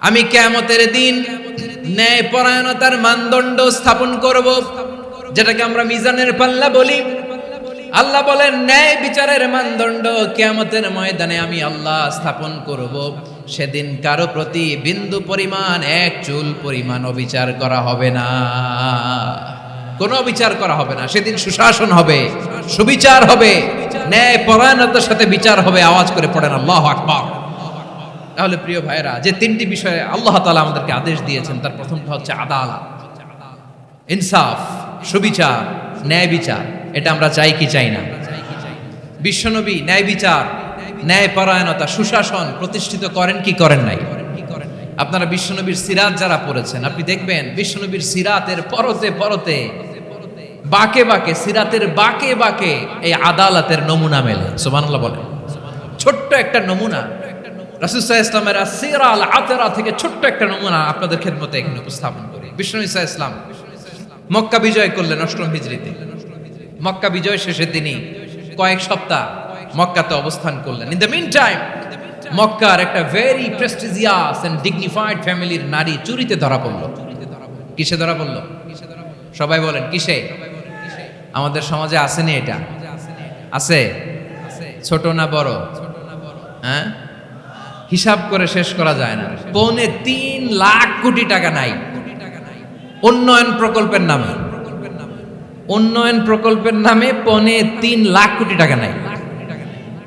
আমি কিয়ামতের দিন ন্যায় পরায়ণতার মানদণ্ড স্থাপন করব, যেটাকে আমরা মিজানের পাল্লা বলি। আল্লাহ বলেন ন্যায় বিচারের মানদণ্ড কিয়ামতের ময়দানে আমি আল্লাহ স্থাপন করব। সেদিন কারো প্রতি বিন্দু পরিমাণ, এক চুল পরিমাণ অবিচার করা হবে না, কোনো বিচার করা হবে না। সেদিন সুশাসন হবে, সুবিচার হবে, ন্যায় পরায়ণতার সাথে বিচার হবে। আওয়াজ করে পড়েন আল্লাহু আকবার। তাহলে প্রিয় ভাইরা, যে তিনটি বিষয়ে আল্লাহ তাআলা আমাদেরকে আদেশ দিয়েছেন, তার প্রথমটা হচ্ছে আদালত, ইনসাফ, সুবিচার, ন্যায় বিচার। এটা আমরা চাই কি চাই না? বিশ্বনবী ন্যায় বিচার, ন্যায় পরায়ণতা, সুশাসন প্রতিষ্ঠিত করেন কি করেন নাই? আপনারা বিশ্বনবীর সিরাত যারা পড়েছেন, আপনি দেখবেন বিশ্বনবীর সিরাতের পরতে পরতে, বাকে বাকে, সিরাতের বাকে বাকে এই আদালতের নমুনা মেলে। সুবহানাল্লাহ বলেন। ছোট্ট একটা নমুনা রাসূল সাল্লাল্লাহু আলাইহি ওয়াসাল্লামের আসিরা আল আতরা থেকে ছোট্ট একটা নমুনা আপনাদের খেদমতে এখানে উপস্থাপন করি। বিশ্বনবী সাল্লাল্লাহু আলাইহি ওয়াসাল্লাম মক্কা বিজয় করলেন ৮ম হিজরিতে। মক্কা বিজয় শেষে তিনি কয়েক সপ্তাহ মক্কাতে অবস্থান করলেন। ইন দ্য মিন টাইম মক্কার একটা ভেরি প্রেস্টিজিয়াস এন্ড ডিগনিফাইড ফ্যামিলির নারী চুরিতে ধরা পড়ল। কিসে ধরা পড়ল? সবাই বলেন কিসে? আমাদের সমাজে আসেনি এটা? আছে? ছোট না বড়? হ্যাঁ, হিসাব করে শেষ করা যায় না। ৩.৫ লাখ কোটি টাকা নাই উন্নয়ন প্রকল্পের নামে। উন্নয়ন প্রকল্পের নামে ৩.৫ লাখ কোটি টাকা নাই।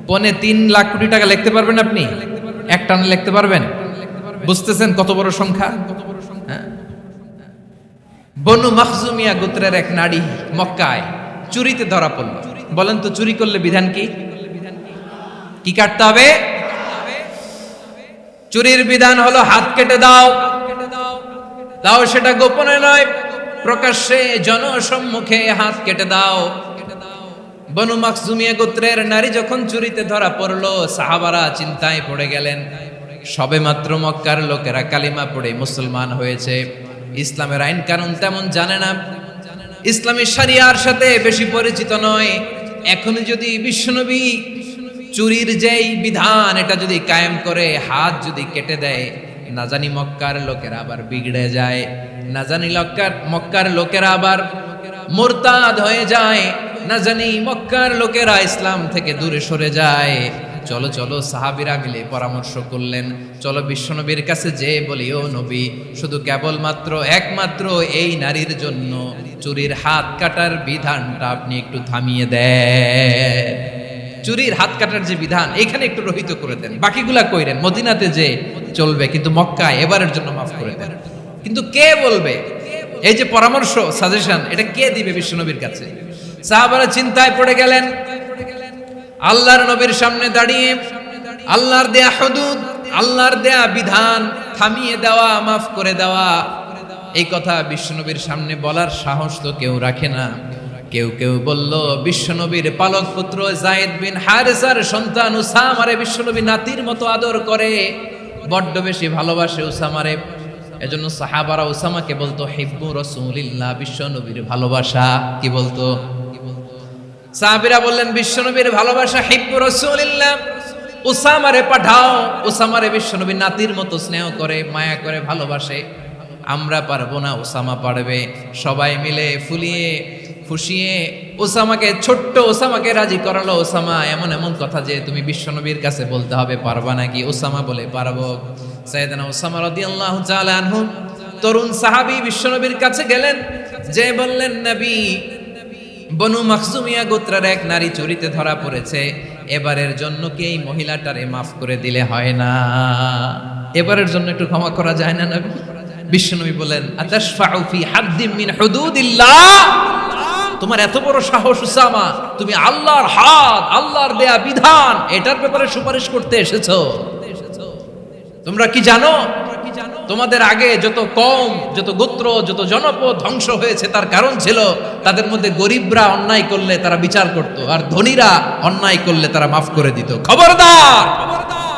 ৩.৫ লাখ কোটি টাকা লিখতে পারবেন আপনি? এক টানে লিখতে পারবেন? বুঝতেছেন কত বড় সংখ্যা? বনু মাখজুমিয়া গোত্রের এক নারী মক্কায় চুরিতে ধরা পড়ল। বলেন তো চুরি করলে বিধান কি? কি কাটতে হবে? চুরির বিধান হলো হাত কেটে দাও। দাও সেটা গোপনে নয়, প্রকাশ্যে জনসম্মুখে হাত কেটে দাও। বনু মাখজুমিয়া গোত্রের নারী যখন চুরিতে ধরা পড়লো, সাহাবারা চিন্তায় পড়ে গেলেন। সবেমাত্র মক্কার লোকেরা কালিমা পড়ে মুসলমান হয়েছে, ইসলামের আইন কানুন তেমন জানে না, ইসলামী শরিয়ার সাথে বেশি পরিচিত নয়। এখন যদি বিশ্বনবী চুরির যেই বিধান এটা যদি কায়েম করে হাত যদি কেটে দেয়, না জানি মক্কার লোকেরা আবার বিগড়ে যায়, না জানি মক্কার লোকেরা আবার মুরতাদ হয়ে যায়, না জানি মক্কার লোকেরা ইসলাম থেকে দূরে সরে যায়। চলো চলো, সাহাবীরা মিলে পরামর্শ করলেন, চলো বিশ্বনবীর কাছে যে বলি, ও নবী, শুধু কেবলমাত্র একমাত্র এই নারীর জন্য চুরির হাত কাটার বিধানটা আপনি একটু থামিয়ে দেন। চুরির হাত কাটার যে বিধান এখানে একটু রহিত করে দেন, বাকিগুলা কইরেন মদিনাতে যে চলবে, কিন্তু মক্কায় এবারের জন্য মাফ করে দেন। কিন্তু কে বলবে? এই যে পরামর্শ, সাজেশন, এটা কে দিবে বিশ্বনবীর কাছে? সাহাবারা চিন্তায় পড়ে গেলেন। আল্লাহর নবীর সামনে দাঁড়িয়ে আল্লাহর দেয়া হুদুদ, আল্লাহর দেয়া বিধান থামিয়ে দেওয়া, মাফ করে দেওয়া, এই কথা বিশ্বনবীর সামনে বলার সাহস তো কেউ রাখে না। কেউ কেউ বলল, বিশ্বনবীর পালক পুত্র যায়েদ বিন হারেসার সন্তান উসামারে বিশ্বনবী নাতির মতো আদর করে, বড্ড বেশি ভালোবাসে উসামারে। এজন্য সাহাবারা উসামাকে বলতো হিব্বু রাসূলিল্লাহ, বিশ্বনবীর ভালোবাসা। কি বলতো? সাহাবীরা বললেন বিশ্বনবীর ভালোবাসা হিব্বু রাসূলিল্লাহ, উসামারে পাঠাও। উসামারে বিশ্বনবী নাতির মতো স্নেহ করে, মায়া করে, ভালোবাসে। আমরা পারবো না, উসামা পারবে। সবাই মিলে ফুলিয়ে ফুসিয়ে ওসামাকে, ছোট্ট ওসামাকে রাজি করালো। ওসামা এমন এমন কথা যে তুমি বিশ্বনবীর কাছে বলতে হবে, পারবা নাকি? ওসামা বলে পারবো। সাইয়েদনা ওসামা রাদিয়াল্লাহু তাআলা আনহু তরুণ সাহাবী বিশ্বনবীর কাছে গেলেন, যে বললেন, নবী, বনু মাখজুমিয়া গোত্রের এক নারী চুরিতে ধরা পড়েছে, এবারের জন্য কি এই মহিলাটারে মাফ করে দিলে হয় না? এবারের জন্য একটু ক্ষমা করা যায় না নবী? বিশ্বনবী বলেন, আতাশফাউ ফি হাদ্দিম মিন হুদুদিল্লাহ, তোমার এত বড় সাহস উসামা, তুমি আল্লাহর হাত, আল্লাহর দেয়া বিধান, এটার ব্যাপারে সুপারিশ করতে এসেছো? তোমরা কি জানো তোমাদের আগে যত কওম, যত গোত্র, যত জনপদ ধ্বংস হয়েছে তার কারণ ছিল তাদের মধ্যে গরিবরা অন্যায় করলে তারা বিচার করত, আর ধনীরা অন্যায় করলে তারা মাফ করে দিত। খবরদার!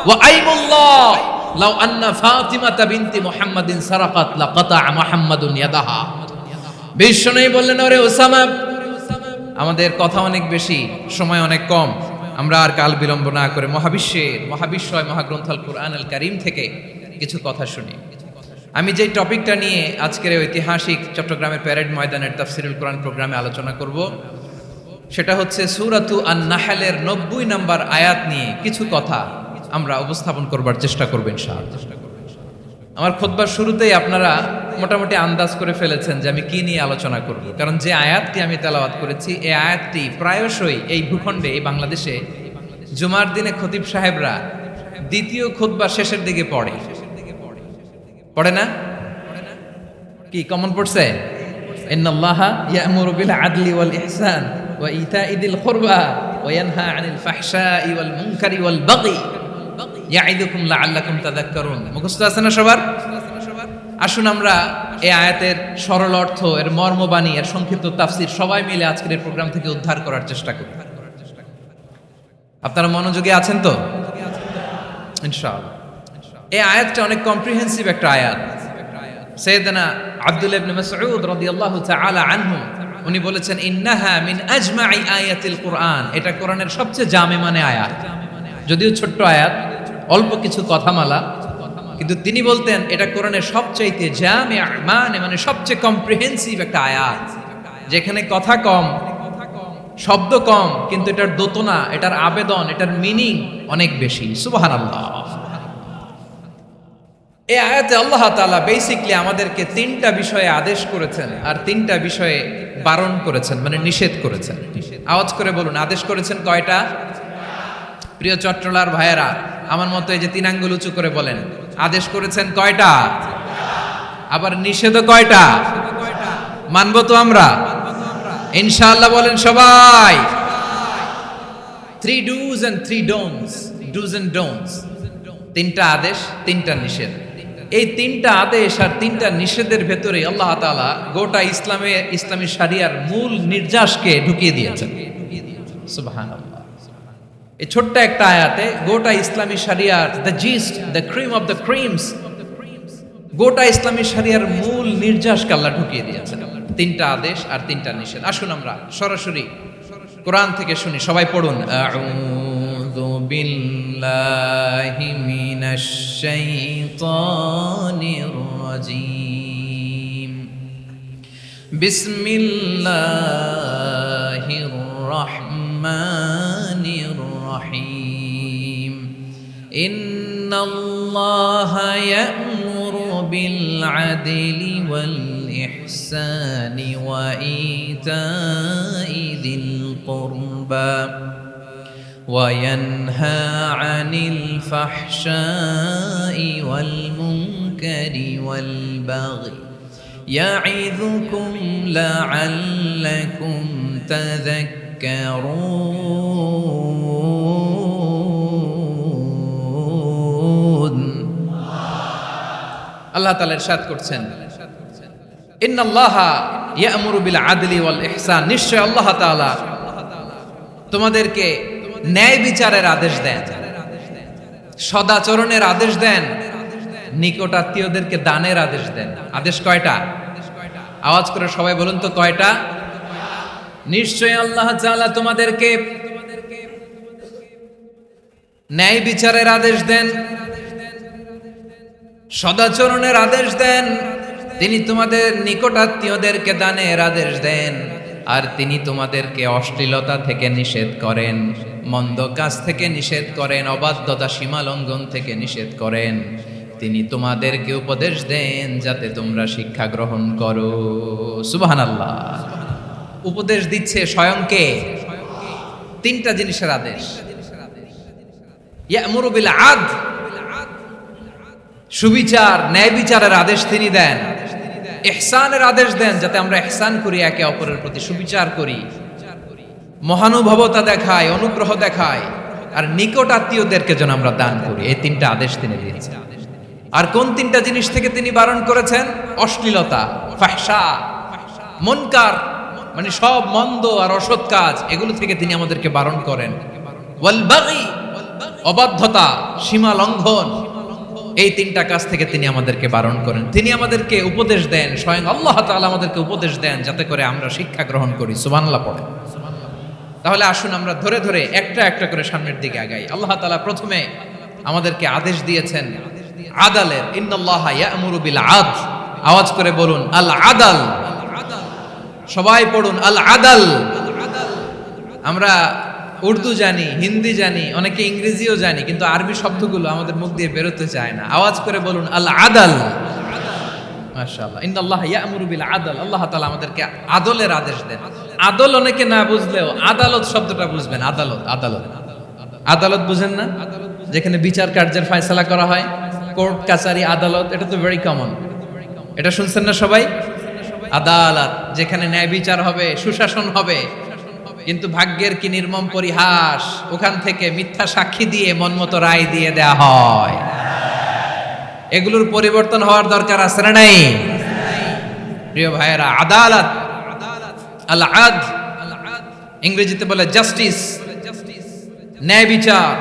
ওয়া আইমুল্লাহ লাউ আন্না ফাতিমাতা বিনতি মুহাম্মাদিন সারাকাত লাকাতা মুহাম্মাদুন ইয়াদাহা। বিশ্বনবী বললেন, ওরে ওসামা, আমাদের কথা অনেক বেশি, সময় অনেক কম, আমরা আর কাল বিলম্ব না করে মহাবিশ্বয় মহাগ্রন্থ আল কুরআন আল কারীম থেকে কিছু কথা শুনি। আমি যে টপিকটা নিয়ে আজকের ঐতিহাসিক চট্টগ্রামের প্যারেড ময়দানের তাফসিরুল কোরআন প্রোগ্রামে আলোচনা করব সেটা হচ্ছে সূরাতু আন-নাহলের 90 নম্বর আয়াত নিয়ে কিছু কথা আমরা উপস্থাপন করবার চেষ্টা করব ইনশাআল্লাহ। আমার খুতবার শুরুতেই আপনারা মোটামুটি আন্দাজ করে ফেলেছেন যে আমি কি নিয়ে আলোচনা করব, কারণ যে আয়াতটি আমি তেলাওয়াত করেছি এই আয়াতটি প্রায়শই এই ভূখণ্ডে এই বাংলাদেশে জুমার দিনে খতিব সাহেবরা দ্বিতীয় খুতবার শেষের দিকে পড়ে না? কি কমন পড়ছে? ইন্নাল্লাহা ইয়া'মুরু বিল আদলি ওয়াল ইহসান ওয়া ইতা'i যিল কুরবা ওয়া ইয়ানহা আনিল ফাহশাই ওয়াল মুনকারি ওয়াল বাগি ইয়া'iদুকুম লা'আল্লাকুম তাযাক্কারুন। মুখস্থ আছে না সবার? আসুন আমরা এই আয়াতের সরল অর্থ, এর মর্মবাণী, এর সংক্ষিপ্ত তাফসীর সবাই মিলে আজকের এই প্রোগ্রাম থেকে উদ্ধার করার চেষ্টা করি। আপনারা মনোযোগী আছেন তো? ইনশাআল্লাহ। এই আয়াতটা অনেক কম্প্রিহেন্সিভ একটা আয়াত। সাইয়েদনা আব্দুল্লাহ ইবনে মাসউদ রাদিয়াল্লাহু তাআলা আনহু উনি বলেছেন, ইন্নাহা মিন আজমাই আয়াতিল কুরআন, এটা কোরআনের সবচেয়ে জামে মানে আয়াত। যদিও ছোট্ট আয়াত, অল্প কিছু কথামালা, কিন্তু তিনি বলতেন এটা কোরআনের সবচাইতে জামে মানে সবচেয়ে কম্প্রিহেন্সিভ একটা আয়াত, যেখানে কথা কম, শব্দ কম, কিন্তু এটার দোতনা, এটার আবেদন, এটার মিনিং অনেক বেশি। সুবহানাল্লাহ। এই আয়াতে আল্লাহ তাআলা বেসিক্যালি আমাদেরকে তিনটা বিষয়ে আদেশ করেছেন আর তিনটা বিষয়ে বারণ করেছেন, মানে নিষেধ করেছেন। আওয়াজ করে বলুন, আদেশ করেছেন কয়টা? প্রিয় চট্টলার ভাইয়েরা, আমার মতো এই যে তিন আঙ্গুল উঁচু করে বলেন, আদেশ করেছেন কয়টা? আবার নিষেধও কয়টা? মানবো তো আমরা ইনশাআল্লাহ? বলেন সবাই। 3 do's and 3 don'ts, do's and don'ts, তিনটা আদেশ, তিনটা নিষেধ। এই তিনটা আদেশ আর তিনটা নিষেধের ভেতরে আল্লাহ তাআলা গোটা ইসলামী শরিয়ার মূল নির্যাসকে ঢুকিয়ে দিয়েছেন। সুবহানাল্লাহ। এই ছোট্ট একটা আয়াতে গোটা ইসলামী শরিয়ার, the gist, the cream of the creams, গোটা ইসলামী শরিয়ার মূল নির্যাসকে আল্লাহ ঢুকিয়ে দিয়েছেন। তিনটা আদেশ আর তিনটা নিষেধ। আসুন আমরা সরাসরি কোরআন থেকে শুনি, সবাই পড়ুন। আউযু বিল্লাহি মিনাশ শাইতানির রাজীম। বিসমিল্লাহির রাহমানির রাহিম। ইন্নাল্লাহা ইয়া'মুরু বিল আদলি ওয়াল ইহসানি ওয়া ইতা'i যিল কুরবা ওয়া ইয়ানহা আনিল ফাহশাই ওয়াল মুনকারি ওয়াল বাগি ইয়া'iযুকুম লা'আল্লাকুম তাযাক্কারুন। আল্লাহ তাআলা ইরশাদ করছেন, ইন্নাল্লাহা ইয়া'মুরু বিল আদলি ওয়াল ইহসান, নিশ্চয় আল্লাহ তাআলা তোমাদেরকে ন্যায় বিচারের আদেশ দেন, সদাচরণের আদেশ দেন, নিকটাত্মীয়দেরকে দানের আদেশ দেন। আদেশ কয়টা? আওয়াজ করে সবাই বলুন তো কয়টা? নিশ্চয় আল্লাহ তাআলা তোমাদেরকে ন্যায় বিচারের আদেশ দেন, সদাচরণের আদেশ দেন, তিনি তোমাদের নিকটাত্মীয়দেরকে দানের আদেশ দেন, আর তিনি তোমাদেরকে অশ্লীলতা থেকে নিষেধ করেন, মন্দ কাজ থেকে নিষেধ করেন, অবাধ্যতা সীমা লঙ্ঘন থেকে নিষেধ করেন। তিনি তোমাদেরকে উপদেশ দেন যাতে তোমরা শিক্ষা গ্রহণ করো। সুবহানাল্লাহ। উপদেশ দিচ্ছে স্বয়ং কে? তিনটা জিনিসের আদেশ। ইয়া'মুরু বিল আদল, সুবিচার, ন্যায় বিচারের আদেশ তিনি দেন। ইহসানের আদেশ দেন, যাতে আমরা ইহসান করি, একে অপরের প্রতি সুবিচার করি, মহানুভবতা দেখাই, অনুগ্রহ দেখাই, আর নিকট আত্মীয়দেরকে যেন আমরা দান করি। এই তিনটা আদেশ তিনি দিয়েছেন। আর কোন তিনটা জিনিস থেকে তিনি বারণ করেছেন? অশ্লীলতা, ফাহশা, মুনকার, মানে সব মন্দ আর অসৎ কাজ, এগুলো থেকে তিনি আমাদেরকে বারণ করেন। ওয়াল বাগি, অবাধ্যতা, সীমা লঙ্ঘন, এই তিনটা কাজ থেকে তিনি আমাদেরকে বারণ করেন। তিনি আমাদেরকে উপদেশ দেন, স্বয়ং আল্লাহ তাআলা আমাদেরকে উপদেশ দেন যাতে করে আমরা শিক্ষা গ্রহণ করি। সুবহানাল্লাহ পড়ে। তাহলে আসুন আমরা ধরে ধরে একটা একটা করে সামনের দিকে আগাই। আল্লাহ তাআলা প্রথমে আমাদেরকে আদেশ দিয়েছেন আদালের। ইন্নাল্লাহা ইয়া'মুরু বিল আদল, আওয়াজ করে বলুন আল আদাল। সবাই পড়ুন আল আদাল। আমরা উর্দু জানি, হিন্দি জানি, অনেকে ইংরেজিও জানি, কিন্তু আরবি শব্দগুলো আমাদের মুখ দিয়ে বেরোতে চায় না। আওয়াজ করে বলুন আল আদাল। মাশাআল্লাহ, ইন্নাল্লাহা ইয়া'মুরু বিল আদল। আল্লাহ তাআলা আমাদেরকে আদলের আদেশ দেন। আদল অনেকে না বুঝলেও আদালত শব্দটা বুঝবেন। আদালত, আদালত, আদালত বুঝেন না? যেখানে বিচার কার্যের ফয়সালা করা হয়, কোর্ট কাচারি আদালত, এটা তো ভেরি কমন। এটা শুনছেন না সবাই? আদালত, যেখানে ন্যায় বিচার হবে, সুশাসন হবে। কিন্তু ভাগ্যের কি নির্মম পরিহাস, ওখান থেকে মিথ্যা সাক্ষী দিয়ে মনমতো রায় দিয়ে দেয়া হয়। এগুলোর পরিবর্তন হওয়ার দরকার আছে না নাই? প্রিয় ভাইয়েরা, আদালত, আল আদল, ইংরেজিতে বলে জাস্টিস, ন্যায় বিচার,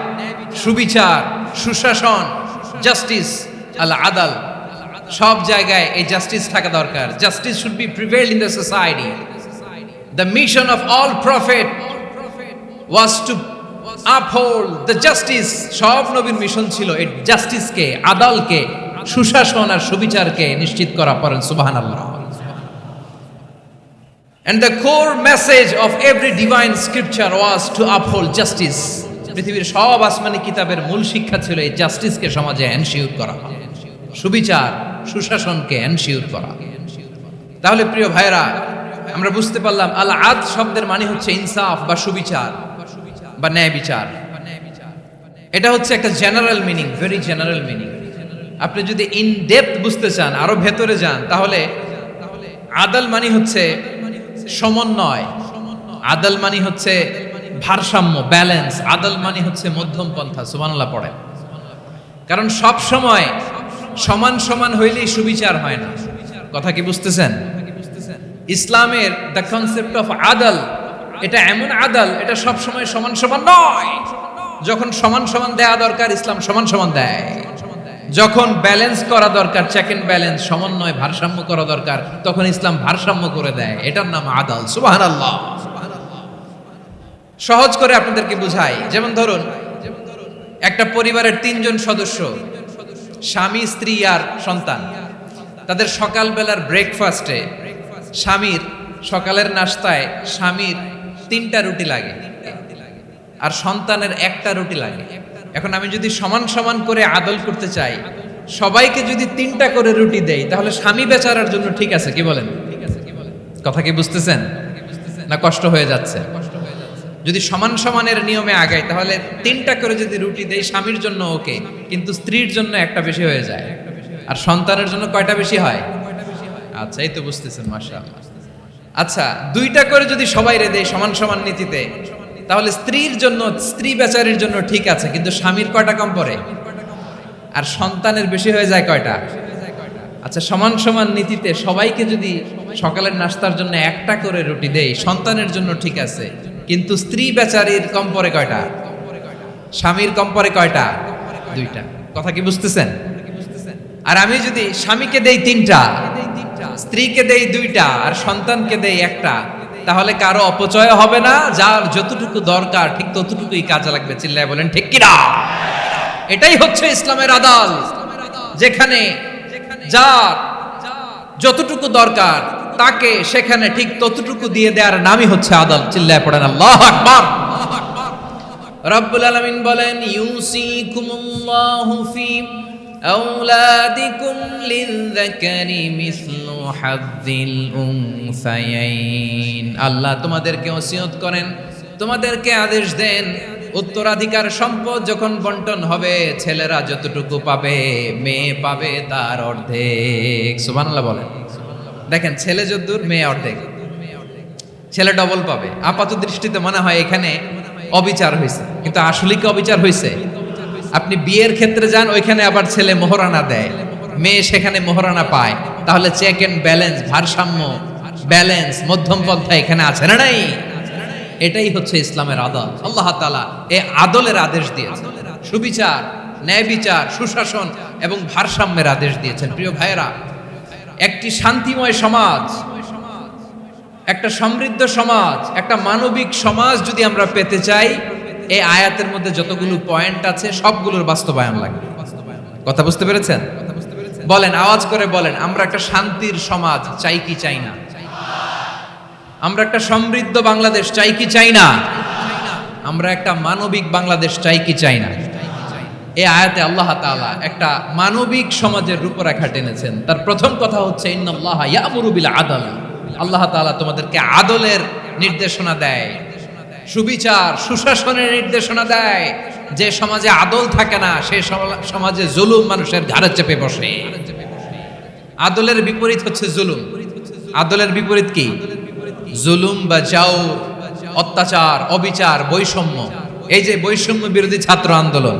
সুবিচার, সুশাসন, জাস্টিস, আল আদল। সব জায়গায় এই জাস্টিস থাকা দরকার। Justice should be prevail in the society. The mission of all prophet was to uphold the justice. সব নবীর মিশন ছিল এই জাস্টিসকে, আদালকে, সুশাসন আর সুবিচারকে নিশ্চিত করা। পড়েন সুবহানাল্লাহ। And the core message of every divine scripture was to uphold justice. পৃথিবীর সব আসমানি কিতাবের মূল শিক্ষা ছিল এই জাস্টিসকে সমাজে এনশিওর করা, সুবিচার, সুশাসনকে এনশিওর করা। তাহলে প্রিয় ভাইরা, আমরা বুঝতে পারলাম আল আদ শব্দের মানে হচ্ছে ইনসাফ বা সুবিচার বা ন্যায় বিচার। এটা হচ্ছে একটা general meaning, very general meaning. আপনি যদি ইন ডেপথ বুঝতে চান, আরো ভেতরে যান, তাহলে আদল মানে হচ্ছে সমন্বয়, আদল মানে হচ্ছে ভারসাম্য, ব্যালেন্স। আদল মানে হচ্ছে মধ্যম পন্থা। সুবহানাল্লাহ পড়েন। কারণ সব সময় সমান সমান হইলেই সুবিচার হয় না। কথা কি বুঝতেছেন? ইসলামের দ্য কনসেপ্ট অফ আদল, এটা এমন আদল, এটা সব সময় সমান সমান নয়। যখন সমান সমান দেয়া দরকার, ইসলাম সমান সমান দেয়। যখন ব্যালেন্স করা দরকার, চেক এন্ড ব্যালেন্স, সমন্বয়, ভারসাম্য করা দরকার, তখন ইসলাম ভারসাম্য করে দেয়। এটার নাম আদল। সুবহানাল্লাহ। সহজ করে আপনাদেরকে বুঝাই। যেমন ধরুন, একটা পরিবারের 3 জন সদস্য, স্বামী, স্ত্রী আর সন্তান। তাদের সকালবেলার ব্রেকফাস্টে, স্বামীর সকালের নাস্তায় স্বামীর 3টা রুটি লাগে আর সন্তানের 1টা রুটি লাগে। এখন আমি যদি সমান সমান করে আদল করতে চাই, সবাইকে যদি 3টা করে রুটি দেই, তাহলে স্বামী বেচারার জন্য ঠিক আছে? কি বলেন? কথা কি বুঝতেছেন না কষ্ট হয়ে যাচ্ছে? যদি সমান সমানের নিয়মে আগাই, তাহলে 3টা করে যদি রুটি দেই, স্বামীর জন্য ওকে, কিন্তু স্ত্রীর জন্য 1টা বেশি হয়ে যায়। আর সন্তানের জন্য কয়টা বেশি হয়? আচ্ছা, এই তো বুঝতেছেন, মাশাআল্লাহ। আচ্ছা, 2টা করে যদি সবাই রে দেয় সমান সমান নীতিতে, তাহলে স্ত্রীর জন্য, স্ত্রী বেচারির জন্য ঠিক আছে, কিন্তু স্বামীর কয়টা কম পড়ে? আর সন্তানের বেশি হয়ে যায় কয়টা? আচ্ছা, সমান সমান নীতিতে সবাইকে যদি সকালের নাস্তার জন্য 1টা করে রুটি দেই, সন্তানের জন্য ঠিক আছে, কিন্তু স্ত্রী বেচারির কম পড়ে কয়টা? স্বামীর কম পড়ে কয়টা? 2টা। কথা কি বুঝতেছেন? আর আমি যদি স্বামীকে দেই 3টা, স্ত্রীকে দেই 2টা আর সন্তানকে দেই 1টা, তাহলে কারো অপচয় হবে না। যার যতটুকু দরকার ঠিক ততটুকুই কাজে লাগবে। চিল্লায় বলেন ঠিক কিনা? এটাই হচ্ছে ইসলামের আদল, যেখানে যার যতটুকু দরকার তাকে সেখানে ঠিক ততটুকু দিয়ে দেওয়ার নামই হচ্ছে আদল। চিল্লায় পড়েন আল্লাহু আকবার। রব্বুল আলামিন বলেন, ইউসিকুমুল্লাহু ফি আওলাদিকুম লিযযাকারি মিসলু হাযযিল উনসায়াইন। আল্লাহ তোমাদেরকে ওসিয়ত করেন, তোমাদেরকে আদেশ দেন, উত্তরাধিকার সম্পদ যখন বন্টন হবে, ছেলেরা যতটুকু পাবে, মেয়ে পাবে তার অর্ধেক। সুবহানাল্লাহ বলেন। দেখেন, ছেলে যদ্দূর, মেয়ে অর্ধেক। ছেলে ডবল পাবে। আপাত দৃষ্টিতে মনে হয় এখানে অবিচার হয়েছে, কিন্তু আসলে কি অবিচার হয়েছে? আপনি বিয়ের ক্ষেত্রে যান, ওইখানে আবার ছেলে মোহরানা দেয়, মেয়ে সেখানে মোহরানা পায়। তাহলে চেক এন্ড ব্যালেন্স, ভারসাম্য, ব্যালেন্স, মধ্যম পন্থা এখানে আছে না নাই? এটাই হচ্ছে ইসলামের আদল। আল্লাহ তাআলা এই আদলের আদেশ দিয়েছেন, সুবিচার, ন্যায় বিচার, সুশাসন এবং ভারসাম্যের আদেশ দিয়েছেন। প্রিয় ভাইয়েরা, একটি শান্তিময় সমাজ, একটা সমৃদ্ধ সমাজ, একটা মানবিক সমাজ যদি আমরা পেতে চাই, এই আয়াতের মধ্যে যতগুলো পয়েন্ট আছে সবগুলোর বাস্তবায়ন লাগবে। কথা বুঝতে পেরেছেন? বলেন, আওয়াজ করে বলেন, আমরা একটা শান্তির সমাজ চাই কি চাই না? আমরা একটা সমৃদ্ধ বাংলাদেশ চাই কি চাই না? আমরা একটা মানবিক বাংলাদেশ চাই কি চাই না? এই আয়াতে আল্লাহ তাআলা একটা মানবিক সমাজের রূপরেখা টেনেছেন। তার প্রথম কথা হচ্ছে ইন্নাল্লাহা ইয়ামুরু বিল আদল। আল্লাহ তাআলা তোমাদেরকে আদলের নির্দেশনা দেয়, সুবিচার সুশাসনের নির্দেশনা দেয়। যে সমাজে আদল থাকে না সেই সমাজে জুলুম মানুষের ঘাড়ে চেপে বসে। আদলের বিপরীত হচ্ছে জুলুম। আদলের বিপরীত কি? জুলুম বা জাওর, অত্যাচার, অবিচার, বৈষম্য। এই যে বৈষম্য বিরোধী ছাত্র আন্দোলন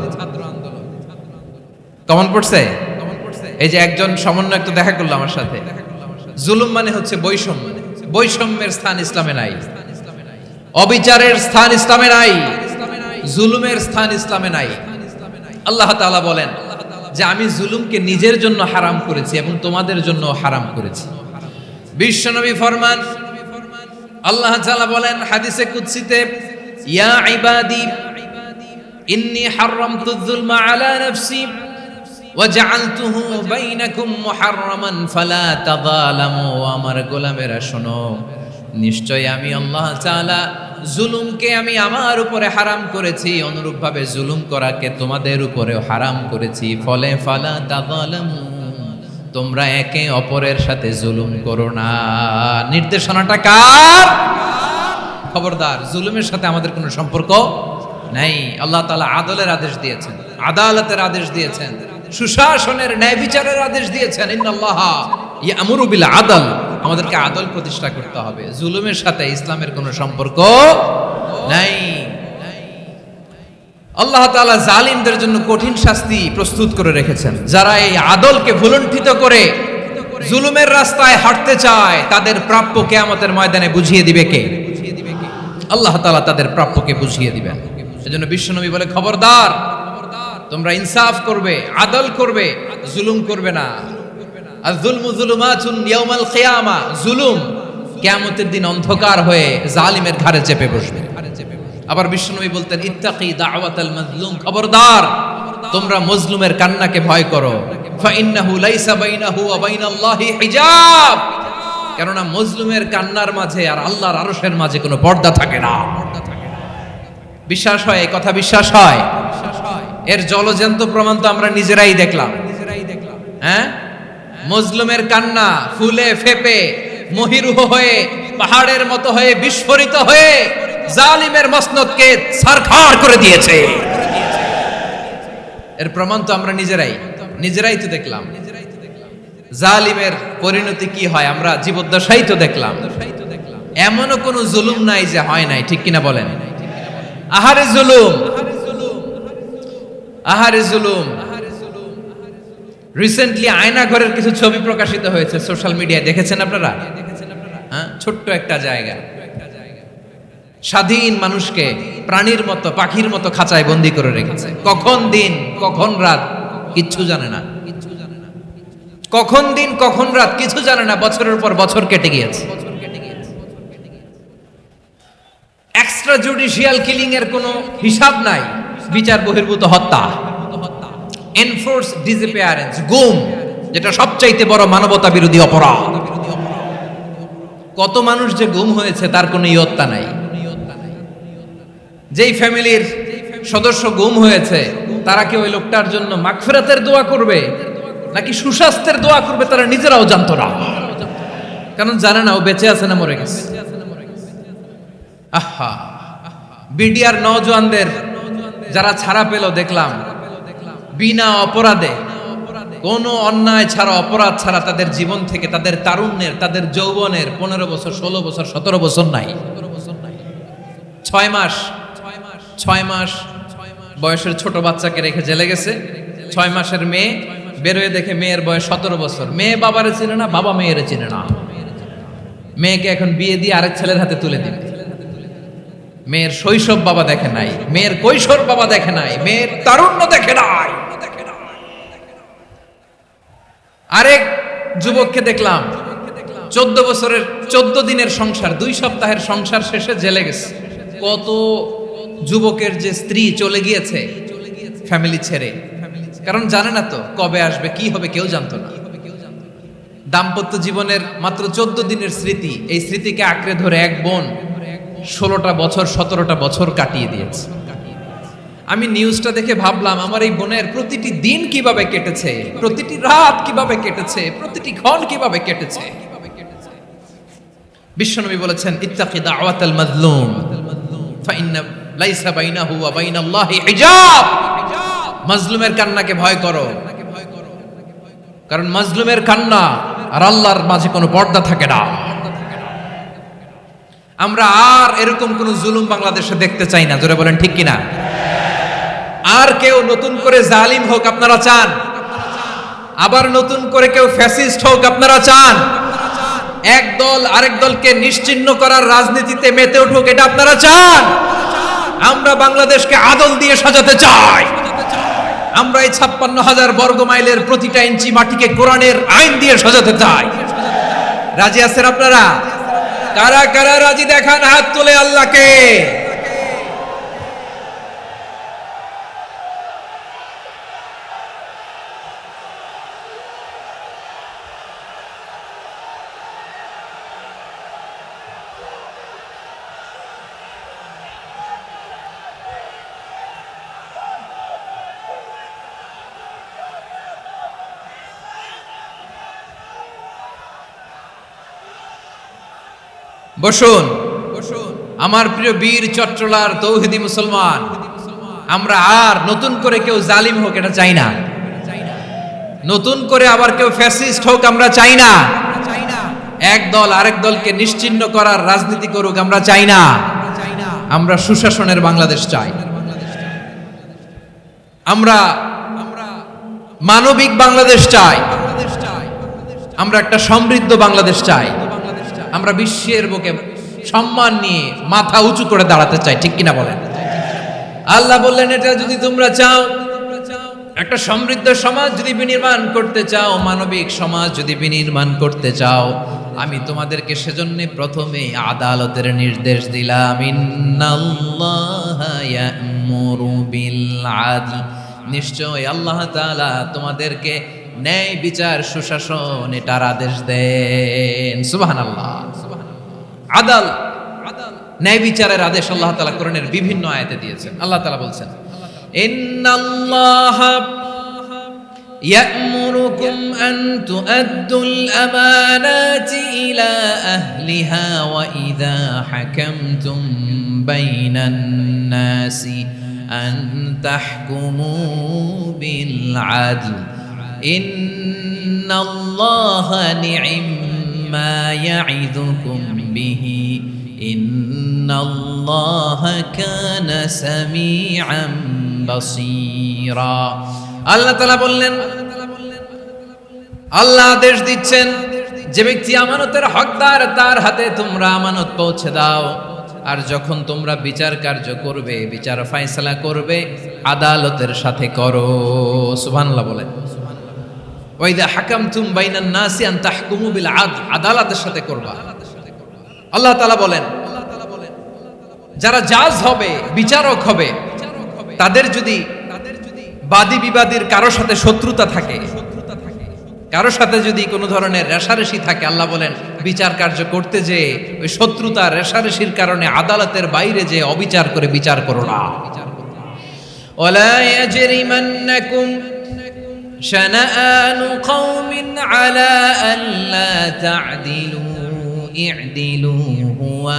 কমন পড়ছে? এই যে একজন সমন্বয়ক তো দেখা করলো আমার সাথে। জুলুম মানে হচ্ছে বৈষম্য। বৈষম্যের স্থান ইসলামে নাই, অবিচারের স্থান ইসলামে নাই, জুলুমের স্থান ইসলামে নাই। আল্লাহ তাআলা বলেন যে আমি জুলুমকে নিজের জন্য হারাম করেছি এবং তোমাদের জন্য হারাম করেছি। বিশ্বনবী ফরমান, আল্লাহ তাআলা বলেন হাদিসে কুদসিতে, ইয়া ইবাদি ইন্নী হারামতুয যুলমা আলা নাফসি ওয়া জাআলতুহু বাইনাকুম মুহাররামান ফালা তাযালামু। আমার গোলামেরা শোনো, নিশ্চয় আমি আল্লাহ তাআলা জুলুমকে আমি আমার উপরে হারাম করেছি, অনুরূপভাবে জুলুম করাকে তোমাদের উপরেও হারাম করেছি। ফলে ফালা তাযালামু, তোমরা একে অপরের সাথে জুলুম করো না। নির্দেশনাটা কার? খবরদার, জুলুমের সাথে আমাদের কোনো সম্পর্ক নাই। আল্লাহ তাআলা আদলের আদেশ দিয়েছেন, আদালতের আদেশ দিয়েছেন, সুশাসনের ন্যায় বিচারের আদেশ দিয়েছেন। ইন্নাল্লাহা ইয়ামুরু বিল আদল। আমাদেরকে আদল প্রতিষ্ঠা করতে হবে। জুলুমের সাথে ইসলামের কোনো সম্পর্ক নাই। আল্লাহ তাআলা জালিমদের জন্য কঠিন শাস্তি প্রস্তুত করে রেখেছেন। যারা এই আদলকে ভুলুণ্ঠিত করে জুলুমের রাস্তায় হাঁটতে চায়, তাদের প্রাপ্য কিয়ামতের ময়দানে বুঝিয়ে দিবে কে? আল্লাহ তাআলা তাদের প্রাপ্যকে বুঝিয়ে দিবেন। সেজন্য বিশ্বনবী বলে, খবরদার, তোমরা ইনসাফ করবে, আদল করবে, জুলুম করবে না। আয-যুলমু যুলুমাতুন ইয়াউমাল কিয়ামা। জুলুম কিয়ামতের দিন অন্ধকার হয়ে জালিমের ঘাড়ে চেপে বসবে। আবার বিশ্বনবী বলতেন, ইত্তাকি দাওয়াতাল মাজলুম। খবরদার, তোমরা মজলুমের কান্নাকে ভয় করো। ফাইন্নাহু লাইসা বাইনাহু ওয়া বাইনাল্লাহি হিজাব। কেননা মজলুমের কান্নার মাঝে আর আল্লাহর আরশের মাঝে কোনো পর্দা থাকে না। বিশ্বাস হয়? এই কথা বিশ্বাস হয়? এর জলজ্যান্ত প্রমাণ তো আমরা নিজেরাই দেখলাম। হ্যাঁ, মজলুমের কান্না ফুলে ফেপে মহিরুহ হয়ে পাহাড়ের মতো হয়ে বিস্ফোরিত হয়ে জালিমের মসনদকে ছারখার করে দিয়েছে। এর প্রমাণ তো আমরা নিজেরাই তো দেখলাম। জালিমের পরিণতি কি হয় আমরা জীবদ্দশাই তো দেখলাম। এমনও কোনো জুলুম নাই যে হয় নাই, ঠিক কিনা বলেন? আহারে জুলুম, আহারে জুলুম। রিসেন্টলি আয়নাঘরের কিছু ছবি প্রকাশিত হয়েছে সোশ্যাল মিডিয়ায়, দেখেছেন আপনারা? হ্যাঁ, ছোট্ট একটা জায়গা, স্বাধীন মানুষকে প্রাণীর মতো, পাখির মতো খাঁচায় বন্দী করে রেখেছে। কখন দিন কখন রাত কিচ্ছু জানে না, কখন দিন কখন রাত কিছু জানে না। বছরের পর বছর কেটে গিয়েছে। এক্সট্রা জুডিশিয়াল কিলিং এর কোনো হিসাব নাই। বিচার বহির্ভূত হত্যা, এনফোর্স ডিসঅ্যাপিয়ারেন্স, গুম, যেটা সবচাইতে বড় মানবতা বিরোধী অপরাধ। কত মানুষ যে গুম হয়েছে তার কোনো ইয়ত্তা নাই। যেই ফ্যামিলির সদস্য গুম হয়েছে তারা কি ওই লোকটার জন্য মাগফিরাতের দোয়া করবে নাকি সুস্বাস্থ্যের দোয়া করবে তারা নিজেরাও জানতো না। কারণ জানে না ও বেঁচে আছে না মরে গেছে। আহা, বিডিআর নওজোয়ানদের যারা ছাড়া পেল দেখলাম, বিনা অপরাধে, কোনো অন্যায় ছাড়া, অপরাধ ছাড়া তাদের জীবন থেকে, তাদের তারুণ্যের, তাদের যৌবনের 15 বছর, 16 বছর, 17 বছর নাই, 6 মাস বয়সের ছোট বাচ্চাকে রেখে জেলে গেছে। 6 মাসের মেয়ে বেরোয় দেখে মেয়ের বয়স 17 বছর। মেয়ে বাবারে চিনে না, বাবা মেয়েরে চিনে না। মেয়েকে এখন বিয়ে দিয়ে আরেক ছেলের হাতে তুলে দিবে। মেয়ের শৈশব বাবা দেখে নাই, মেয়ের কৈশোর বাবা দেখে নাই, মেয়ের তারুণ্য দেখে নাই। আরেক যুবককে দেখলাম 14 বছরের 14 দিনের সংসার, 2 সপ্তাহের সংসার শেষে জেলে গেছে। কত যুবকের যে স্ত্রী চলে গিয়েছে ফ্যামিলি ছেড়ে, কারণ জানে না তো কবে আসবে, কি হবে কেউ জানতো না। দাম্পত্য জীবনের মাত্র 14 দিনের স্মৃতি, এই স্মৃতিকে আঁকড়ে ধরে এক বোন 16টা বছর 17টা বছর কাটিয়ে দিয়েছে। আমি নিউজটা দেখে ভাবলাম আমার এই বোনের প্রতিটি দিন কিভাবে কেটেছে, প্রতিটি রাত কিভাবে কেটেছে, প্রতিটি ক্ষণ কিভাবে কেটেছে। বিশ্বনবী বলেছেন ইত্তাকি দাওয়াতাল মাজলুম ফাইন্না লাইসা বাইনাহু ওয়া বাইনাল্লাহি হিজাব। মাজলুমের কান্নাকে ভয় করো, কারণ মাজলুমের কান্না আর আল্লাহর মাঝে কোনো পর্দা থাকে না। আমরা আর এরকম কোন জুলুম বাংলাদেশে দেখতে চাই না, জোরে বলেন ঠিক কিনা? আর কেউ নতুন করে জালিম হোক আপনারা চান? আবার নতুন করে কেউ ফ্যাসিস্ট হোক আপনারা চান? এক দল আরেক দলকে নিশ্চিহ্ন করার রাজনীতিতে মেতে উঠুক, এটা আপনারা চান? আমরা বাংলাদেশকে আদল দিয়ে সাজাতে চাই। আমরা এই 56,000 বর্গ মাইলের প্রতিটা ইঞ্চি মাটিকে কোরআনের আইন দিয়ে সাজাতে চাই। রাজি আছেন আপনারা? কারা কারা রাজি দেখান হাত তুলে আল্লাহকে। বসুন আমার প্রিয় বীর চট্টলার তৌহিদি মুসলমান, আমরা আর নতুন করে কেউ জালিম হোক এটা চাই না, নতুন করে আবার কেউ ফ্যাসিস্ট হোক আমরা চাই না, এক দল আরেক দলকে নিশ্চিহ্ন করার রাজনীতি করুক আমরা চাই না। আমরা সুশাসনের বাংলাদেশ চাই, আমরা মানবিক বাংলাদেশ চাই, আমরা একটা সমৃদ্ধ বাংলাদেশ চাই, আমরা বিশ্বের বুকে সম্মান নিয়ে মাথা উঁচু করে দাঁড়াতে চাই, ঠিক কিনা বলেন? আল্লাহ বললেন এটা যদি তোমরা চাও, একটা সমৃদ্ধ সমাজ যদি বিনির্মাণ করতে চাও, মানবিক সমাজ যদি বিনির্মাণ করতে চাও, আমি তোমাদেরকে সেজন্য প্রথমে আদালতের নির্দেশ দিলাম। ইন্নাল্লাহা ইয়া'মুরু বিল আদল, নিশ্চয় আল্লাহ তাআলা তোমাদেরকে ন্যায় বিচার সুশাসন এটার আদেশ দেন। সুবহানাল্লাহ। আদাল, ন্যায় বিচারের আদেশ আল্লাহ তাআলা কোরআনের বিভিন্ন আয়াতে দিয়েছেন। আল্লাহ তাআলা বলছেন ইন্নাল্লাহা ইয়া'মুরুকুম আন তুআদ্দুল আমানাতি ইলা আহলিহা ওয়া ইযা হাকামতুম বাইনান নাসি আন তাহকুমু বিল আদল ইন্নাল্লাহা নি'ম্মা ইয়া'iদুকুম বিহি ইন্নাল্লাহা কানা সামিআন বাসীরা। আল্লাহ তাআলা বললেন, আল্লাহ আদেশ দিচ্ছেন যে ব্যক্তি আমানতের হকদার তার হাতে তোমরা আমানত পৌঁছে দাও, আর যখন তোমরা বিচার কার্য করবে, বিচার ফয়সালা করবে, আদালতের সাথে করো। সুবহানাল্লাহ বলেন। ওয়া ইযা হাকামতুম বাইনান নাসি আন তাহকুমু বিল আদল, আদালতের সাথে করবা। আল্লাহ তাআলা বলেন যারা জাজ হবে, বিচারক হবে, তাদের যদি বাদী বিবাদীর কারোর সাথে শত্রুতা থাকে, কারোর সাথে যদি কোনো ধরনের রেষারেষি থাকে, আল্লাহ বলেন বিচার কার্য করতে যে ওই শত্রুতা রেষারেষির কারণে আদালতের বাইরে যে অবিচার করে বিচার করো না। ওয়ালা ইয়াজরিমান্নাকুম শানাআনু কওমিন আলা আল্লা তা'দিলু ই'দিলু হুয়া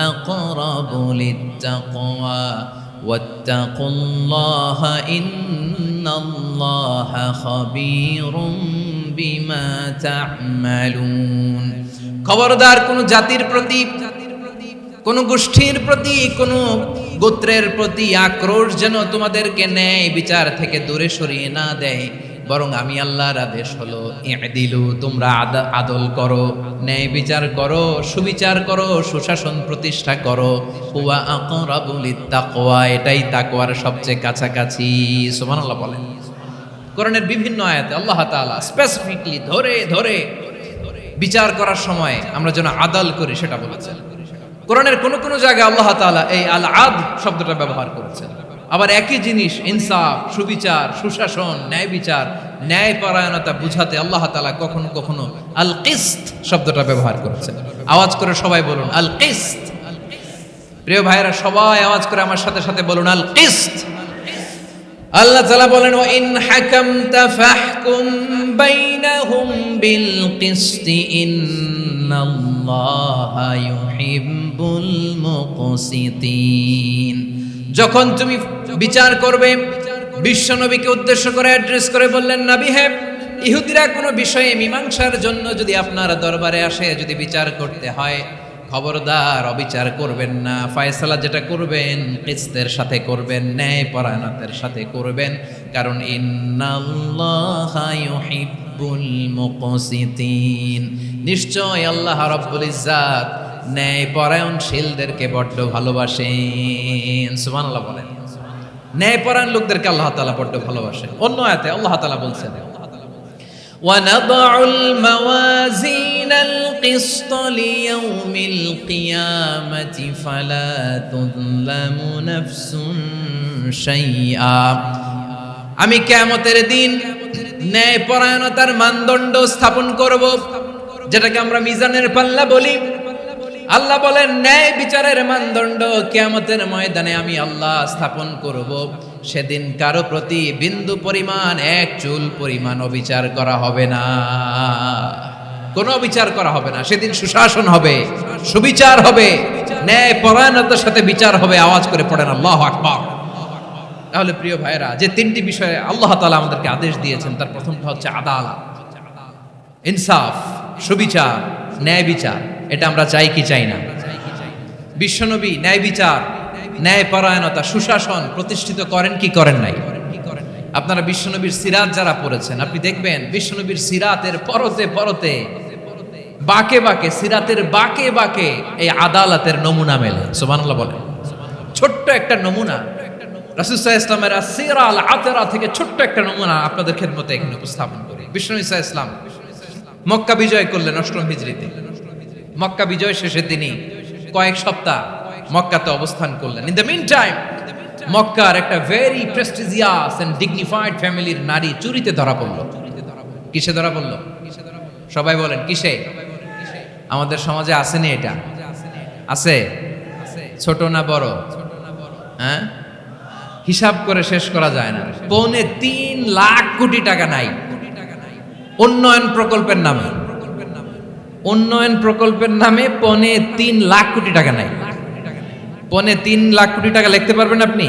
আকরাবু লিত্তাকওয়া ওয়াত্তাকুল্লাহা ইন্নাল্লাহা খাবীরুম বিমা তা'মালুন। খবরদার কোন জাতির প্রতি, কোন গোষ্ঠীর প্রতি, কোন গোত্রের প্রতি আক্রোশ যেন তোমাদেরকে ন্যায় বিচার থেকে দূরে সরিয়ে না দেয়, বরং আমি আল্লাহর আদেশ হলো ই'দিলু, তোমরা আদল করো, ন্যায় বিচার করো, সুবিচার করো, সুশাসন প্রতিষ্ঠা করো। হুয়া আকরাবু লিত্তাকওয়া, এটাই তাকওয়ার সবচেয়ে কাছাকাছি। সুবহানাল্লাহ বলেন। কোরআনের বিভিন্ন আয়াতে আল্লাহ তাআলা স্পেসিফিকলি ধরে ধরে বিচার করার সময় আমরা যেন আদল করি সেটা বলেছেন। কোরআনের কোন কোন জায়গায় আল্লাহ তাআলা এই আল আদ শব্দটা ব্যবহার করেছেন। আবার একই জিনিস ইনসাফ, সুবিচার, সুশাসন, ন্যায় বিচার, ন্যায় পরায়ণতা বুঝাতে আল্লাহ তাআলা কখনো কখনো আল কিসত শব্দটা ব্যবহার করেছেন। আওয়াজ করে সবাই বলুন আল কিসত। প্রিয় ভাইরা, সবাই আওয়াজ করে আমার সাথে সাথে বলুন আল কিসত। আল্লাহ তাআলা বলেন ওয়া ইন হাকামতা ফাহকুম বাইনাহুম বিল কিসতি ইন্নাল্লাহা ইউহিব্বুল মুকসিতিন। যখন তুমি বিচার করবে, বিশ্বনবীকে উদ্দেশ্য করে অ্যাড্রেস করে বললেন, নবী হে, ইহুদিরা কোনো বিষয়ে মীমাংসার জন্য যদি আপনার দরবারে আসে, যদি বিচার করতে হয়, খবরদার অবিচার করবেন না। ফয়সালা যেটা করবেন কিসতের সাথে করবেন, ন্যায় পরায়ণতার সাথে করবেন, কারণ ইন্নাল্লাহা ইউহিব্বুল মুকসিতিন, নিশ্চয় আল্লাহ রাব্বুল ইজ্জাত ন্যায় পরায়ণশীলদেরকে বড্ড ভালোবাসেন। সুবহানাল্লাহ বলেন। ন্যায় পরায়ণ লোকদেরকে আল্লাহ তাআলা বড্ড ভালোবাসেন। অন্য আয়াতে আল্লাহ তাআলা বলছেন وَنَضَعُ الْمَوَازِينَ الْقِسْطَ لِيَوْمِ الْقِيَامَةِ فَلَا تُظْلَمُ نَفْسٌ شَيْئًا। আমি কিয়ামতের দিন ন্যায় পরায়ণতার মানদণ্ড স্থাপন করব, যেটাকে আমরা মিজানের পাল্লা বলি। আল্লাহ বলেন ন্যায় বিচারের মানদণ্ড কিয়ামতের ময়দানে আমি আল্লাহ স্থাপন করব। সেদিন কারো প্রতি বিন্দু পরিমাণ, এক চুল পরিমাণ অবিচার করা হবে না, কোনো বিচার করা হবে না। সেদিন সুশাসন হবে, সুবিচার হবে, ন্যায় পরায়ণতার সাথে বিচার হবে। আওয়াজ করে পড়েন আল্লাহু আকবার। তাহলে প্রিয় ভাইরা, যে তিনটি বিষয়ে আল্লাহ তাআলা আমাদেরকে আদেশ দিয়েছেন, তার প্রথমটা হচ্ছে আদালত, ইনসাফ, সুবিচার, ন্যায় বিচার। এটা আমরা চাই কি চাই না? বিশ্বনবী ন্যায় বিচার, ন্যায় পরায়ণতা, সুশাসন প্রতিষ্ঠিত করেন কি করেন নাই? আপনারা বিশ্বনবীর সিরাত যারা পড়েছেন, আপনি দেখবেন বিশ্বনবীর সিরাতের পরতে পরতে, বাকে বাকে, সিরাতের বাকে বাকে এই আদালতের নমুনা মেলে। সুবহানাল্লাহ বলেন। ছোট্ট একটা নমুনা রাসূল সাল্লাল্লাহু আলাইহি ওয়াসাল্লামের আসিরা আল আতরা থেকে ছোট্ট একটা নমুনা আপনাদের খেদমতে এখানে উপস্থাপন করি। বিশ্বনবী সাল্লাল্লাহু আলাইহি ওয়াসাল্লাম মক্কা বিজয় করলেন ৮ম হিজরিতে। মক্কা বিজয় শেষে তিনি কয়েক সপ্তাহ মক্কাতে অবস্থান করলেন। ইন দ্য মিন টাইম মক্কার একটা ভেরি প্রেস্টিজিয়াস এন্ড ডিগনিফাইড ফ্যামিলির নারী চুরিতে ধরা পড়ল। কিসে ধরা পড়ল? সবাই বলেন কিসে? আমাদের সমাজে আসেনি এটা? আছে? ছোট না বড়? হ্যাঁ, হিসাব করে শেষ করা যায় না। ৩.৫ লাখ কোটি টাকা নাই উন্নয়ন প্রকল্পের নামে। উন্নয়ন প্রকল্পের নামে ৩.৫ লাখ কোটি টাকা নাই। ৩.৫ লাখ কোটি টাকা লিখতে পারবেন আপনি?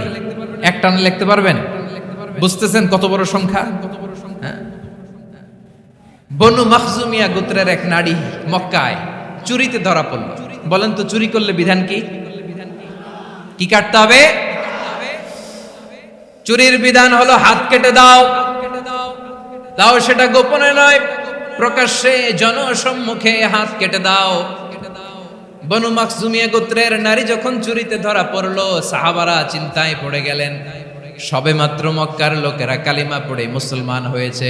এক টানে লিখতে পারবেন? বুঝতেছেন কত বড় সংখ্যা? বনু মাখজুমিয়া গোত্রের এক নারী মক্কায় চুরিতে ধরা পড়ল। বলেন তো চুরি করলে বিধান কি? কি কাটতে হবে? চুরির বিধান হলো হাত কেটে দাও। দাও সেটা গোপনে নয়, প্রকাশ্যে জনসম্মুখে হাত কেটে দাও। বনু মাখজুমিয়া গোত্রের নারী যখন চুরিতে ধরা পড়ল, সাহাবারা চিন্তায় পড়ে গেলেন। সবেমাত্র মক্কার লোকেরা কালিমা পড়ে মুসলমান হয়েছে,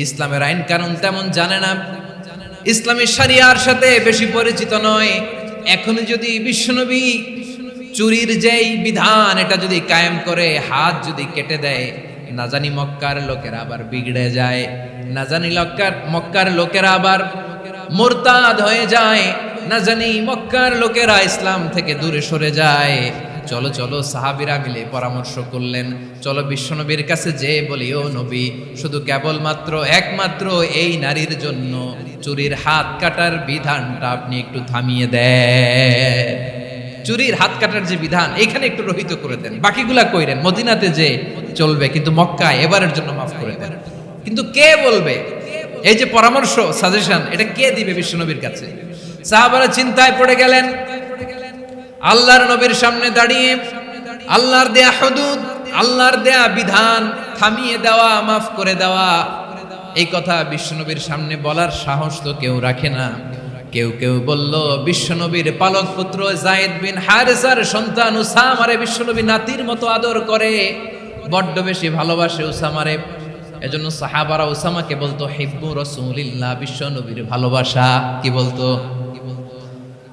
ইসলামের আইন কানুন তেমন জানে না, ইসলামী শরিয়ার সাথে বেশি পরিচিত নয়। এখন যদি বিশ্বনবী চুরির যেই বিধান এটা যদি কায়েম করে হাত যদি কেটে দেয়, না জানি মক্কার লোকেরা আবার বিগড়ে যায়, না জানি মক্কার লোকেরা আবার মুরতাদ হয়ে যায়, না জানি মক্কার লোকেরা ইসলাম থেকে দূরে সরে যায়। চলো চলো সাহাবীরা মিলে পরামর্শ করলেন, চলো বিশ্বনবীর কাছে যে বলি, ও নবী, শুধু কেবলমাত্র একমাত্র এই নারীর জন্য চুরির হাত কাটার বিধানটা আপনি একটু থামিয়ে দেন। চুরির হাত কাটার যে বিধান এখানে একটু রহিত করে দেন, বাকিগুলা কইরেন মদিনাতে যে চলবে, কিন্তু মক্কায় এবারের জন্য মাফ করে দেন। কিন্তু কে বলবে? এই যে পরামর্শ, সাজেশন, এটা কে দিবে বিশ্বনবীর কাছে? সাহাবারা চিন্তায় পড়ে গেলেন। আল্লাহর নবীর সামনে দাঁড়িয়ে আল্লাহর দেয়া হুদুদ, আল্লাহর দেয়া বিধান থামিয়ে দেওয়া, মাফ করে দেওয়া, এই কথা বিশ্বনবীর সামনে বলার সাহস তো কেউ রাখে না। কেউ কেউ বলল, বিশ্বনবীর পালক পুত্র যায়েদ বিন হারেসার সন্তান উসামারে বিশ্বনবী নাতির মতো আদর করে, বড্ড বেশি ভালোবাসে উসামারে। এজন্য সাহাবারা উসামাকে বলতো হিব্বু রাসূলিল্লাহ, বিশ্বনবীর ভালোবাসা। কি বলতো?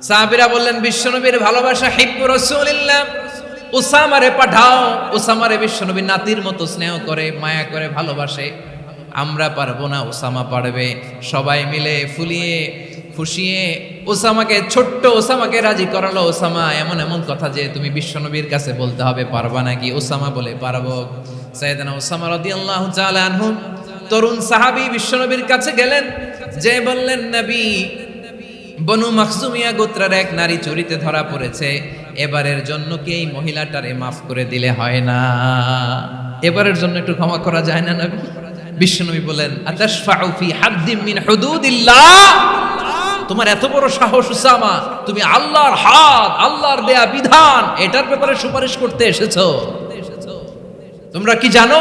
সাহাবীরা বললেন বিশ্বনবীর ভালোবাসা হিব্বু রাসূলিল্লাহ। উসামারে পাঠাও। উসামারে বিশ্বনবী নাতির মতো স্নেহ করে, মায়া করে, ভালোবাসে। আমরা পারবো না, উসামা পারবে। সবাই মিলে ফুলিয়ে ফুসিয়ে ওসামাকে, ছোট্ট ওসামাকে রাজি করালো। ওসামা এমন এমন কথা যে তুমি বিশ্বনবীর কাছে বলতে হবে, পারবা নাকি? ওসামা বলে পারবো। সাইয়েদনা ওসামা রাদিয়াল্লাহু তাআলা আনহু তরুণ সাহাবী বিশ্বনবীর কাছে গেলেন, যে বললেন, নবী, বনু মাখজুমিয়া গোত্রের এক নারী চুরিতে ধরা পড়েছে, এবারের জন্য কি এই মহিলাটারে মাফ করে দিলে হয় না? এবারের জন্য একটু ক্ষমা করা যায় না নবী? বিশ্বনবী বলেন, আতাশফাউ ফি হাদ্দিম মিন হুদুদিল্লাহ, তোমার এত বড় সাহস উসামা, তুমি আল্লাহর হাদ, আল্লাহর দেয়া বিধান, এটার ব্যাপারে সুপারিশ করতে এসেছো? তোমরা কি জানো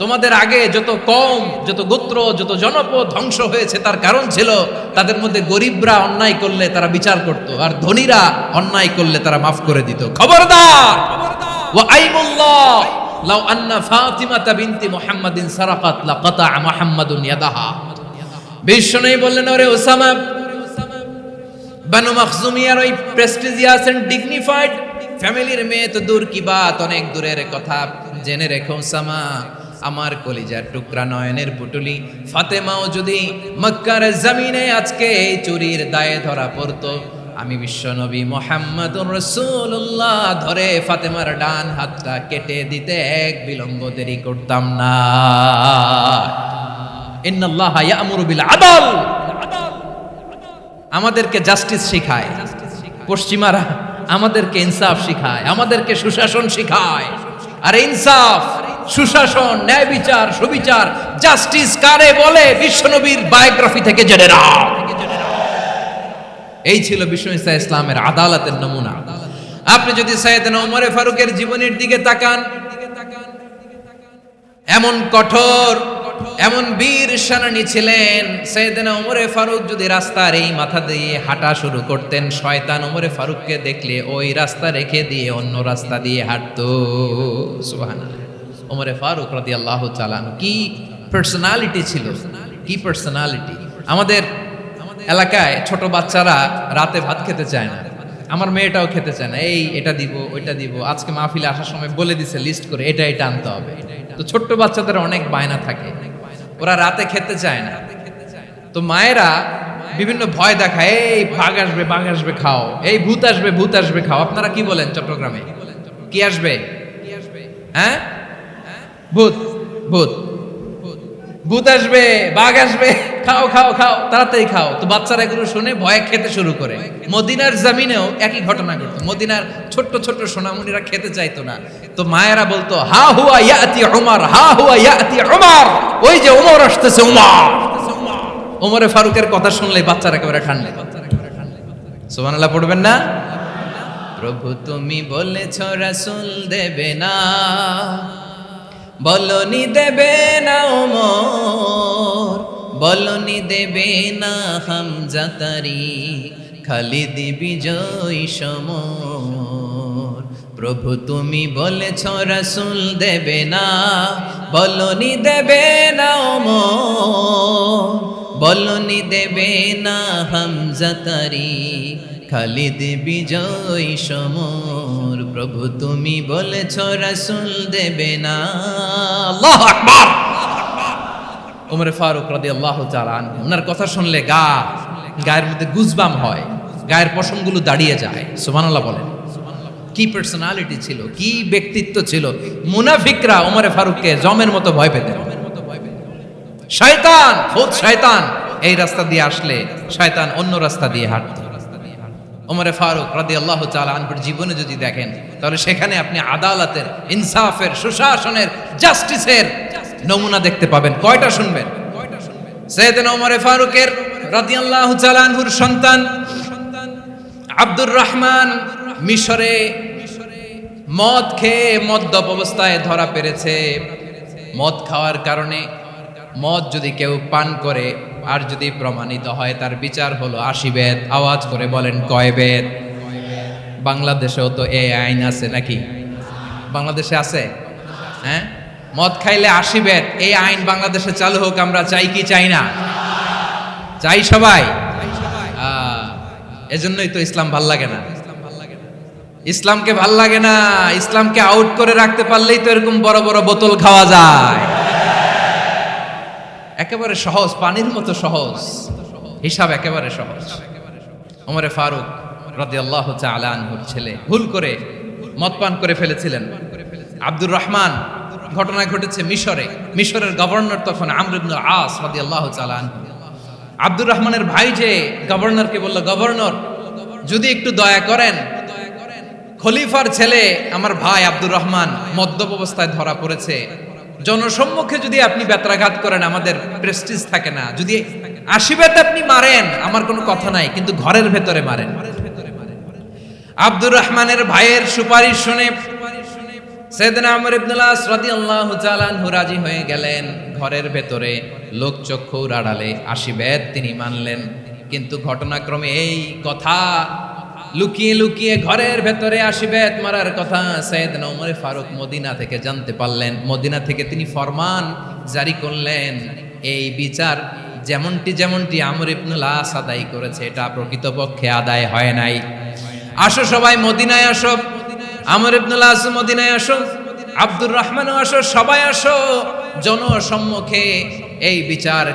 তোমাদের আগে যত কওম, যত গোত্র, যত জনপদ ধ্বংস হয়েছে তার কারণ ছিল তাদের মধ্যে গরিবরা অন্যায় করলে তারা বিচার করত, আর ধনীরা অন্যায় করলে তারা মাফ করে দিত। খবরদার! ওয়া আইমুল্লাহ লাউ আন্না ফাতিমাতা বিনতি মুহাম্মাদিন সারাকাত লাকাতা মুহাম্মাদুন ইয়াদাহা। বিশ্বনবী বললেন, ওরে ওসামা, বানু মাখজুমিয়ার ওই প্রেস্টিজিয়াস এন্ড ডিগনিফাইড ফ্যামিলির মেয়ে তো দূর কি বাত, অনেক দূরের কথা। জেনে রেখো ওসামা, আমার কলিজার টুকরা, নয়নের পুটুলি ফাতেমাও যদি মক্কার জমিনে আজকে এই চুরির দায়ে ধরা পড়তো, আমি বিশ্বনবী মুহাম্মাদুর রাসূলুল্লাহ ধরে ফাতেমার ডান হাতটা কেটে দিতে এক বিলম্ব দেরি করতাম না। ইন্নাল্লাহা ইয়া'মুরু বিল আদল, আমাদেরকে জাস্টিস শিখায়। পশ্চিমারা আমাদেরকে ইনসাফ শিখায়, আমাদেরকে সুশাসন শিখায়। আর ইনসাফ, সুশাসন, ন্যায় বিচার, সুবিচার, জাস্টিস কারে বলে বিশ্বনবীর বায়োগ্রাফি থেকে জেনে নাও। এই ছিল বিষ্ণু ঈসা ইসলামের আদালতের নমুনা। আপনি যদি সাইয়েদনা ওমরে ফারুকের জীবনের দিকে তাকান, এমন কঠোর, এমন বীর সেনানী ছিলেন। সাইয়েদনা ওমরে ফারুক যদি রাস্তার এই মাথা দিয়ে হাঁটা শুরু করতেন, শয়তান ওমরে ফারুককে দেখলে ওই রাস্তা রেখে দিয়ে অন্য রাস্তা দিয়ে হাঁটতো। সুবহানাল্লাহ। ওমরে ফারুক রাদিয়াল্লাহু তাআলা কি পার্সোনালিটি ছিল, কি পার্সোনালিটি! আমাদের এলাকায় ছোট বাচ্চারা রাতে ভাত খেতে চায় না, আমার মেয়েটাও খেতে চায় না। এই এটা দিব, ওইটা দিব, আজকে মাহফিলে আসার সময় বলে দিছে লিস্ট করে এটা এটা আনতে হবে। তো ছোট্ট বাচ্চাদের অনেক বায়না থাকে, ওরা রাতে খেতে চায় না। তো মায়েরা বিভিন্ন ভয় দেখায়, এই বাঘ আসবে, বাঘ আসবে খাও, এই ভূত আসবে, ভূত আসবে খাও। আপনারা কি বলেন চট্টগ্রামে? কি আসবে? হ্যাঁ, ভূত, ভূত, ভূত আসবে, বাঘ আসবে, খাও খাও খাও, তাড়াতাড়ি খাও। তো বাচ্চারা এগুলো শুনে ভয়ে খেতে শুরু করে। মদিনার জমিনেও একই ঘটনা ঘটতো। মদিনার ছোট্ট ছোট্ট সোনামণিরা খেতে চাইতো না, তো মায়েরা বলতো, হা হুয়া ইয়াতি উমর, হা হুয়া ইয়াতি উমর, ওই যে ওমর আসতেছে, ওমর। ওমরে ফারুকের কথা শুনলে বাচ্চারা একেবারে ঠান্ডা। সুবহানাল্লাহ পড়বেন না? প্রভু তুমি বলেছ রাসূল দেবে না, বলনি দেবে না ওমর, বলনি দেবে না হামজা তারিক, খালিদ বিজয় সমর। প্রভু তুমি বলেছ রাসূল দেবে না, বলনি দেবে না ওমর, বলনি দেবে না হামজা তারিক, খালিদ বিজয় সমর। প্রভু তুমি বলেছ রাসূল দেবে না। আল্লাহু আকবার। ওমর ফারুক রাদিয়াল্লাহু তাআলা আনহু, ওনার কথা শুনলে গায়ের মধ্যে গুজবাম হয়, গায়ের পশমগুলো দাঁড়িয়ে যায়। সুবহানাল্লাহ বলেন। কি পার্সোনালিটি ছিল, কি ব্যক্তিত্ব ছিল! মুনাফিকরা ওমর ফারুককে জমের মতো ভয় পেতেন। শয়তান, ভূত শয়তান এই রাস্তা দিয়ে আসলে শয়তান অন্য রাস্তা দিয়ে হাঁটত। ওমর ফারুক রাদিয়াল্লাহু তাআলা আনহুর জীবনে যদি দেখেন, তাহলে সেখানে আপনি আদালতের, ইনসাফের, সুশাসনের, জাস্টিসের নমুনা দেখতে পাবেন। কয়টা শুনবেন? সাইয়েদনা ওমর ফারুকের রাদিয়াল্লাহু তাআলা আনহুর সন্তান আব্দুর রহমান মিশরে মদ খেয়ে মদ্যপ অবস্থায় ধরা পড়েছে। মদ খাওয়ার কারণে, মদ যদি কেউ পান করে আর যদি প্রমাণিত হয়, তার বিচার হলো 80 বেত। আওয়াজ করে বলেন কয় বেত? বাংলাদেশেও তো এই আইন আছে নাকি? বাংলাদেশে আছে? হ্যাঁ, মদ খাইলে 80 বেত, এই আইন বাংলাদেশে চালু হোক। আমরা চাই কি চাই না? চাই সবাই। এজন্যই তো ইসলাম ভাল লাগে না। ইসলামকে ভাল লাগে না, ইসলামকে আউট করে রাখতে পারলেই তো এরকম বড় বড় বোতল খাওয়া যায়। একেবারে সহজ, পানির মতো সহজ, হিসাব একেবারে সহজ। ওমরে ফারুক রাদিয়াল্লাহু তাআলা আনহুর ছেলে ভুল করে মদ পান করে ফেলেছিলেন। আব্দুর রহমান, ঘটনা ঘটেছে মিশরে। মিশরের গভর্নর তখন আমর ইবনুল আস রাদিয়াল্লাহু তাআলা আনহু। আব্দুর রহমানের ভাই যে গভর্নরকে বলল, গভর্নর যদি একটু দয়া করেন, খলিফার ছেলে আমার ভাই আব্দুর রহমান মদ্যপ অবস্থায় ধরা পড়েছে, জনসম্মুখে যদি আপনি বেত্রাঘাত করেন আমাদের প্রেস্টিজ থাকে না, যদি আশীর্বাদ আপনি মারেন আমার কোনো কথা নাই, কিন্তু ঘরের ভেতরে মারেন। আব্দুর রহমানের ভাইয়ের সুপারিশ শুনে সাইয়েদনা আমর ইবনুল আস রাদিয়াল্লাহু তাআলা আনহু রাজি হয়ে গেলেন। ঘরের ভেতরে লোকচক্ষুর আড়ালে আশীর্বাদ তিনি মানলেন। কিন্তু ঘটনাক্রমে এই কথা লুকিয়ে লুকিয়ে ঘরের ভেতরে আশীর্বাদ মারার কথা সাইয়েদনা ওমর ফারুক মদিনা থেকে জানতে পারলেন। মদিনা থেকে তিনি ফরমান জারি করলেন, এই বিচার যেমনটি আমর ইবনুল আস আদায় করেছে এটা প্রকৃতপক্ষে আদায় হয় নাই। আসো সবাই মদিনায় আসো, আমর ইবনুল আস মদিনায় আসো, আব্দুর রহমানও আসো, সবাই আসো, জনসম্মুখে এই বিচার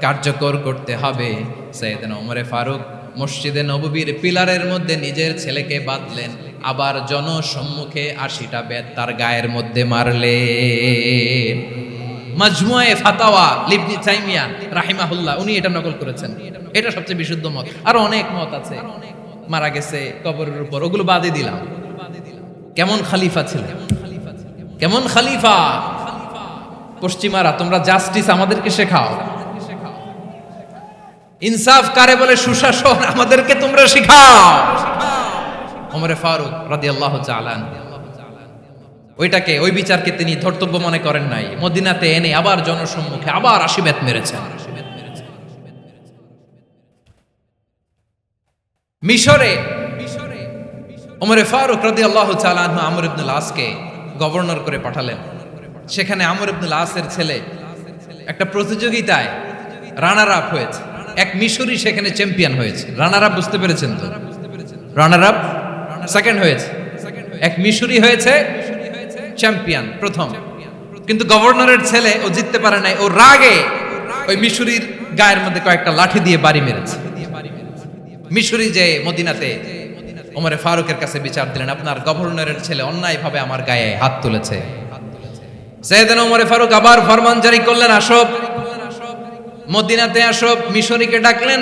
কার্যকর করতে হবে। সাইয়েদনা ওমর ফারুক মসজিদে নববীর পিলারের মধ্যে নিজের ছেলেকে বাঁধলেন, আবার জনসম্মুখে ৮০টা বেত তার গায়ের মধ্যে মারলেন। মাজমুয়ে ফাতাওয়া ইবনে তাইমিয়া রাহিমাহুল্লাহ উনি এটা নকল করেছেন। এটা সবচেয়ে বিশুদ্ধ মত, আর অনেক মত আছে। মারা গেছে কবরের উপর, ওগুলো বাদে দিলাম। কেমন খলিফা ছিলেন, কেমন খলিফা! পশ্চিমারা তোমরা জাস্টিস আমাদেরকে শেখাও, ইনসাফ কারে বলে সুশাসন আমাদেরকে তোমরা শেখাও। ওমরে ফারুক রাদিয়াল্লাহু তাআলা ওই বিচারকে তিনি ধর্তব্য মনে করেন নাই। মদিনাতে এনে আবার জনসম্মুখে আবার ৮০ বেত মেরেছেন। মিশরে ওমরে ফারুক রাদিয়াল্লাহু তাআলা আনহু আমর ইবনুল আসকে গভর্নর করে পাঠালেন। সেখানে আমর ইবনুল আসের ছেলে একটা প্রতিযোগিতায় রানার আপ হয়েছে। এক মিশরি সেখানে চ্যাম্পিয়ন হয়েছে। রানার আপ বুঝতে পেরেছেন তো? রানার আপ সেকেন্ড হয়েছে, এক মিশরি হয়েছে চ্যাম্পিয়ন প্রথম। কিন্তু গভর্নরের ছেলে ও জিততে পারে নাই, ও রাগে ওই মিশরির গায়ের মধ্যে কয়েকটা লাঠি দিয়ে বাড়ি মেরেছে। মিশরি যে মদিনাতে ওমরে ফারুকের কাছে বিচার দিলেন, আপনার গভর্নরের ছেলে অন্যায়ভাবে আমার গায়ে হাত তুলেছে। সাইয়েদনা ওমরে ফারুক আবার ফরমান জারি করলেন, আসো মদিনাতে আসো। মিশরীকে ডাকলেন।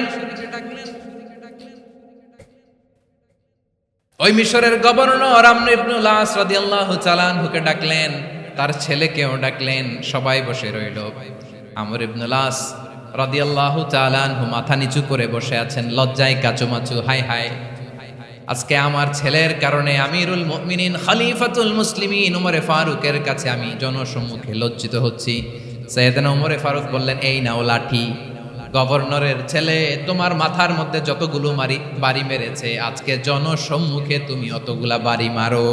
ওই মিশরের গভর্নর আমর ইবনুল আস রাদিয়াল্লাহু তাআলা আনহুকে ডাকলেন, তার ছেলেকেও ডাকলেন। সবাই বসে রইল। আমর ইবনুল আস রাদিয়াল্লাহু তাআলা আনহু মাথা নিচু করে বসে আছেন, লজ্জায় কাচুমাচু। হায় হায়, আজকে আমার ছেলের কারণে আমিরুল মুমিনিন খলিফাতুল মুসলিমিন ওমরে ফারুকের কাছে আমি জনসম্মুখে লজ্জিত হচ্ছি। সাইয়েদনা ওমরে ফারুক বললেন, এই নাও লাঠি, গভর্নরের ছেলে তোমার মাথার মধ্যে যতগুলো বাড়ি মেরেছে আজকে জনসম্মুখে তুমি অতগুলা বাড়ি মারো।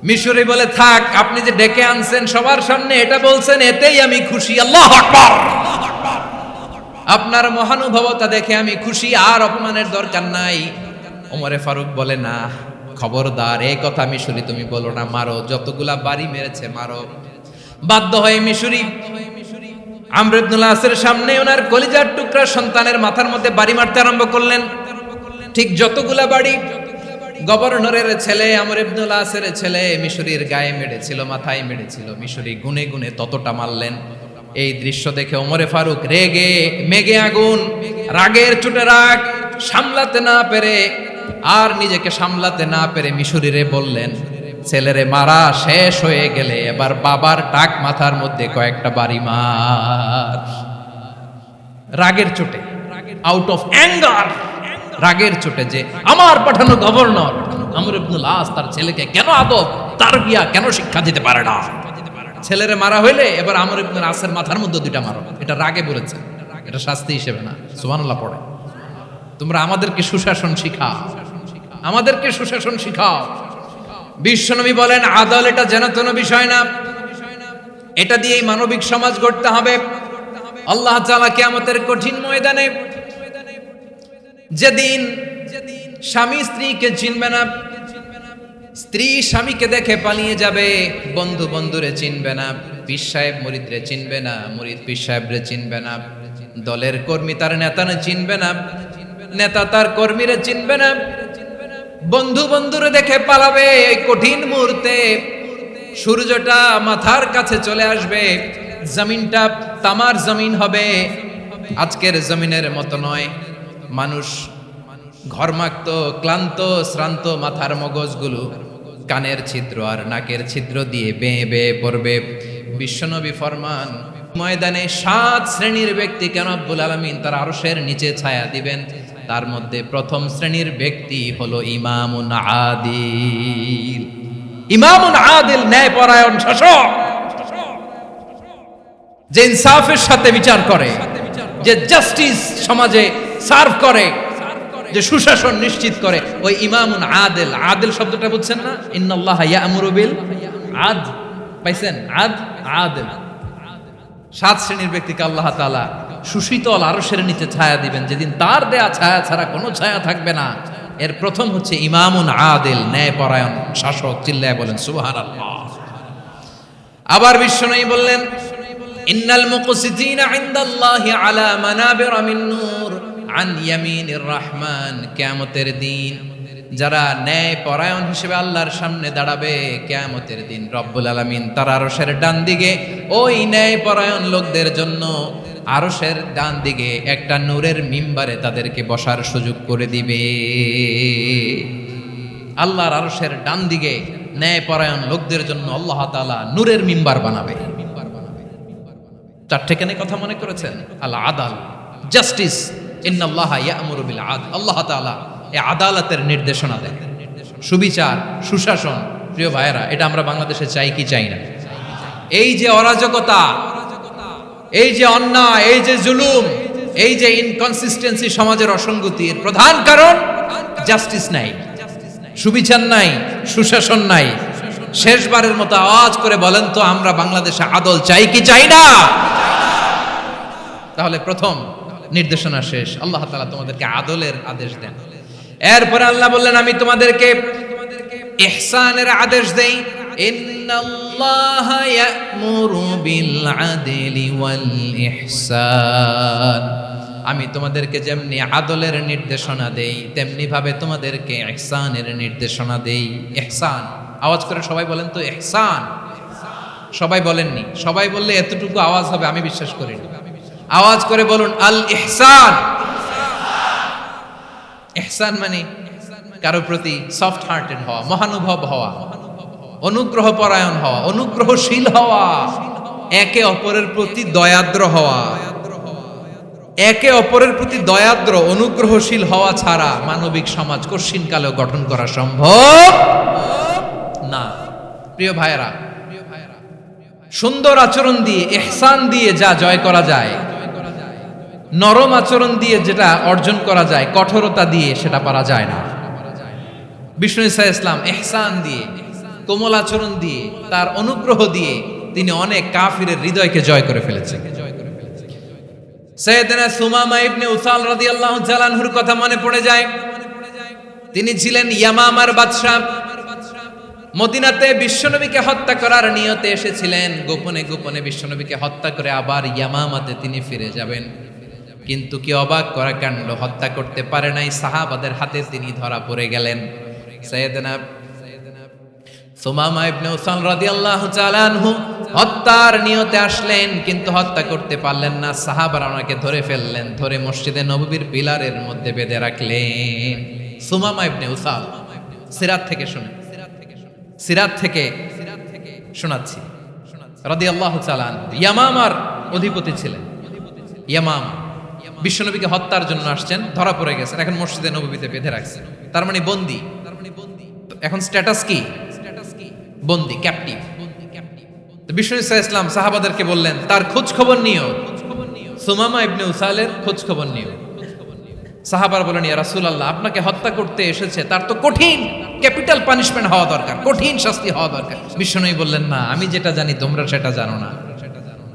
মিশরি বলে, থাক, আপনি যে ডেকে আনছেন সবার সামনে এটা বলছেন, এতেই আমি খুশি। আল্লাহু আকবার! আপনার মহানুভবতা দেখে আমি খুশি, আর অপমানের দরকার নাই। ওমরে ফারুক বলে, না, খবরদার, এই কথা মিশরি তুমি বলো না, মারো, যতগুলা বাড়ি মেরেছে মারো। বাধ্য হয়ে মিশরি আমর ইবনুল আসের সামনে ওনার কলিজার টুকরা সন্তানের মাথার মধ্যে বাড়ি মারতে আরম্ভ করলেন। ঠিক যতগুলা বাড়ি গভর্নরের ছেলে আমর ইবনুল আসের ছেলে মিশরির গায়ে মেরেছিল, মাথায় মেরেছিল, মিশরি গুনে গুনে ততটা মারলেন। এই দৃশ্য দেখে ওমরে ফারুক রেগে মেগে আগুন, রাগের চোটে রাগ সামলাতে না পেরে আর নিজেকে সামলাতে না পেরে মিশরিরে বললেন, ছেলেরে মারা শেষ হয়ে গেলে এবার বাবার টাক মাথার মধ্যে কয়েকটা বাড়ি মার। রাগের চোটে, আউট অফ অ্যাঙ্গার, রাগের চোটে, যে আমার পাঠানো গভর্নর আমর ইবনুল আস তার ছেলেকে কেন আদব তারবিয়া কেন শিক্ষা দিতে পারে না। ছেলেরে মারা হইলে এবার আমর ইবনুল আসের মাথার মধ্যে দুইটা মারো। এটা রাগে বলেছে, এটা শাস্তি হিসেবে না। সুবহানাল্লাহ পড়ে। তোমরা আমাদেরকে সুশাসন শিখাও, আমাদেরকে সুশাসন শিখাও। বিশ্বনবী বলেন, আদল এটা যেন কোনো বিষয় না, এটা দিয়েই মানবিক সমাজ গড়তে হবে। আল্লাহ তাআলা কিয়ামতের কঠিন ময়দানে যেদিন স্বামী স্ত্রীকে চিনবে না, স্ত্রী স্বামীকে দেখে পালিয়ে যাবে, বন্ধু বন্ধুরে চিনবে না, পীর সাহেব মুরিদরে চিনবে না, মুরিদ পীর সাহেবরে চিনবে না, দলের কর্মী তার নেতারে চিনবে না, নেতা তার কর্মীরে চিনবে না, বন্ধু বন্ধুরে দেখে পালাবে। এই কঠিন মুহূর্তে সূর্যটা মাথার কাছে চলে আসবে, জমিনটা তামার জমিন হবে, আজকের জমিনের মতো নয়। মানুষ ঘর্মাক্ত, ক্লান্ত, শ্রান্ত মাথার মগজগুলো কানের ছিদ্র আর নাকের ছিদ্র দিয়ে বেয়ে বেয়ে পড়বে। বিশ্বনবী ফরমান, ময়দানে 7 শ্রেণীর ব্যক্তিকে রব্বুল আলামিন তার আরশের নিচে ছায়া দিবেন। তার মধ্যে প্রথম শ্রেণীর ব্যক্তি হলো ইমামুন আদিল। ইমামুন আদিল, ন্যায়পরায়ণ শাসক, যে ইনসাফের সাথে বিচার করে, যে জাস্টিস সমাজে সার্ভ করে, যে সুশাসন নিশ্চিত করে, ওই ইমামুন আদিল। আদিল শব্দটা বুঝছেন না? ইন্নাল্লাহা ইয়া'মুরু বিল আদল, পাইছেন? আদিল। 7 শ্রেণীর ব্যক্তিকে আল্লাহ তাআলা সুশীতল আরশের নিচে ছায়া দিবেন, যেদিন তার দেয়া ছায়া ছাড়া কোনো ছায়া থাকবে না। এর প্রথম হচ্ছে ইমামুন আদিল, ন্যায়পরায়ণ শাসক। চিল্লায় বলেন সুবহানাল্লাহ। আবার বিশ্বনবী বললেন, ইন্নাল মুকসিতিনা ইনদাল্লাহি আলা মানাবিরা মিন নূর আন ইয়ামিনির রহমান। কিয়ামতের দিন যারা ন্যায়পরায়ণ হিসেবে আল্লাহর সামনে দাঁড়াবে, কিয়ামতের দিন রব্বুল আলামিন তার আরশের ডান দিকে ওই ন্যায়পরায়ণ লোকদের জন্য আরশের ডান দিকে একটা নূরের মিম্বারে তাদেরকে বসার সুযোগ করে দিবে। আল্লাহর আরশের ডান দিকে ন্যায়পরায়ণ লোকদের জন্য আল্লাহ তাআলা নূরের মিম্বার বানাবে। 4টে কেন কথা মনে করেছেন? আল আদাল, জাস্টিস, ইন্নাল্লাহা ইয়া'মুরু বিল আদল। আল্লাহ তাআলা এই আদালতের নির্দেশনা দেন, সুবিচার, সুশাসন। প্রিয় ভাইয়েরা, এটা আমরা বাংলাদেশে চাই কি চাই না? এই যে অরাজকতা, এই যে অন্যায়, এই যে জুলুম, এই যে ইনকনসিস্টেন্সি, সমাজের অসঙ্গতির প্রধান কারণ জাস্টিস নাই, সুবিচার নাই, সুশাসন নাই। শেষবারের মতো আওয়াজ করে বলেন তো, আমরা বাংলাদেশে আদল চাই কি চাই না? তাহলে প্রথম নির্দেশনা শেষ, আল্লাহ তাআলা তোমাদেরকে আদলের আদেশ দেন। এরপরে আল্লাহ বললেন, আমি তোমাদেরকে ইহসানের আদেশ দেই। ইন্নাল্লাহা ইয়া'মুরু বিল আদলি ওয়াল ইহসান। আমি তোমাদেরকে যেমনি আদলের নির্দেশনা দেই, তেমনি ভাবে তোমাদেরকে ইহসানের নির্দেশনা দেই। ইহসান, আওয়াজ করে সবাই বলেন তো ইহসান। সবাই বলেননি, সবাই বললে এতটুকু আওয়াজ হবে আমি বিশ্বাস করি না। আওয়াজ করে বলুন আল ইহসান। ইহসান মানে কারো প্রতি সফট হার্টেড হওয়া, মহানুভব হওয়া, অনুগ্রহ পরায়ণ হওয়া, অনুগ্রহশীল হওয়া, একে অপরের প্রতি দয়াদ্র হওয়া। একে অপরের প্রতি দয়াদ্র, অনুগ্রহশীল হওয়া ছাড়া মানবিক সমাজ কশিনকালেও গঠন করা সম্ভব না। প্রিয় ভাইয়েরা, সুন্দর আচরণ দিয়ে, ইহসান দিয়ে যা জয় করা যায়, নরম আচরণ দিয়ে যেটা অর্জন করা যায়, কঠোরতা দিয়ে সেটা পারা যায় না। বিষ্ণু ঈসা ইসলাম ইহসান দিয়ে, কোমল আচরণ দিয়ে, তার অনুগ্রহ দিয়ে তিনি অনেক কাফিরের হৃদয়কে জয় করে ফেলেছেন। সাইয়েদনা সুমামা ইবনে উসাল রাদিয়াল্লাহু তাআলা আনহুর কথা মনে পড়ে যায়। তিনি ছিলেন ইয়ামামার বাদশা। মদিনাতে বিশ্বনবীকে হত্যা করার নিয়তে এসেছিলেন, গোপনে গোপনে বিশ্বনবীকে হত্যা করে আবার ইয়ামামাতে তিনি ফিরে যাবেন। কিন্তু কি অবাক করা কাণ্ড, হত্যা করতে পারে নাই, সাহাবাদের হাতে তিনি ধরা পড়ে গেলেন। সাইয়েদনা সুমামা ইবনে উসাল রাদিয়াল্লাহু তাআলা আনহু হত্যার নিয়তে আসলেন, কিন্তু হত্যা করতে পারলেন না। সাহাবারা ওনাকে ধরে ফেললেন, ধরে মসজিদে নববীর পিলারের মধ্যে বেঁধে রাখলেন। সুমামা ইবনে উসাল, সিরাত থেকে শুনে, সিরাত থেকে শোনাচ্ছি, রাদিয়াল্লাহু তাআলা আনহু ইয়ামামার অধিপতি ছিলেন। ইয়ামামা বিশ্বনবীকে হত্যার জন্য আসছেন, ধরা পড়ে গেছেন, এখন মসজিদে নববীতে বেঁধে রাখছেন, তার মানে বন্দী। এখন স্ট্যাটাস কি? বন্দী, ক্যাপটিভ। বিষ্ণু ঈসা ইসলাম সাহাবাদেরকে বললেন, তার খোঁজ খবর নিও, সুমামা ইবনে উসালের খোঁজ খবর নিও। সাহাবার বলেন, ইয়া রাসূলুল্লাহ, আপনাকে হত্যা করতে এসেছে, তার তো কঠিন ক্যাপিটাল পানিশমেন্ট হওয়া দরকার, কঠিন শাস্তি হওয়া দরকার। বিশ্বনবী বললেন, না, আমি যেটা জানি তোমরা সেটা জানো না,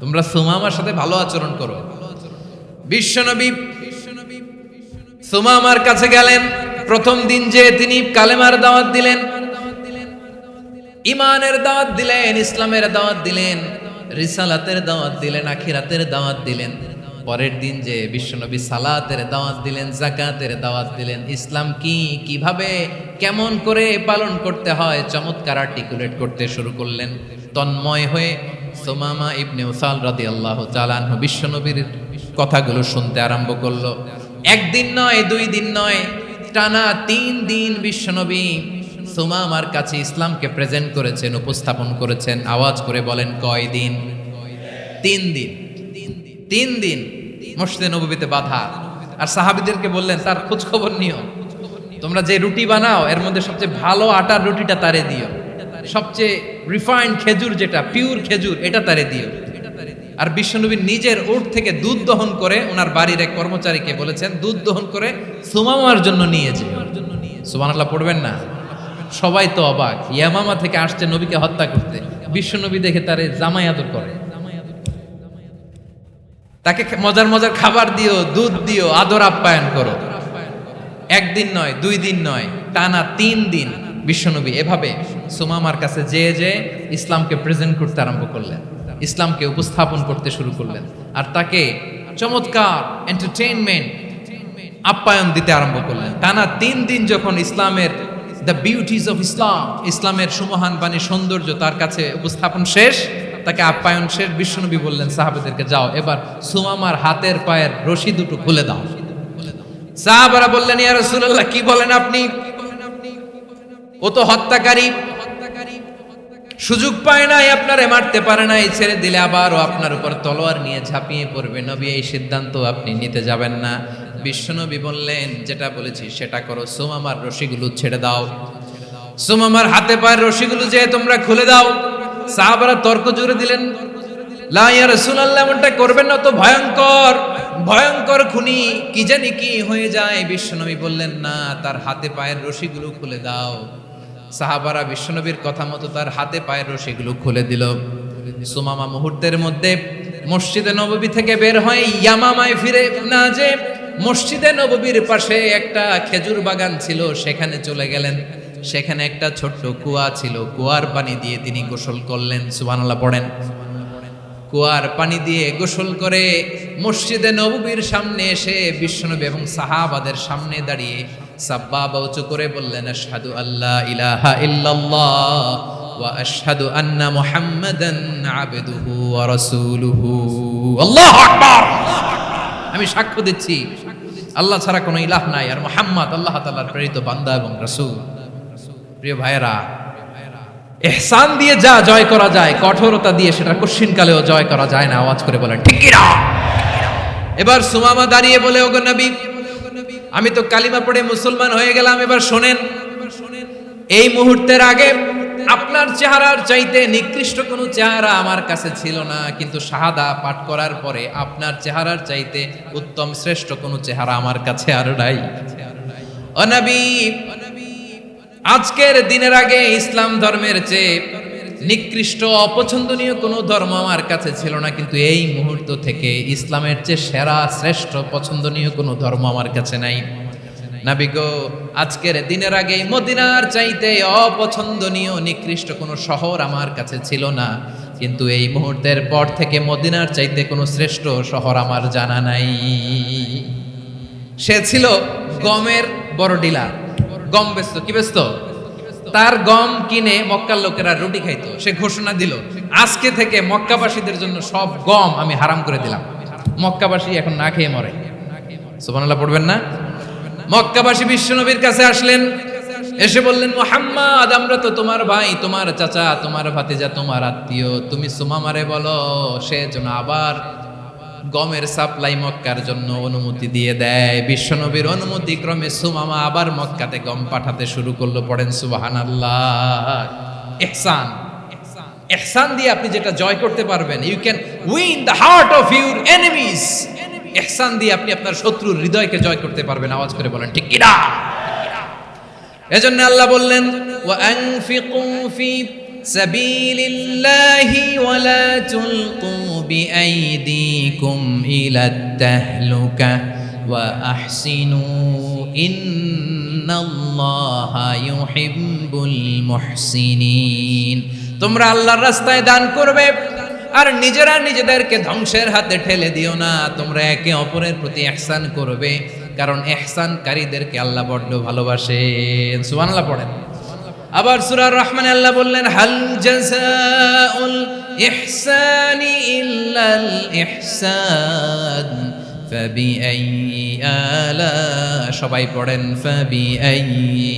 তোমরা সুমামার সাথে ভালো আচরণ করো। বিশ্বনবী সুমামার কাছে গেলেন, প্রথম দিন যে তিনি কালেমার দাওয়াত দিলেন, ইমানের দাওয়াত দিলেন, ইসলামের দাওয়াত দিলেন, রিসালাতের দাওয়াত দিলেন, আখিরাতের দাওয়াত দিলেন। পরের দিন যে বিশ্বনবী সালাতের দাওয়াত দিলেন, যাকাতের দাওয়াত দিলেন, ইসলাম কি, কিভাবে, কেমন করে পালন করতে হয় চমৎকার আর্টিকুলেট করতে শুরু করলেন। তন্ময় হয়ে সুমামা ইবনে উসাল রাদিয়াল্লাহু তাআলা আনহু বিশ্বনবীর কথাগুলো শুনতে আরম্ভ করলো। একদিন নয়, 2 দিন নয়, টানা 3 দিন বিশ্বনবী সুমামার কাছে ইসলামকে প্রেজেন্ট করেছেন, উপস্থাপন করেছেন। আওয়াজ করে বলেন, কয় দিন? 3 দিন। 3 দিন মসজিদে নববীতে বাধা। আর সাহাবীদেরকে বললেন, তার খোঁজ খবর নিও, তোমরা যে রুটি বানাও এর মধ্যে সবচেয়ে ভালো আটার রুটিটা তারে দিও, সবচেয়ে রিফাইন্ড খেজুর, যেটা পিওর খেজুর, এটা তারে দিও। আর বিশ্বনবী নিজের উট থেকে দুধ দহন করে ওনার বাড়ির এক কর্মচারীকে বলেছেন, দুধ দহন করে সুমামার জন্য নিয়ে যে। সুবহানাল্লাহ পড়বেন না? সবাই তো অবাক, ইয়ামামা থেকে আসছে নবীকে হত্যা করতে, বিশ্বনবী দেখে তারে জামাই আদর করে, তাকে মজার মজার খাবার দিও, দুধ দিও, আদর আপ্যায়ন করো। একদিন নয়, 2 দিন নয়, টানা 3 দিন বিশ্বনবী এভাবে সুমামার কাছে যে ইসলামকে প্রেজেন্ট করতে আরম্ভ করলেন, ইসলামকে উপস্থাপন করতে শুরু করলেন। আর তাকে চমৎকার এন্টারটেইনমেন্ট, আপ্যায়ন দিতে আরম্ভ করলেন। টানা 3 দিন যখন ইসলামের দ্য বিউটিজ অফ ইসলাম, ইসলামের সুমহান বাণী, সৌন্দর্য তার কাছে উপস্থাপন শেষ, তাকে আপ্যায়ন শেষ, বিশ্বনবী বললেন সাহাবাদেরকে, যাও এবার সুমামার হাতের পায়ের রশি দুটো খুলে দাও। সাহাবারা বললেন, ইয়া রাসূলুল্লাহ, কি বলেন আপনি? ও তো হত্যাকারী, সুযোগ পায় নাই, আপনারে মারতে পারে নাই, ছেড়ে দিলে আবার ও আপনার উপর তলোয়ার নিয়ে ঝাঁপিয়ে পড়বে। নবী, এই সিদ্ধান্ত আপনি নিতে যাবেন না। বিশ্বনবী বললেন, যেটা বলেছি সেটা করো, সুমামার রশিগুলো ছেড়ে দাও, সুমামার হাতে পায়ের রশিগুলো যে তোমরা খুলে দাও। সাহাবারা তর্ক জুড়ে দিলেন, লা ইয়া রাসূলুল্লাহ, এমনটা করবেন না, তো ভয়ঙ্কর, ভয়ঙ্কর খুনি, কি জানি কি হয়ে যায়। বিশ্বনবী বললেন, না, তার হাতে পায়ের রশিগুলো খুলে দাও। সাহাবারা বিশ্বনবীর কথা মতো তার হাতে পায়ের রশিগুলো খুলে দিল। সুমামা মুহূর্তের মধ্যে মসজিদে নববী থেকে বের হয়ে ইয়ামামায় ফিরে না যে মসজিদে নববীর পাশে একটা খেজুর বাগান ছিল, সেখানে চলে গেলেন। সেখানে একটা ছোট্ট কুয়া ছিল, কুয়ার পানি দিয়ে তিনি গোসল করলেন। সুবহানাল্লাহ পড়েন। কুয়ার পানি দিয়ে গোসল করে মসজিদে নববীর সামনে এসে বিশ্বনবী এবং সাহাবাদের সামনে দাঁড়িয়ে সাব্বাবা উঁচু করে বললেন, আশহাদু আল্লা ইলাহা ইল্লাল্লাহ ওয়া আশহাদু আন্না মুহাম্মাদান আবদুহু ওয়া রাসূলুহু। আল্লাহু আকবার। আমি সাক্ষ্য দিচ্ছি আল্লাহ ছাড়া কোনো ইলাহ নাই, আর মুহাম্মদ আল্লাহ তাআলার প্রেরিত বান্দা এবং রাসূল। প্রিয় ভাইয়েরা, ইহসান দিয়ে যা জয় করা যায়, কঠোরতা দিয়ে সেটা কঠিনকালেও জয় করা যায় না। আওয়াজ করে বলেন, ঠিক কি না? এবার সুমামা দাঁড়িয়ে বলে, ওগো নবী, আমি তো কালিমা পড়ে মুসলমান হয়ে গেলাম, এবার শোনেন, এই মুহূর্তের আগে আপনার চেহারার চাইতে নিকৃষ্ট কোনো চেহারা আমার কাছে ছিল না, কিন্তু শাহাদা পাঠ করার পরে আপনার চেহারার চাইতে উত্তম শ্রেষ্ঠ কোনো চেহারা আমার কাছে আর নাই। ও নবী, আজকের দিনের আগে ইসলাম ধর্মের চেয়ে নিকৃষ্ট অপছন্দনীয় কোনো ধর্ম আমার কাছে ছিল না, কিন্তু এই মুহূর্ত থেকে ইসলামের চেয়ে সেরা শ্রেষ্ঠ পছন্দনীয় কোনো ধর্ম আমার কাছে নাই। নবী গো, আজকের দিনের আগে মদিনার চাইতে অপছন্দনীয় নিকৃষ্ট কোনো শহর আমার কাছে ছিল না, কিন্তু এই মুহূর্তের পর থেকে মদিনার চাইতে কোনো শ্রেষ্ঠ শহর আমার জানা নাই। সে ছিল গমের বড় ডিলার, গম বেচতো। কি বেচতো? তার গম কিনে মক্কার লোকেরা রুটি খাইতো। সে ঘোষণা দিল, আজকে থেকে মক্কাবাসীদের জন্য সব গম আমি হারাম করে দিলাম, মক্কাবাসী এখন না খেয়ে মরে। সুবহানাল্লাহ পড়বেন না? মক্কাবাসী বিশ্বনবীর কাছে আসলেন, এসে বললেন, মুহাম্মদ, আমরা তো তোমার ভাই, তোমার চাচা, তোমার ভাতিজা, তোমার আত্মীয়, তুমি সুমামারে বলো সে যেন আবার গমের সাপ্লাই মক্কার জন্য অনুমতি দিয়ে দেয়। বিশ্বনবীর অনুমতি ক্রমে সুমামা আবার মক্কাতে গম পাঠাতে শুরু করলো। পড়েন সুবহানাল্লাহ। ইহসান, ইহসান দিয়ে আপনি যেটা জয় করতে পারবেন, you can win the heart of your enemies. ইহসান দিয়ে আপনি আপনার শত্রুর হৃদয়কে জয় করতে পারবেন। আওয়াজ করে বলেন, ঠিক কি না? এজন্য আল্লাহ বললেন, ওয়া আনফিকু ফি সাবিলিল্লাহি ওয়া লা তুলকু বিআইদিকুম ইলাত তাহলুকা ওয়া আহসিনু ইন্নাল্লাহা ইউহিব্বুল মুহসিনিন। তোমরা আল্লাহর রাস্তায় দান করবে আর নিজেরা নিজেদেরকে ধ্বংসের হাতে ঠেলে দিও না। তোমরা একে অপরের প্রতি ইহসান করবে, কারণ ইহসানকারীদেরকে আল্লাহ বড্ড ভালোবাসেন। সুবহানাল্লাহ পড়েন। আবার সূরা রহমানে আল্লাহ বললেন, হাল জাযাউল ইহসানি ইল্লাল ইহসান ফাবিআইয়ি আলা, সবাই পড়েন, ফাবিআইয়ি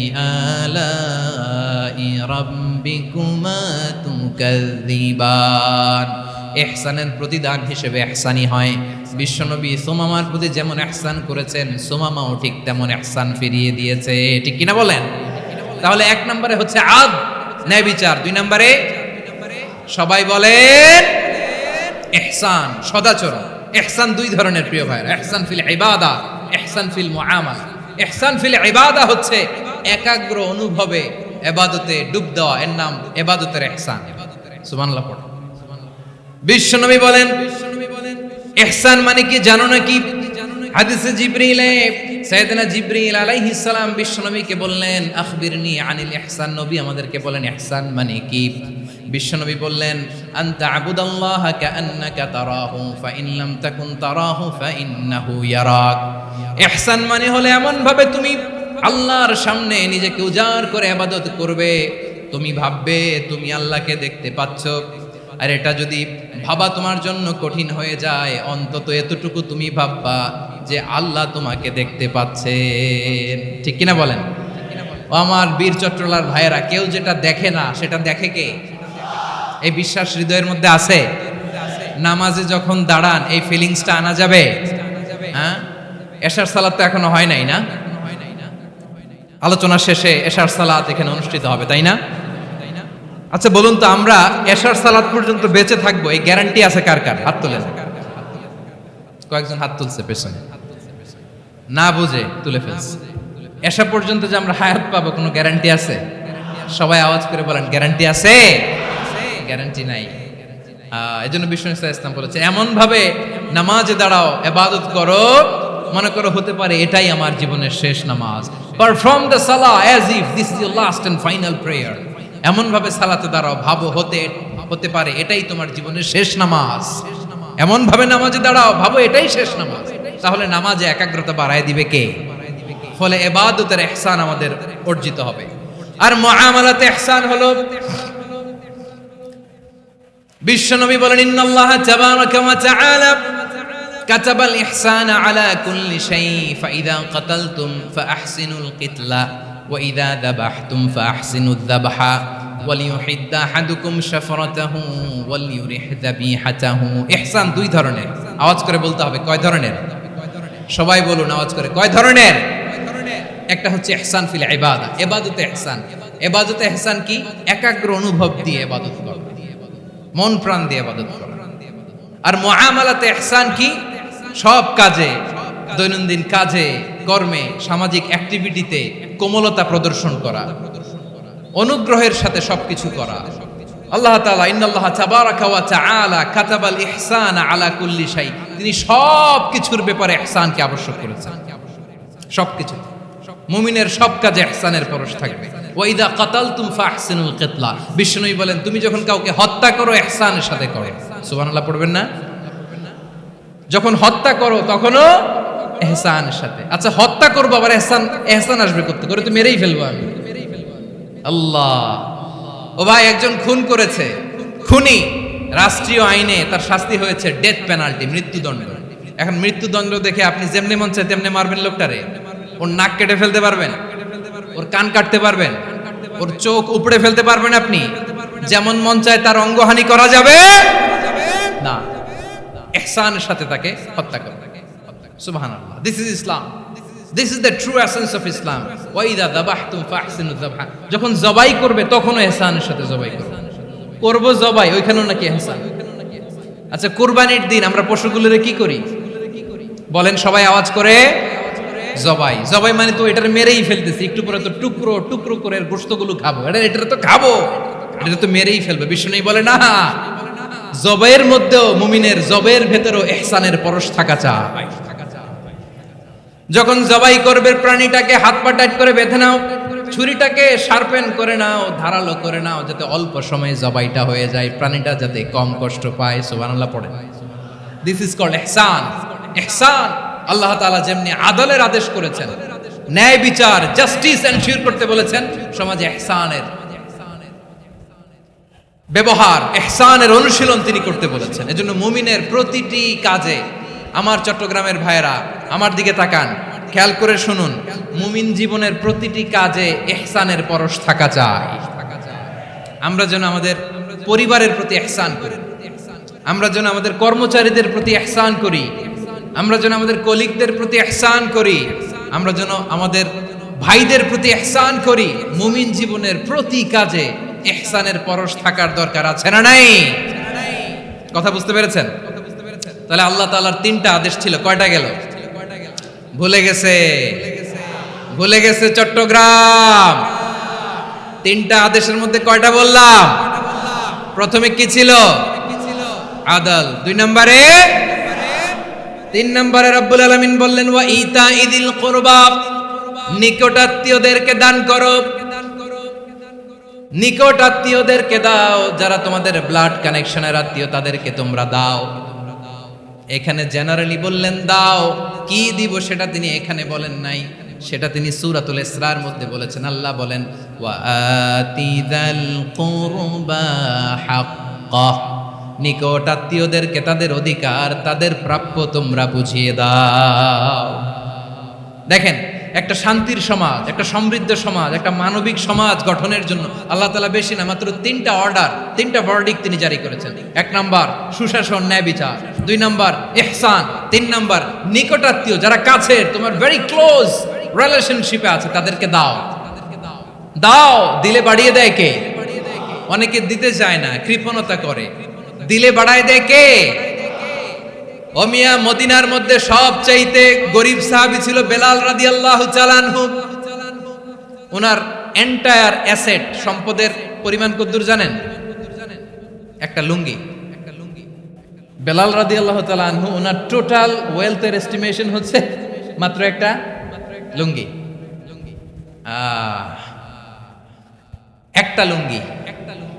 আলাই রাব্বিকুমা তুকাযযিবান। ইহসানের প্রতিদান হিসেবে ইহসানি হয়। বিশ্বনবী সুমামার প্রতি যেমন ইহসান করেছেন, সুমামাও ঠিক তেমন ইহসান ফিরিয়ে দিয়েছে। ঠিক কিনা বলেন? তাহলে এক নম্বরে হচ্ছে আদ, ন্যায় বিচার। দুই নম্বরে সবাই বলেন ইহসান, সদাচরণ। ইহসান দুই ধরনের প্রিয় ভাইরা, ইহসান ফিল ইবাদা, ইহসান ফিল মুআমালা। ইহসান ফিল ইবাদা হচ্ছে একাগ্র অনুভবে ইবাদতে ডুব দেওয়া, এর নাম ইবাদতের ইহসান। সুবহানাল্লাহ পড়ো। বিশ্বনবী বলেন ইহসান মানে কি জানো নাকি? হাদিসে জিবরিলে সাইয়েদনা জিবরিল আলাইহিস সালাম বিশ্বনবীকে বললেন, আখবিরনি আনিল ইহসান। নবী আমাদেরকে বলেন ইহসান মানে কি? বিশ্বনবী বললেন, আনতা আবুদাল্লাহা কাআন্নাকা তারাহু ফাইন লাম তাকুন তারাহু ফাইন্নাহু ইয়ারাক। ইহসান মানে হলো এমন ভাবে তুমি আল্লাহর সামনে নিজেকে উজাড় করে ইবাদত করবে, তুমি ভাববে তুমি আল্লাহকে দেখতে পাচ্ছ। আর এটা যদি ভাবা তোমার জন্য কঠিন হয়ে যায়, অন্তত এতটুকু তুমি ভাববা যে আল্লাহ তোমাকে দেখতে পাচ্ছেন। ঠিক কিনা বলেন? ও আমার বীর চট্টলার ভাইয়েরা, কেউ যেটা দেখে না সেটা দেখে কে? এই বিশ্বাস হৃদয়ের মধ্যে আছে? নামাজে যখন দাঁড়ান এই ফিলিংসটা আনা যাবে? হ্যাঁ, এশার সালাত তো এখনো হয় নাই না? আলোচনা শেষে এশার সালাত এখানে অনুষ্ঠিত হবে, তাই না? আচ্ছা বলুন তো, আমরা এশার সালাত পর্যন্ত বেঁচে থাকবো এই গ্যারান্টি আছে কার কার? হাত তোলেন। কয়েকজন হাত তুলছে পেছনে, না বুঝে তুলে ফেলছে। এশা পর্যন্ত যে আমরা হায়াত পাবো কোনো গ্যারান্টি আছে? সবাই আওয়াজ করে বলেন, গ্যারান্টি আছে? গ্যারান্টি নাই। এজন্য বিষ্ণু ইসলাম বলেছে, এমন ভাবে নামাজে দাঁড়াও, ইবাদত করো, মনে করো হতে পারে এটাই আমার জীবনের শেষ নামাজ। পারফর্ম দ্য সালাহ as if this is your last and final prayer. এমন ভাবে সালাতে দাঁড়াও, ভাবো হতে পারে এটাই তোমার জীবনের শেষ নামাজ। এমন ভাবে নামাজে দাঁড়াও, ভাবো এটাই শেষ নামাজ। তাহলে নামাজে একাগ্রতা বাড়ায় দিবে কে? ফলে ইবাদতের ইহসান আমাদের অর্জিত হবে। আর মুআমালাতে ইহসান হলো, বিশ্বনবী বলেন, ইন্নাল্লাহা তাবারাকা ওয়া তাআলা কাতাবাল ইহসানা আলা কুল্লি শাই ফাইদা কাতালতুম ফাআহসিনুল কিতলা ওয়া ইযা যাবাহতুম ফাআহসিনুদ যাবহা ওয়ালিউহিদ্দা আহাদুকুম শাফরাতাহু ওয়ালিউরিহ যাবিহাতাহু। ইহসান দুই ধরনের। আওয়াজ করে বলতে হবে, কয় ধরনের? সবাই বলুন আওয়াজ করে, কয় ধরনের? একটা হচ্ছে ইহসান ফিল ইবাদা, ইবাদতে ইহসান। ইবাদতে ইহসান কি? একাগ্র অনুভব দিয়ে ইবাদত করা, মন প্রাণ দিয়ে ইবাদত করা। আর মুআমালাতে ইহসান কি? সব কাজে, দৈনন্দিন কাজে, কর্মে, সামাজিক অ্যাক্টিভিটিতে কোমলতা প্রদর্শন করা, অনুগ্রহের সাথে সবকিছু করা। আল্লাহ তাআলা ইন্নাল্লাহা তাবারাকা ওয়া তাআলা কাতাবাল ইহসানা আলা কুল্লি শাই, তিনি সব কিছুর ব্যাপারে ইহসানকে আবশ্যক করেছেন। সবকিছু, মুমিনের সব কাজে ইহসানের পরশ থাকবে। ওয়া ইযা কাতালতুম ফাহসিনুল কিতলা, বিষ্ণুই বলেন তুমি যখন কাউকে হত্যা করো ইহসানের সাথে করো। সুবহানাল্লাহ পড়বেন না? যখন হত্যা করো তখনও ইহসানের সাথে। আচ্ছা হত্যা করবো আবার ইহসান আসবে করতে করে, তো মেরেই ফেলবো আমি। আল্লাহ, ও ভাই একজন খুন করেছে, খুনি, রাষ্ট্রীয় আইনে তার শাস্তি হয়েছে ডেথ পেনাল্টি, মৃত্যুদণ্ড। এখন মৃত্যুদণ্ড দেখে আপনি যেমনি মন চায় তেমনি মারবেন লোকটারে? ওর নাক কেটে ফেলতে পারবেন? ওর কান কাটতে পারবেন? ওর চোখ উপড়ে ফেলতে পারবেন আপনি? যেমন মন চায় তার অঙ্গহানি করা যাবে না। ইহসানের সাথে তাকে হত্যা করা। সুবহানাল্লাহ, this is Islam, this is the true essence of Islam. ওয়া ইযা যাবাহতুম ফাহসিনুয যাবহা, যখন জবাই করবে তখনও ইহসানের সাথে জবাই করবে। করব জবাই, ওইখানেও নাকি ইহসান। আচ্ছা কুরবানির দিন আমরা পশুগুলোরে কি করি বলেন সবাই আওয়াজ করে? জবাই। জবাই মানে তো এটার মেরেই ফেলতেছি, একটু পরে তো টুকরো টুকরো করে গোশতগুলো খাবো, এটা তো খাবো, এটা তো মেরেই ফেলবে। বিষ্ণু বলে না, জবাইয়ের মধ্যেও মুমিনের জবের ভেতরেও ইহসানের পরশ থাকা চাই। যখন জবাই করবে প্রাণীটাকে হাত পা টাইট করে বেঁধে নাও, ছুরিটাকে শার্পেন করে নাও, ধারালো করে নাও, যাতে অল্প সময়ে জবাইটা হয়ে যায়, প্রাণীটা যাতে কম কষ্ট পায়। সুবহানাল্লাহ পড়ে। দিস ইজ কল্ড ইহসান। ইহসান আল্লাহ তাআলা যেমনি আদলের আদেশ করেছেন, ন্যায় বিচার জাস্টিস এনশিওর করতে বলেছেন, সমাজে ইহসানের ব্যবহার, ইহসানের অনুশীলন তিনি করতে বলেছেন। এজন্য মুমিনের প্রতিটি কাজে, আমার চট্টগ্রামের ভাইয়েরা আমার দিকে তাকান, খেয়াল করে শুনুন, মুমিন জীবনের প্রতিটি কাজে ইহসানের পরশ থাকা চাই। আমরা যেন আমাদের পরিবারের প্রতি ইহসান করি, আমরা যেন আমাদের কর্মচারীদের প্রতি ইহসান করি, আমরা যেন আমাদের কলিগদের প্রতি ইহসান করি, আমরা যেন আমাদের ভাইদের প্রতি ইহসান করি। মুমিন জীবনের প্রতি কাজে ইহসানের পরশ থাকার দরকার আছে না নাই? কথা বুঝতে পেরেছেন? তাহলে আল্লাহ তাআলার তিনটা আদেশ ছিল, কয়টা গেল? ভুলে গেছে, ভুলে গেছে চট্টগ্রাম। তিনটা আদেশের মধ্যে কয়টা বললাম? প্রথমে কি ছিল? আদল। 2 নম্বরে, 3 নম্বরে রব্বুল আলামিন বললেন ওয়া ইতা ইদিল কুরবা, নিকটাত্মীয়দেরকে দান করো। নিকট আত্মীয়দেরকে দাও, যারা তোমাদের ব্লাড কানেকশনের আত্মীয় তাদেরকে তোমরা দাও। এখানে জেনারেলি বললেন দাও, কি দিব সেটা তিনি এখানে বলেন নাই, সেটা তিনি সূরাতুল ইসরার মধ্যে বলেছেন। আল্লাহ বলেন ওয়া আতিদাল কুরবা হাক্কাহ, নিকট আত্মীয়দেরকে তাদের অধিকার, তাদের প্রাপ্য তোমরা বুঝিয়ে দাও। দেখেন, একটা শান্তির সমাজ, একটা সমৃদ্ধ সমাজ, একটা মানবিক সমাজ গঠনের জন্য আল্লাহ তাআলা বেশি না, মাত্র 3টা অর্ডার, 3টা ভার্ডিক্ট তিনি জারি করেছেন। 1 নাম্বার সুশাসন, ন্যায় বিচার। 2 নাম্বার ইহসান। 3 নাম্বার নিকটাত্মীয়, যারা কাছে, তোমার ভেরি ক্লোজ রিলেশনশিপে আছে, তাদেরকে দাও। দাও, দিলে বাড়িয়ে দেয় কে? অনেকে দিতে চায় না, কৃপণতা করে। দিলে বাড়ায় দেয় কে? ও মিয়া, মদিনার মধ্যে সবচাইতে গরিব সাহাবী ছিল বেলাল রাদিয়াল্লাহু তাআলা আনহু। ওনার এন্টায়ার অ্যাসেট, সম্পদের পরিমাণ কতদূর জানেন? একটা লুঙ্গি। বেলাল রাদিয়াল্লাহু তাআলা আনহু, ওনার টোটাল ওয়েলথের এস্টিমেশন হচ্ছে মাত্র একটা লুঙ্গি। একটা লুঙ্গি,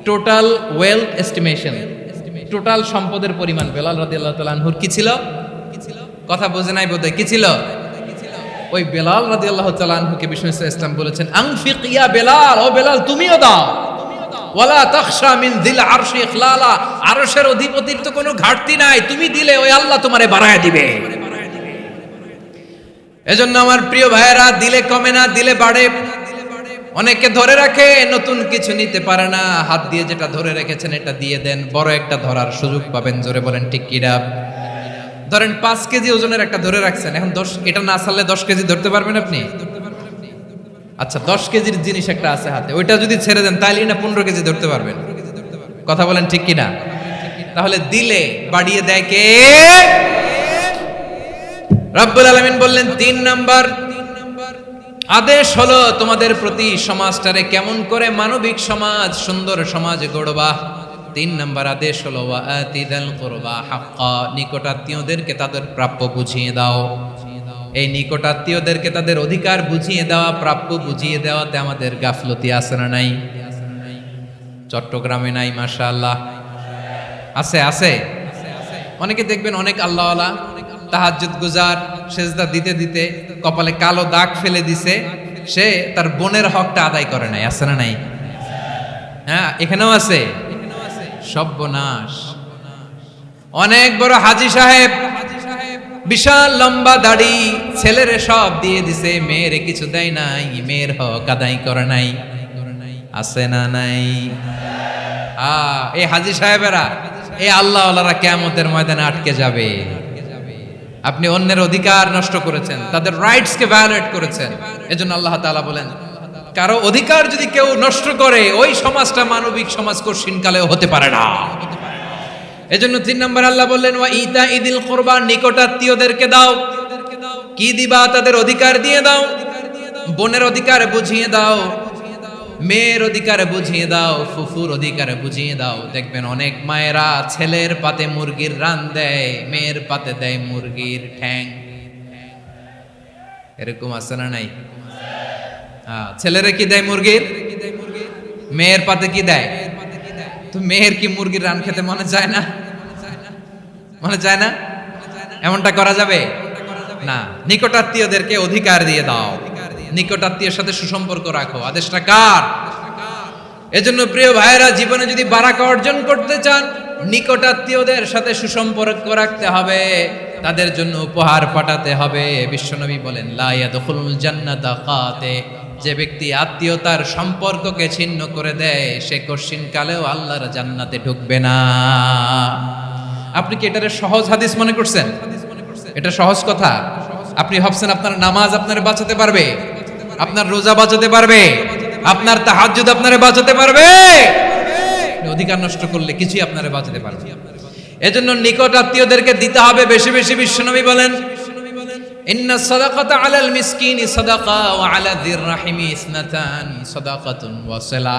টোটাল ওয়েলথ এস্টিমেশন, টোটাল সম্পদের পরিমাণ বেলাল রাদিয়াল্লাহু তাআলা আনহুর কি ছিল? কথা বোঝে নাই বোধহয়। কি ছিল? ওই বেলাল রাদিয়াল্লাহু তাআলা আনহুকে বিষ্ণু ইসলাম বলেছেন আনফিক ইয়া বেলাল, ও বেলাল তুমিও দাও। ওয়ালা তাখশা মিন যিল আরশি ইখলালা, আরশের অধিপতির তো কোনো ঘাটতি নাই, তুমি দিলে ওই আল্লাহ তোমারে বাড়ায় দিবে। এজন্য আমার প্রিয় ভাইয়েরা, দিলে কমে না, দিলে বাড়ে। অনেকে ধরে রাখে, নতুন কিছু নিতে পারে না, হাত দিয়ে যেটা ধরে রেখেছেন এটা দিয়ে দেন, বড় একটা ধরার সুযোগ পাবেন। জোরে বলেন ঠিক কিনা? ধরেন 5 কেজি ওজনের একটা ধরে রাখছেন, এখন 10, এটা না ছাড়লে 10 কেজি ধরতে পারবেন আপনি? আচ্ছা, 10 কেজির জিনিস একটা আছে হাতে, ওইটা যদি ছেড়ে দেন তাহলে না 15 কেজি ধরতে পারবেন। কথা বলেন ঠিক কিনা? তাহলে দিলে বাড়িয়ে দেয় কে? রব্বুল আলামিন বললেন 3 নাম্বার আদেশ হলো তোমাদের প্রতি সমাজটারে কেমন করে মানবিক সমাজ, সুন্দর সমাজ গড়বা। 3 নাম্বার আদেশ হলো ওয়া আতিদাল কুরবা হাক্কা, নিকটাত্মীয়দেরকে তাদের প্রাপ্য বুঝিয়ে দাও। এই নিকটাত্মীয়দেরকে তাদের অধিকার বুঝিয়ে দেওয়া, প্রাপ্য বুঝিয়ে দেওয়াতে আমাদের গাফলতি আছে না নাই? চট্টগ্রামে নাই? মাশাআল্লাহ আছে, আছে। অনেকে দেখবেন অনেক আল্লাহওয়ালা, তাহাজ্জুদ গুজার, সেজদা দিতে দিতে কপালে কালো দাগ ফেলে দিছে, সে তার বোনের হকটা আদায় করে নাই। আছে না নাই? হ্যাঁ, এখানেও আছে। সর্বনাশ। অনেক বড় হাজী সাহেব, বিশাল লম্বা দাড়ি, ছেলেরে সব দিয়ে দিছে, মেয়েরে কিছু দেয় নাই, মেয়ের হক আদায় করে নাই। আছে না নাই? এই হাজী সাহেবেরা, এই আল্লাহওয়ালারা কিয়ামতের ময়দানে আটকে যাবে। আপনি অন্যের অধিকার নষ্ট করেছেন, তাদের রাইটস কে ভায়োলেট করেছেন। এজন্য আল্লাহ তাআলা বলেন, কারো অধিকার যদি কেউ নষ্ট করে, ওই সমাজটা মানবিক সমাজ কঠিনকালেও হতে পারে না। এজন্য 3 নম্বর আল্লাহ বললেন ওয়া ইতা ইদিল কুরবা, নিকটাত্মীয়দেরকে দাও। কি দিবা? তাদের অধিকার দিয়ে দাও। বোনের অধিকার বুঝিয়ে দাও, মেয়ের অধিকার বুঝিয়ে দাও, ফুফুর অধিকার বুঝিয়ে দাও। দেখবেন অনেক মায়েরা ছেলের পাতে মুরগির রান দেয়, মেয়ের পাতে দেয় মুরগির ঠ্যাং। এরকম আছে না নাই? ছেলেরা কি দেয় মুরগির? মেয়ের পাতে কি দেয়? তো মেয়ের কি মুরগির রান খেতে মনে চায় না? মনে চায় না? এমনটা করা যাবে না। নিকটাত্মীয়দেরকে অধিকার দিয়ে দাও, নিকটাত্মীয়ের সাথে সুসম্পর্ক রাখো। আদেশটা কার? এজন্য প্রিয় ভাইয়েরা, জীবনে যদি বারাকা অর্জন করতে চান, নিকটাত্মীয়দের সাথে সুসম্পর্ক রাখতে হবে, তাদের জন্য উপহার পাঠাতে হবে। বিশ্বনবী বলেন, লা ইয়াদখুলুল জান্নাতা কাতে, যে ব্যক্তি আত্মীয়তার সম্পর্ককে ছিন্ন করে দেয়, সে কশিন কালেও আল্লাহর জান্নাতে ঢুকবে না। আপনি কি এটারে সহজ হাদিস মনে করছেন? এটা সহজ কথা? আপনি ভাবছেন আপনার নামাজ আপনারে বাঁচাতে পারবে? আপনার রোজা বাঁচাতে পারবে? আপনার তাহাজ্জুদ আপনারে বাঁচাতে পারবে? অধিকার নষ্ট করলে কিছুই আপনারে বাঁচাতে পারবে। এজন্য নিকট আত্মীয়দেরকে দিতে হবে বেশি বেশি। বিশ্বনবী বলেন, ইন্না সাদাকাতা আলাল মিসকিনি সাদাকা ওয়া আলা যির রাহিমি ইসনাতান সাদাকাতুন ওয়া সিলা।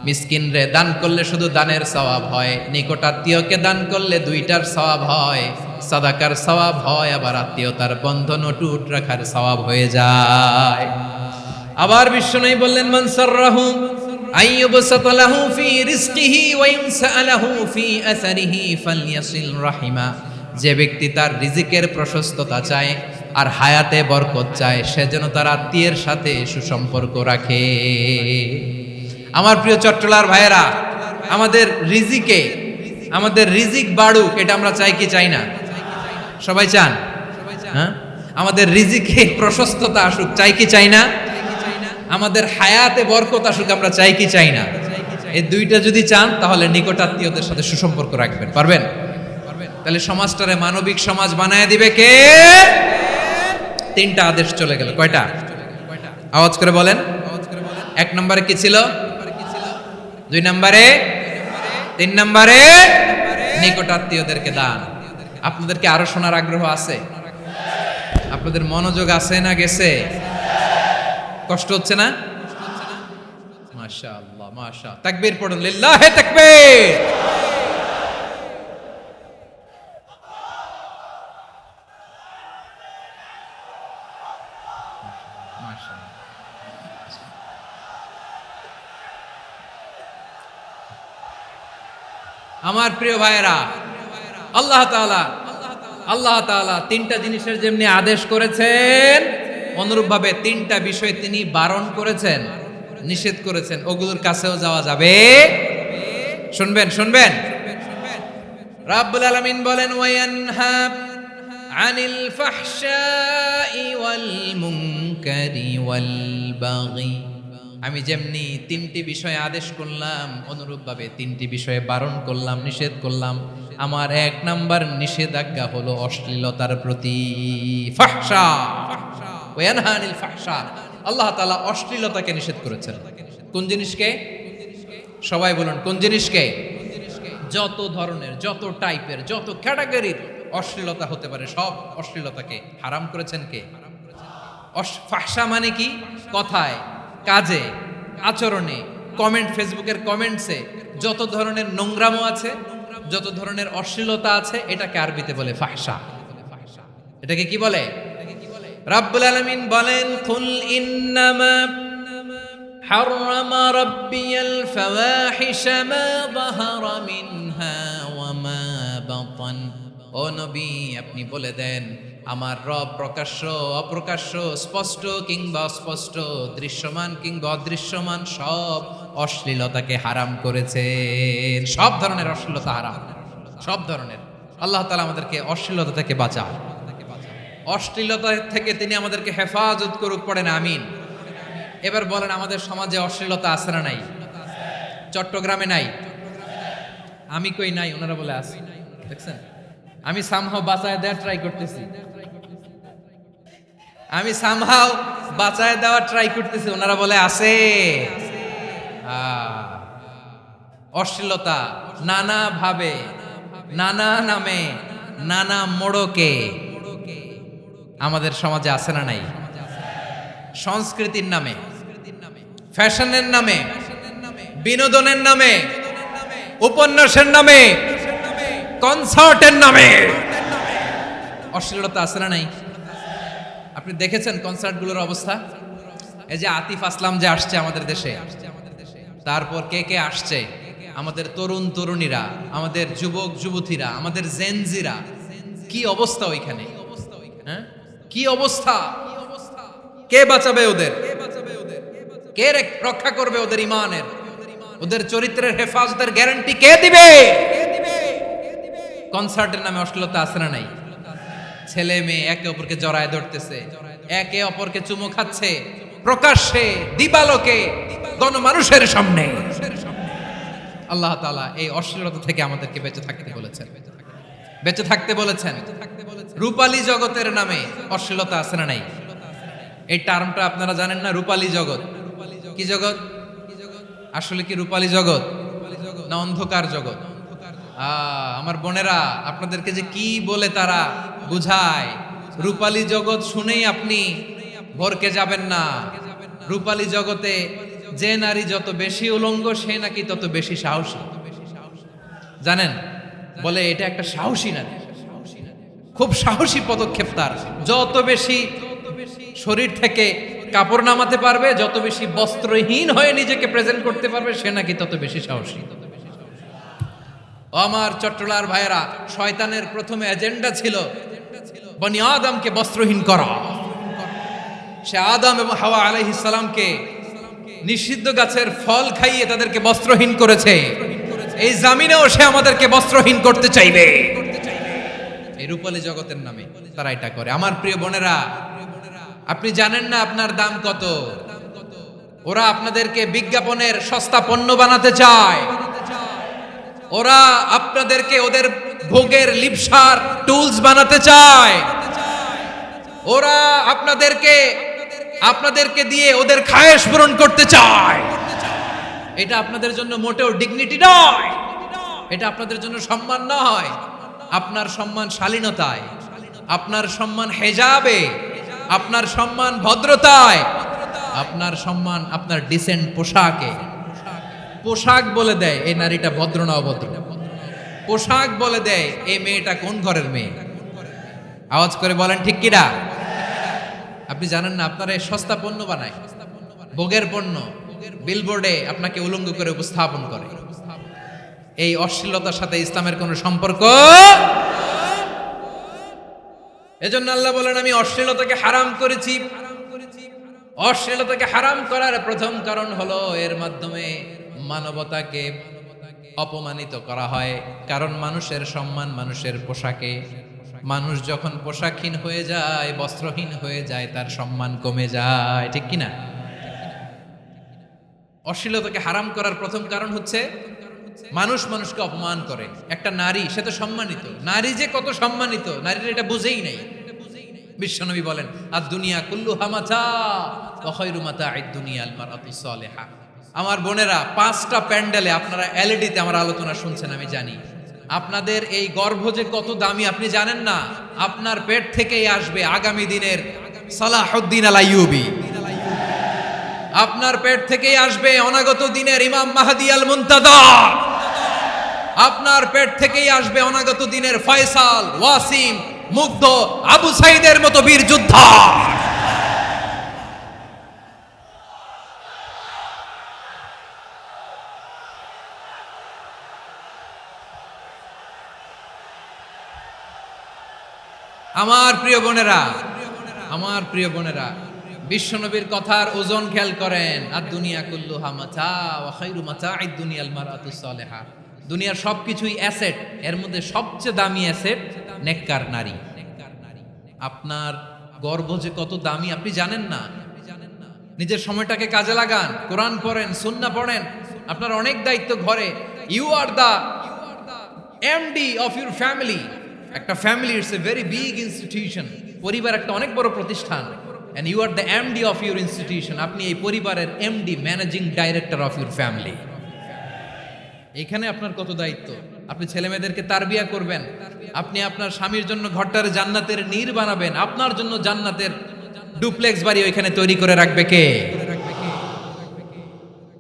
মিসকিন রে দান করলে শুধু দানের সওয়াব হয়, নিকট আত্মীয়কে দান করলে দুইটার সওয়াব হয়। সাদাকার সওয়াব হয়, আবার আত্মীয়তার বন্ধন অটুট রাখার সওয়াব হয়ে যায়। আবার বিশ্বনবী বললেন, মান সাররাহু আইয়ুবসাতা লাহু ফি রিজকিহি ওয়া ইনসা লাহু ফি আসারিহি ফালইয়াসিল রাহিমা। যে ব্যক্তি তার রিজিকের প্রশস্ততা চায় আর হায়াতে বরকত চায়, সে যেন তার আত্মীয়ের সাথে সুসম্পর্ক রাখে। আমার প্রিয় চট্টলার ভাইয়েরা, আমাদের রিজিক বাড়ুক, এটা আমরা চাই কি চাই না? সবাই চান? হ্যাঁ, আমাদের রিজিকে প্রশস্ততা আসুক, চাই কি চাই না? আমাদের হায়াতে বরকত আসুক, আমরা চাই কি চাই না? এই দুইটা যদি চান, তাহলে নিকটাত্মীয়দের সাথে সুসম্পর্ক রাখবেন। পারবেন? তাহলে সমাজটারে মানবিক সমাজ বানায় দিবে কে? তিনটা আদেশ চলে গেল। কয়টা? আওয়াজ করে বলেন। এক নম্বরে কি ছিল? দুই নম্বরে, তিন নম্বরে নিকটাত্মীয়দেরকে দান। আপনাদেরকে আরো শোনার আগ্রহ আছে? আপনাদের মনোযোগ আছে না গেছে? কষ্ট হচ্ছে না? মাশাআল্লাহ, মাশাআল্লাহ। তাকবীর পড়ুন, লিল্লাহি তাকবীর। আমার প্রিয় ভাইয়েরা, আল্লাহ তাআলা তিনটা জিনিসের যেমনি আদেশ করেছেন, অনুরূপভাবে তিনটা বিষয় তিনি বারণ করেছেন, নিষেধ করেছেন। ওগুলোর কাছেও যাওয়া যাবে। শুনবেন। রাব্বুল আলামিন বলেন, ওয়ায়ানহা আনিল ফাহশাই ওয়াল মুনকারি ওয়াল বাগি। আমি যেমনি তিনটি বিষয়ে আদেশ করলাম, অনুরূপভাবে তিনটি বিষয়ে বারণ করলাম, নিষেধ করলাম। আমার এক নাম্বার নিষেধাজ্ঞা হলো অশ্লীলতার প্রতি। ফাহশা, ওয়ায়ানহা আনিল ফাহশা। আল্লাহ তাআলা অশ্লীলতাকে নিষেধ করেছেন। কোন জিনিসকে? সবাই বলুন, কোন জিনিসকে? যত ধরনের, যত টাইপের, যত ক্যাটাগরির অশ্লীলতা হতে পারে, সব অশ্লীলতাকে হারাম করেছেন কে? ফাহশা মানে কি? কথায়, কাজে, আচরণে, কমেন্ট, ফেসবুকের কমেন্টসে যত ধরনের নোংরামো আছে, যত ধরনের অশ্লীলতা আছে, এটাকে আরবিতে বলে ফাহশা। এটাকে কি বলে? রাব্বুল আলামিন বলেন, কুল ইন্নামা হাররামা রাব্বিয়াল ফাওয়াহিশা মা যাহারা মিনহা ওয়া মা বাতান। ও নবী, আপনি বলে দেন, আমার রব প্রকাশ্য, অপ্রকাশ্য, স্পষ্ট কিংবা অস্পষ্ট, দৃশ্যমান কিংবা অদৃশ্যমান সব অশ্লীলতাকে হারাম করেছেন। সব ধরনের অশ্লীলতা হারাম, সব ধরনের। আল্লাহ তাআলা আমাদেরকে অশ্লীলতা থেকে বাঁচান। অশ্লীলতা থেকে তিনি আমাদেরকে হেফাজত করুক, পড়েন আমিন। এবার বলেন, আমাদের সমাজে অশ্লীলতা আছে না নাই? চট্টগ্রামে নাই? আমি কই নাই, ওনারা বলে আছে। দেখছেন, আমি সামহাও বাঁচায় দেওয়ার ট্রাই করতেছি, ওনারা বলে আছে। অশ্লীলতা নানা ভাবে, নানা নামে, নানা মোড়কে আমাদের সমাজে আছে না নাই? সংস্কৃতির নামে, ফ্যাশনের নামে, বিনোদনের নামে, উপন্যাসের নামে, কনসার্টের নামে অশ্লীলতা আছে না নাই? আপনি দেখেছেন কনসার্টগুলোর অবস্থা? এই যে আতিফ আসলাম যে আসছে আমাদের দেশে, তারপর কে কে আসছে, আমাদের তরুণ তরুণীরা, আমাদের যুবক যুবতীরা, আমাদের জেনজিরা, কি অবস্থা ওইখানে? হ্যাঁ, কি অবস্থা? কে বাঁচাবে ওদের? কে রক্ষা করবে ওদের ইমানের, ওদের চরিত্রের হেফাজতের গ্যারান্টি কে দিবে? কনসার্টের নামে অশ্লীলতা আছে না নাই? ছেলে মেয়ে একে অপরকে জড়ায় ধরতেছে, একে অপরকে চুমু খাচ্ছে প্রকাশ্যে, দিবালোকে, গণমানুষের সামনে। আল্লাহ তাআলা এই অশ্লীলতা থেকে আমাদেরকে বেঁচে থাকতে বলেছেন, বেঁচে থাকতে বলেছেন। রূপালী জগতের নামে অশ্লীলতা আছে না নাই? এই টার্মটা আপনারা জানেন না? রূপালী জগৎ কি জগৎ? আসলে কি রূপালী জগৎ না অন্ধকার জগৎ? আমার বোনেরা, আপনাদেরকে যে কি বলে তারা বুঝায়, রূপালী জগৎ শুনেই আপনি ভরকে যাবেন না। রূপালী জগতে যে নারী যত বেশি উলঙ্গ সে নাকি তত বেশি সাহসী। জানেন, বলে এটা একটা সাহসী নারী, খুব সাহসী পদক্ষেপ তার। যত বেশি শরীর থেকে কাপড় নামাতে পারবে, যত বেশি বস্ত্রহীন হয়ে নিজেকে প্রেজেন্ট করতে পারবে, সে নাকি তত বেশি সাহসী। আমার চট্টলার ভাইয়েরা, শয়তানের প্রথমে এজেন্ডা ছিল বনি আদমকে বস্ত্রহীন করা। সে আদম এবং হাওয়া আলাইহিস সালামকে নিষিদ্ধ গাছের ফল খাইয়ে তাদেরকে বস্ত্রহীন করেছে। এই জামিনেও সে আমাদেরকে বস্ত্রহীন করতে চাইবে। এই রূপালী জগতের নামে তারা এটা করে। আমার প্রিয় বোনেরা, আপনি জানেন না আপনার দাম কত? ওরা আপনাদেরকে বিজ্ঞাপনের সস্তা পণ্য বানাতে চায়। ওরা আপনাদেরকে ওদের ভোগের লিপসার টুলস বানাতে চায়। ওরা আপনাদেরকে দিয়ে ওদের খায়েশ পূরণ করতে চায়। এটা আপনাদের জন্য মোটেও ডিগনিটি নয়, এটা আপনাদের জন্য সম্মান নয়। আপনার সম্মান শালীনতায়, আপনার সম্মান হেজাবে, আপনার সম্মান ভদ্রতায়, আপনার সম্মান আপনার ডিসেন্ট পোশাকে। পোশাক বলে দেয় এই নারীটা ভদ্র না অভদ্র। পোশাক বলে দেয় এই মেয়েটা কোন ঘরের মেয়ে। আওয়াজ করে বলেন ঠিক কিনা? আপনি জানেন না, আপনারা এই সস্তা পণ্য বানায়, ভোগের পণ্য, বিলবোর্ডে আপনাকে উলঙ্গ করে উপস্থাপন করে। এই অশ্লীলতার সাথে ইসলামের কোনো সম্পর্ক। এজন্য আল্লাহ বলেন, আমি অশ্লীলতাকে হারাম করেছি। অশ্লীলতাকে হারাম করার প্রথম কারণ হলো এর মাধ্যমে মানবতাকে অপমানিত করা হয়। কারণ মানুষের সম্মান মানুষের পোশাকে। মানুষ যখন পোশাকহীন হয়ে যায়, বস্ত্রহীন হয়ে যায়, তার সম্মান কমে যায়। ঠিক কিনা? অশ্লীলতাকে হারাম করার প্রথম কারণ হচ্ছে মানুষ মানুষকে অপমান করে। একটা নারী, সে তো সম্মানিত। নারী যে কত সম্মানিত, নারীরা এটা বুঝেই নাই। বিশ্বনবী বলেন, আর দুনিয়া কুল্লুহা মাতা ওয়া খায়রু মাতা'আদ দুনিয়া আল মারআতুস সালিহা। আমার বোনেরা, 5টা প্যান্ডেলে আপনারা এলইডিতে আমার আলোচনা শুনছেন, আমি জানি। আপনাদের এই গর্ভ যে কত দামি আপনি জানেন না। আপনার পেট থেকেই আসবে আগামী দিনের সালাহুদ্দিন আল আইয়ুবী। আপনার পেট থেকেই আসবে অনাগত দিনের ইমাম মাহদী আল মুনতাযর। আপনার পেট থেকেই আসবে অনাগত দিনের ফয়সাল, ওয়াসিম, মুগ্ধ, আবু সাইদের মতো বীর যোদ্ধা। আমার প্রিয় বোনেরা, আমার প্রিয় বোনেরা, বিশ্বনবীর কথার ওজন খেয়াল করেন। আর দুনিয়া কুল্লুহা মাতা ওয়া খায়রু মাতা'আদ দুনিয়াল মারআতুস সালিহা। দুনিয়ার সবকিছুই অ্যাসেট, এর মধ্যে সবচেয়ে দামি অ্যাসেট নেককার নারী। আপনার গর্ভ যে কত দামি আপনি জানেন না। নিজের সময়টাকে কাজে লাগান, কোরআন পড়েন, সুন্নাহ পড়েন। আপনার অনেক দায়িত্ব ঘরে। You are the MD of your family. একটা family it's a very big institution. পরিবার একটা অনেক বড় প্রতিষ্ঠান। and you are the MD of your institution. আপনি এই পরিবারের MD, managing director of your family. এখানে আপনার কত দায়িত্ব। আপনি ছেলে মেয়েদেরকে তারবিয়া করবেন। আপনি আপনার স্বামীর জন্য ঘরটারে জান্নাতের নীর বানাবেন। আপনার জন্য জান্নাতের ডুপ্লেক্স বাড়ি ওইখানে তৈরি করে রাখবে কে?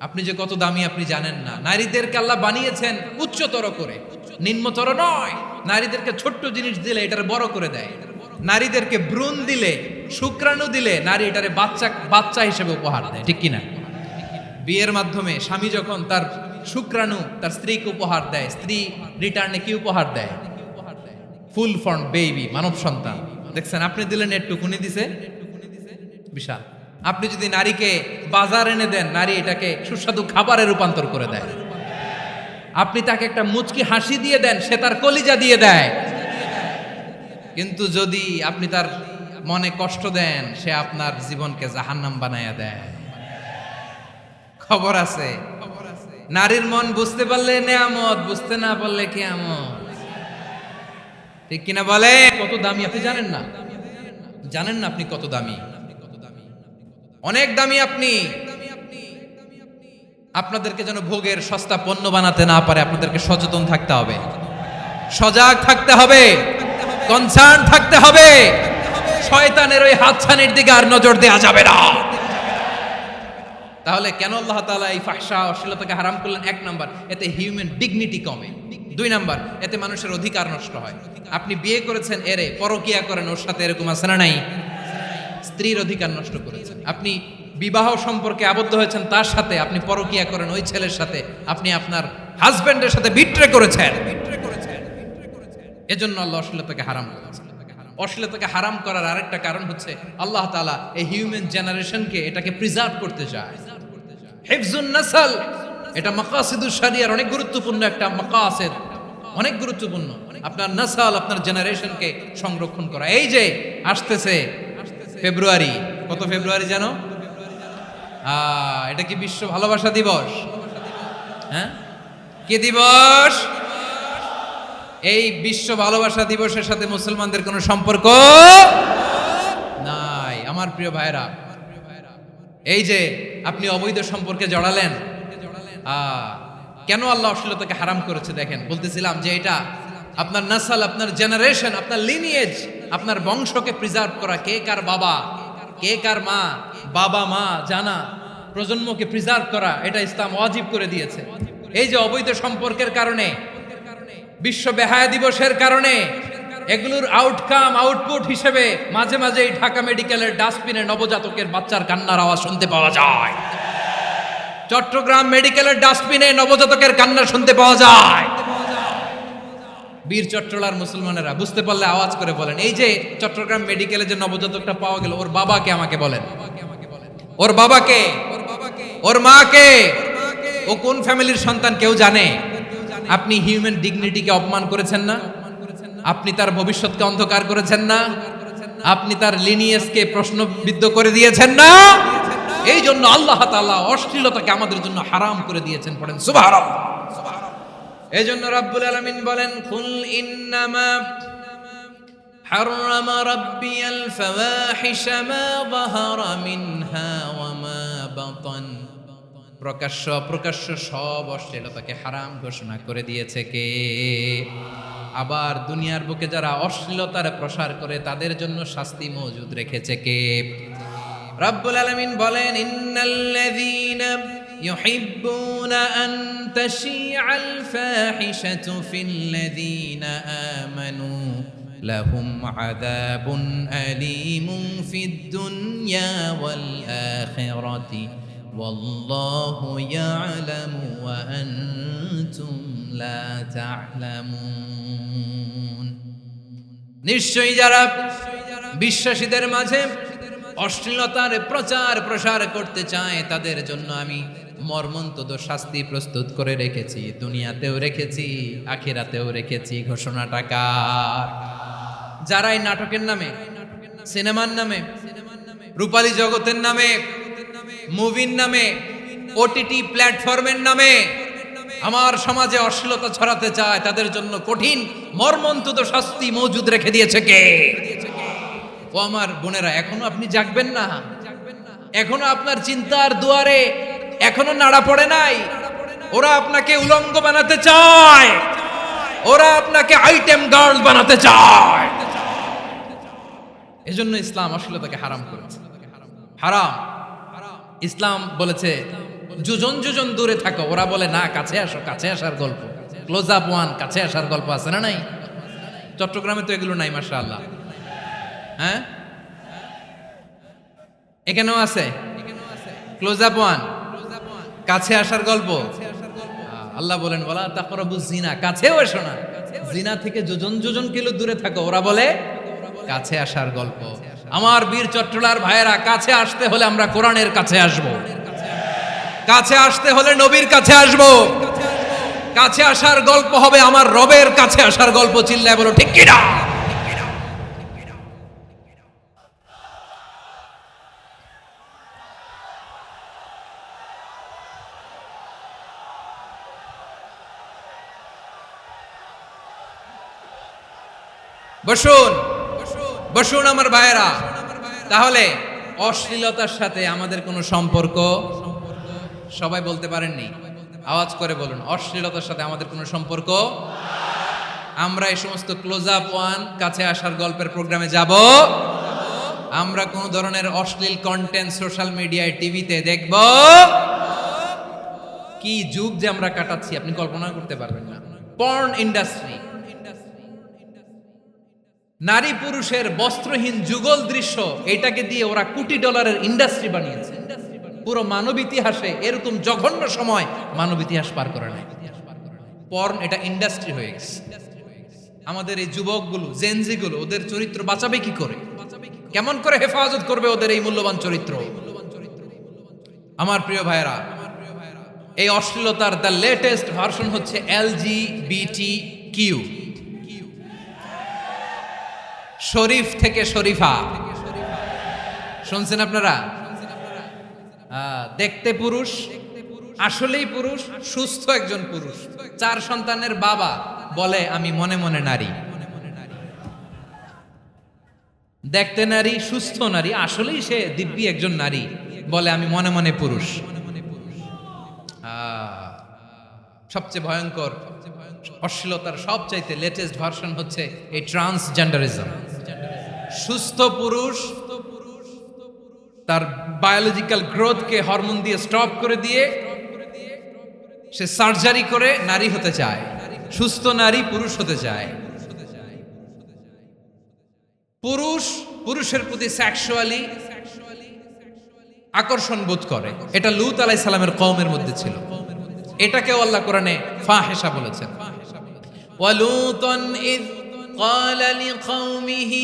আপনি যে কত দামি আপনি জানেন না। নারীদেরকে আল্লাহ বানিয়েছেন উচ্চতর করে, নিম্নতর নয়। নারীদেরকে ছোট্ট জিনিস দিলে এটার বড় করে দেয়। নারীদেরকে ভ্রূণ দিলে, শুক্রাণু দিলে নারী এটারে বাচ্চা হিসেবে উপহার দেয়, ঠিক কিনা? বিয়ের মাধ্যমে স্বামী যখন তার শুক্রাণু তার স্ত্রীকে উপহার দেয়, স্ত্রী রিটার্নে কি উপহার দেয়? ফুল ফর্ম বেবি, মানব সন্তান। দেখছেন, আপনি দিলেন একটুকুনি, দিছে বিশাল। আপনি যদি নারীকে বাজার এনে দেন, নারী এটাকে সুস্বাদু খাবারে রূপান্তর করে দেয়। আপনি তাকে একটা মুচকি হাসি দিয়ে দেন, সে তার কলিজা দিয়ে দেয়। কিন্তু যদি আপনি তার মনে কষ্ট দেন, সে আপনার জীবনকে জাহান্নাম বানায়া দেয়। খবর আছে, নারীর মন বুঝতে পারলে নেয়ামত, বুঝতে না পারলে কিয়ামত, ঠিক কিনা বলে? কত দামি আপনি জানেন না, জানেন না আপনি কত দামি, অনেক দামি আপনি। আপনাদেরকে যেন ভোগের সস্তা পণ্য বানাতে না পারে, আপনাদেরকে সচেতন থাকতে হবে, সজাগ থাকতে হবে, কনসার্ন থাকতে হবে। শয়তানের ওই হাতছানির দিকে আর নজর দেওয়া যাবে না। তাহলে কেন আল্লাহ তাআলা এই ফাহশা অশ্লীলতাকে হারাম করলেন? 1 নাম্বার, এতে হিউম্যান ডিগনিটি কমে। 2 নাম্বার, এতে মানুষের অধিকার নষ্ট হয়। আপনি বিয়ে করেছেন, এরে পরকিয়া করেন, ওর সাথে এরকম আছে না নাই? স্ত্রীর অধিকার নষ্ট করেছেন। আপনি বিবাহ সম্পর্কে আবদ্ধ হয়েছেন তার সাথে, আপনি পরকিয়া করেন ওই ছেলের সাথে, আপনি আপনার হাজবেন্ডের সাথে বিট্রে করেছেন। এজন্য আল্লাহ অশ্লীলতাকে হারাম করেছেন। অশ্লীলতাকে হারাম করার আরেকটা কারণ হচ্ছে আল্লাহ তাআলা এই হিউম্যান জেনারেশনকে এটাকে প্রিজার্ভ করতে চায়। হিফজুন নাসল, এটা মাকাসিদুশ শরিয়ার অনেক গুরুত্বপূর্ণ একটা মাকাসিদ, অনেক গুরুত্বপূর্ণ। আপনার নাসল, আপনার জেনারেশনকে সংরক্ষণ করা। এই যে আসতেছে ফেব্রুয়ারি, কত ফেব্রুয়ারি জানো? এটা কি বিশ্ব ভালোবাসা দিবস? হ্যাঁ, কি দিবস? এই বিশ্ব ভালোবাসা দিবসের সাথে মুসলমানদের কোনো সম্পর্ক নাই। আমার প্রিয় ভাইরা, এই যে আপনি অবৈধ সম্পর্কে জড়ালেন, কেন আল্লাহ অশ্লীলতাকে হারাম করেছে দেখেন। বলতেছিলাম যে এটা আপনার নাসল, আপনার জেনারেশন, আপনার লিনিয়েজ, আপনার বংশকে প্রিজার্ভ করা। কে কার বাবা, কে কার মা, বাবা মা জানা, প্রজন্মকে প্রিজার্ভ করা, এটা ইসলাম ওয়াজিব করে দিয়েছে। এই যে অবৈধ সম্পর্কের কারণে, বিশ্ব বেহায়া দিবসের কারণে, এগুলোর আউটকাম, আউটপুট হিসেবে মাঝে মাঝে এই ঢাকা মেডিকেলের ডাস্টবিনে নবজাতকের বাচ্চার কান্নার আওয়াজ শুনতে পাওয়া যায়। চট্টগ্রাম মেডিকেলের ডাস্টবিনে নবজাতকের কান্না শুনতে পাওয়া যায়। বীর চট্টলার মুসলমানেরা বুঝতে পারলে আওয়াজ করে বলেন, এই যে চট্টগ্রাম মেডিকেলে যে নবজাতকটা পাওয়া গেল, ওর বাবাকে আমাকে বলেন, ওর বাবাকে, ওর মাকে, ও কোন ফ্যামিলির সন্তান কেউ জানে? আপনি হিউম্যান ডিগনিটিকে অপমান করেছেন না? আপনি তার ভবিষ্যৎকে অন্ধকার করেছেন না? আপনি তার লিনিয়েজকে প্রশ্নবিদ্ধ করে দিয়েছেন না? এই জন্য আল্লাহ তাআলা অশ্লীলতাকে আমাদের জন্য হারাম করে দিয়েছেন। পড়েন সুবহানাল্লাহ। এই জন্য রাব্বুল আলামিন বলেন, কুল ইন্নামা হাররামা রাব্বিয়াল ফাওয়াহিশা মা যাহারা মিনহা ওয়া মা বাতান। প্রকাশ্য অপ্রকাশ্য সব অশ্লীলতাকে হারাম ঘোষণা করে দিয়েছে কে? আবার দুনিয়ার বুকে যারা অশ্লীলতার প্রসার করে তাদের জন্য শাস্তি মজুদ রেখেছে কে? রাব্বুল আলামিন বলেন, ইন্নাল্লাযীনা ইউহিব্বুনা আন তাশিআল ফাহিশাতু ফিল্লাযীনা আমানু লাহুম আযাবুন আলীমুন ফিদ দুনিয়া ওয়াল আখিরাতি ওয়াল্লাহু ইয়ালামু ওয়া আনতুম লা তা'লামুন। নিশ্চয়ই যারা বিশ্বাসীদের মাঝে অশ্লীলতার প্রচার প্রসার করতে চায় তাদের জন্য আমি মর্মন্তুদ শাস্তি প্রস্তুত করে রেখেছি, দুনিয়াতেও রেখেছি, আখিরাতেও রেখেছি। ঘোষণাটা কার? যারা এই নাটকের নামে, সিনেমার নামে, রূপালী জগতের নামে, মুভির নামে, ওটিটি প্ল্যাটফর্মের নামে আমার সমাজে অশ্লীলতা ছড়াতে চায় তাদের জন্য কঠিন মর্মন্তুদ শাস্তি মজুদ রেখে দিয়েছে কে? ও আমার বোনেরা, এখনো আপনি জাগবেন না? এখনো আপনার চিন্তার দুয়ারে এখনো নাড়া পড়ে নাই? ওরা আপনাকে উলঙ্গ বানাতে চায়, ওরা আপনাকে আইটেম গার্ল বানাতে চায়। এজন্য ইসলাম অশ্লীলতাকে হারাম করেছে। হারাম। ইসলাম বলেছে যোজন যোজন দূরে থাকো, ওরা বলে না কাছে আসো, কাছে আসার গল্প, ক্লোজ আপ ওয়ান, কাছে আসার গল্প আছে না নাই? চট্টগ্রামে তো এগুলো নাই মাশাআল্লাহ। হ্যাঁ, এখানেও আছে ক্লোজ আপ ওয়ান, কাছে আসার গল্প। আল্লাহ বলেন ওয়ালা তাকরাবুজ জিনা, কাছেও এসো না, জিনা থেকে যোজন যোজন কিলো দূরে থাকো। ওরা বলে কাছে আসার গল্প। আমার বীর চট্টলার ভাইয়েরা, কাছে আসতে হলে আমরা কোরআনের কাছে আসব, কাছে আসতে হলে নবীর কাছে আসব, কাছে আসার গল্প হবে আমার রবের কাছে আসার গল্প। চিল্লায় বলো ঠিক কিনা? বসুন বসুন আমার ভাইয়েরা। তাহলে অশ্লীলতার সাথে আমাদের কোনো সম্পর্ক? সবাই বলতে পারেননি, আওয়াজ করে বলুন, অশ্লীলতার সাথে আমাদের কোনো সম্পর্ক? আমরা এই সমস্ত ক্লোজ আপ ওয়ান, কাছে আসার গল্পের প্রোগ্রামে যাব? আমরা কোন ধরনের অশ্লীল কন্টেন্ট সোশ্যাল মিডিয়ায়, টিভিতে দেখব? কি যুগ যে আমরা কাটাচ্ছি আপনি কল্পনা করতে পারবেন না। পর্ন ইন্ডাস্ট্রি, নারী পুরুষের বস্ত্রহীন যুগল দৃশ্য, এটাকে দিয়ে ওরা কোটি ডলারের ইন্ডাস্ট্রি বানিয়েছে। পুরো মানব ইতিহাসে এরকম জঘন্য সময় মানব ইতিহাস পার করে নাই। পর্ন এটা ইন্ডাস্ট্রি হয়ে গেছে। আমাদের এই যুবকগুলো, জেনজিগুলো, ওদের চরিত্র বাঁচাবে কি করে? কেমন করে হেফাজত করবে ওদের এই মূল্যবান চরিত্র? আমার প্রিয় ভাইরা, এই অশ্লীলতার দ্য লেটেস্ট ভার্সন হচ্ছে LGBTQ, শরীফ থেকে শরীফা। শুনছেন আপনারা? দেখতে পুরুষ, আসলেই পুরুষ, সুস্থ একজন পুরুষ, 4 সন্তানের বাবা, বলে আমি মনে মনে নারী। দেখতে নারী, সুস্থ নারী, আসলেই সে দিব্যি একজন নারী, বলে আমি মনে মনে পুরুষ। সবচেয়ে ভয়ঙ্কর অশ্লীলতার সবচাইতে লেটেস্ট ভার্সন হচ্ছে এই ট্রান্সজেন্ডারিজম। সুস্থ পুরুষ তার বায়োলজিক্যাল গ্রোথকে হরমোন দিয়ে স্টপ করে দিয়ে সে সার্জারি করে নারী হতে চায়। সুস্থ নারী পুরুষ হতে চায়। পুরুষ পুরুষের প্রতি সেক্সুয়ালি আকর্ষণ বোধ করে। এটা লূত আলাইহিস সালামের কওমের মধ্যে ছিল। এটাকেও আল্লাহ কোরআনে ফাহিশা বলেছেন। ওয়ালুতান ইয ক্বালা লিকাওমিহি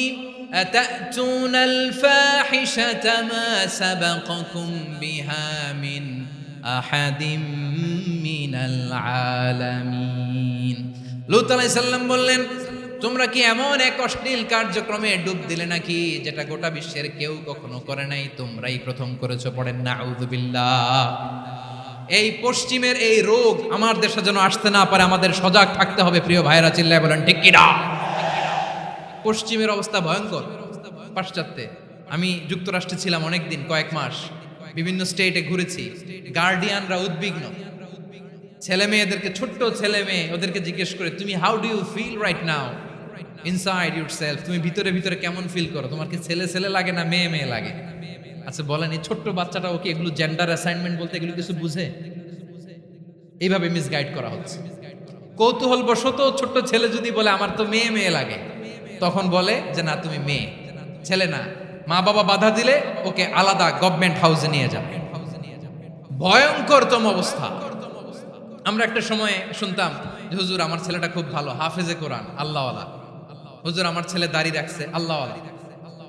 আতা'তুনাল ফাহিশাতা মা সাবাকাকুম বিহা মিন আহাদিম মিনাল আলামিন। লূত আলাইহিস সালাম বললেন, তোমরা কি এমন এক অশ্লীল কার্যক্রমে ডুব দিলে নাকি যেটা গোটা বিশ্বের কেউ কখনো করে নাই? তোমরাই প্রথম করেছো। পড়েন নাউযুবিল্লাহ। এই পশ্চিমের এই রোগ আমার দেশে যেন আসতে না পারে, আমাদের সজাগ থাকতে হবে। প্রিয় ভাইরা, চিল্লায় বলেন ঠিক কি না? পশ্চিমের অবস্থা ভয়ঙ্কর। পাশ্চাত্যে, আমি যুক্তরাষ্ট্রে ছিলাম অনেকদিন, কয়েক মাস, বিভিন্ন স্টেটে ঘুরেছি। গার্ডিয়ানরা উদ্বিগ্ন, ছেলে মেয়েদেরকে, ছোট্ট ছেলে মেয়ে, ওদেরকে জিজ্ঞেস করে, তুমি how do you feel right now inside yourself? তুমি ভিতরে ভিতরে কেমন ফিল করো? তোমার কি ছেলে ছেলে লাগে না মেয়ে মেয়ে লাগে? আচ্ছা বলেন, এই ছোট্ট বাচ্চাটা ওকে এগুলো জেন্ডার অ্যাসাইনমেন্ট বলতে এগুলো কিছু বুঝে? এইভাবে মিসগাইড করা হচ্ছে। কৌতূহল বশত ছোট্ট ছেলে যদি বলে আমার তো মেয়ে মেয়ে লাগে, তখন বলে যে না তুমি মেয়ে, ছেলে না। মা বাবা বাধা দিলে ওকে আলাদা গভর্নমেন্ট হাউসে নিয়ে যাবে। ভয়ঙ্করতম অবস্থা। আমরা একটা সময় শুনতাম যে হুজুর আমার ছেলেটা খুব ভালো, হাফেজে কোরআন, আল্লাহওয়ালা। হুজুর আমার ছেলে দাড়ি রাখছে, আল্লাহওয়ালা।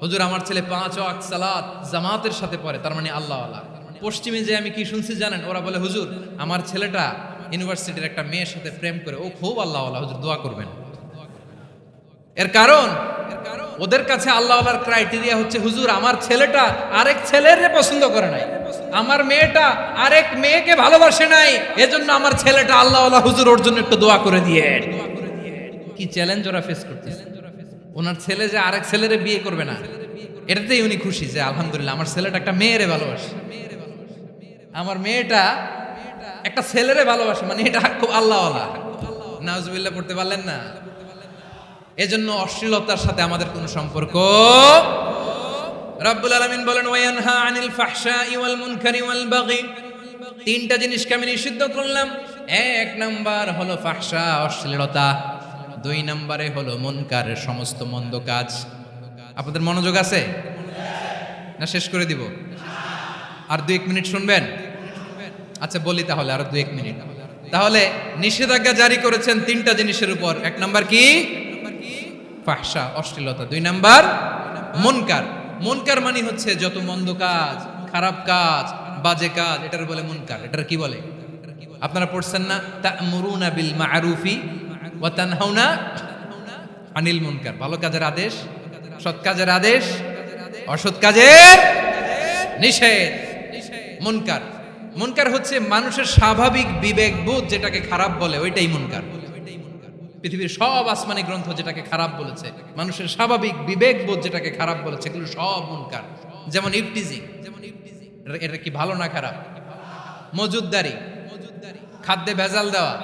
হুজুর আমার ছেলে 5 ওয়াক্ত সালাত জামাতের সাথে পড়ে, তার মানে আল্লাহওয়ালা। পশ্চিমে যে আমি কি শুনছি জানেন? ওরা বলে হুজুর আমার ছেলেটা ইউনিভার্সিটির একটা মেয়ের সাথে প্রেম করে, ও খুব আল্লাহওয়ালা, হুজুর দোয়া করবেন। এর কারণ ওদের কাছে আল্লাহওয়ালার ক্রাইটেরিয়া হচ্ছে হুজুর আমার ছেলেটা আরেক ছেলের পছন্দ করে নাই, আমার মেয়েটা আরেক মেয়েকে ভালোবাসে নাই, এজন্য আমার ছেলেটা আল্লাহওয়ালা, হুজুর ওর জন্য একটু দোয়া করে দিয়ে। কি চ্যালেঞ্জ ওরা ফেস করতেছে। ওনার ছেলে যে আরেক ছেলেরে বিয়ে করবে না, এটাতেই উনি খুশি যে আলহামদুলিল্লাহ আমার ছেলেটা একটা মেয়েরে ভালোবাসে, আমার মেয়েটা একটা ছেলেরে ভালোবাসে, মানে এটা খুব আল্লাহওয়ালা। নাউজুবিল্লাহ পড়তে পারলেন না? এজন্য অশ্লীলতার সাথে আমাদের কোনো সম্পর্ক। রব্বুল আলামিন বলেন ওয়ায়ানহা আনিল ফাহশাই ওয়াল মুনকারি ওয়াল বাগি। 3টা জিনিসকে আমি নিষিদ্ধ করলাম। 1 নাম্বার হলো ফাহশা, অশ্লীলতা। 2 নম্বরে হলো মুনকার, সমস্ত মন্দ কাজ। আপনাদের মনোযোগ আছে না শেষ করে দিব? আর 2-1 মিনিট শুনবেন? আচ্ছা বলি তাহলে আরো 2-1 মিনিট। তাহলে নিষেধাজ্ঞা জারি করেছেন 3টা জিনিসের উপর। 1 নাম্বার কি? ফাহশা, অশ্লীলতা। 2 নাম্বার মুনকার। মুনকার মানে হচ্ছে যত মন্দ কাজ, খারাপ কাজ, বাজে কাজ, এটার বলে মুনকার। এটার কি বলে? আপনারা পড়ছেন না তা'মুরুনা বিল মা'রুফি ওয়া তানহাউনা আনিল মুনকার। ভালো কাজের আদেশ, সৎ কাজের আদেশ, অসৎ কাজের নিষেধ। মুনকার, মুনকার হচ্ছে মানুষের স্বাভাবিক বিবেকবোধ যেটাকে খারাপ বলে ওইটাই মুনকার। পৃথিবীর সব আসমানি গ্রন্থ যেটাকে খারাপ বলেছে, মানুষের স্বাভাবিক বিবেকবোধ যেটাকে খারাপ বলেছে, এগুলো সব মুনকার। যেমন ইফটিজিং, এটা কি ভালো না খারাপ? মজুদদারি, খাদ্যে ভেজাল দেওয়া,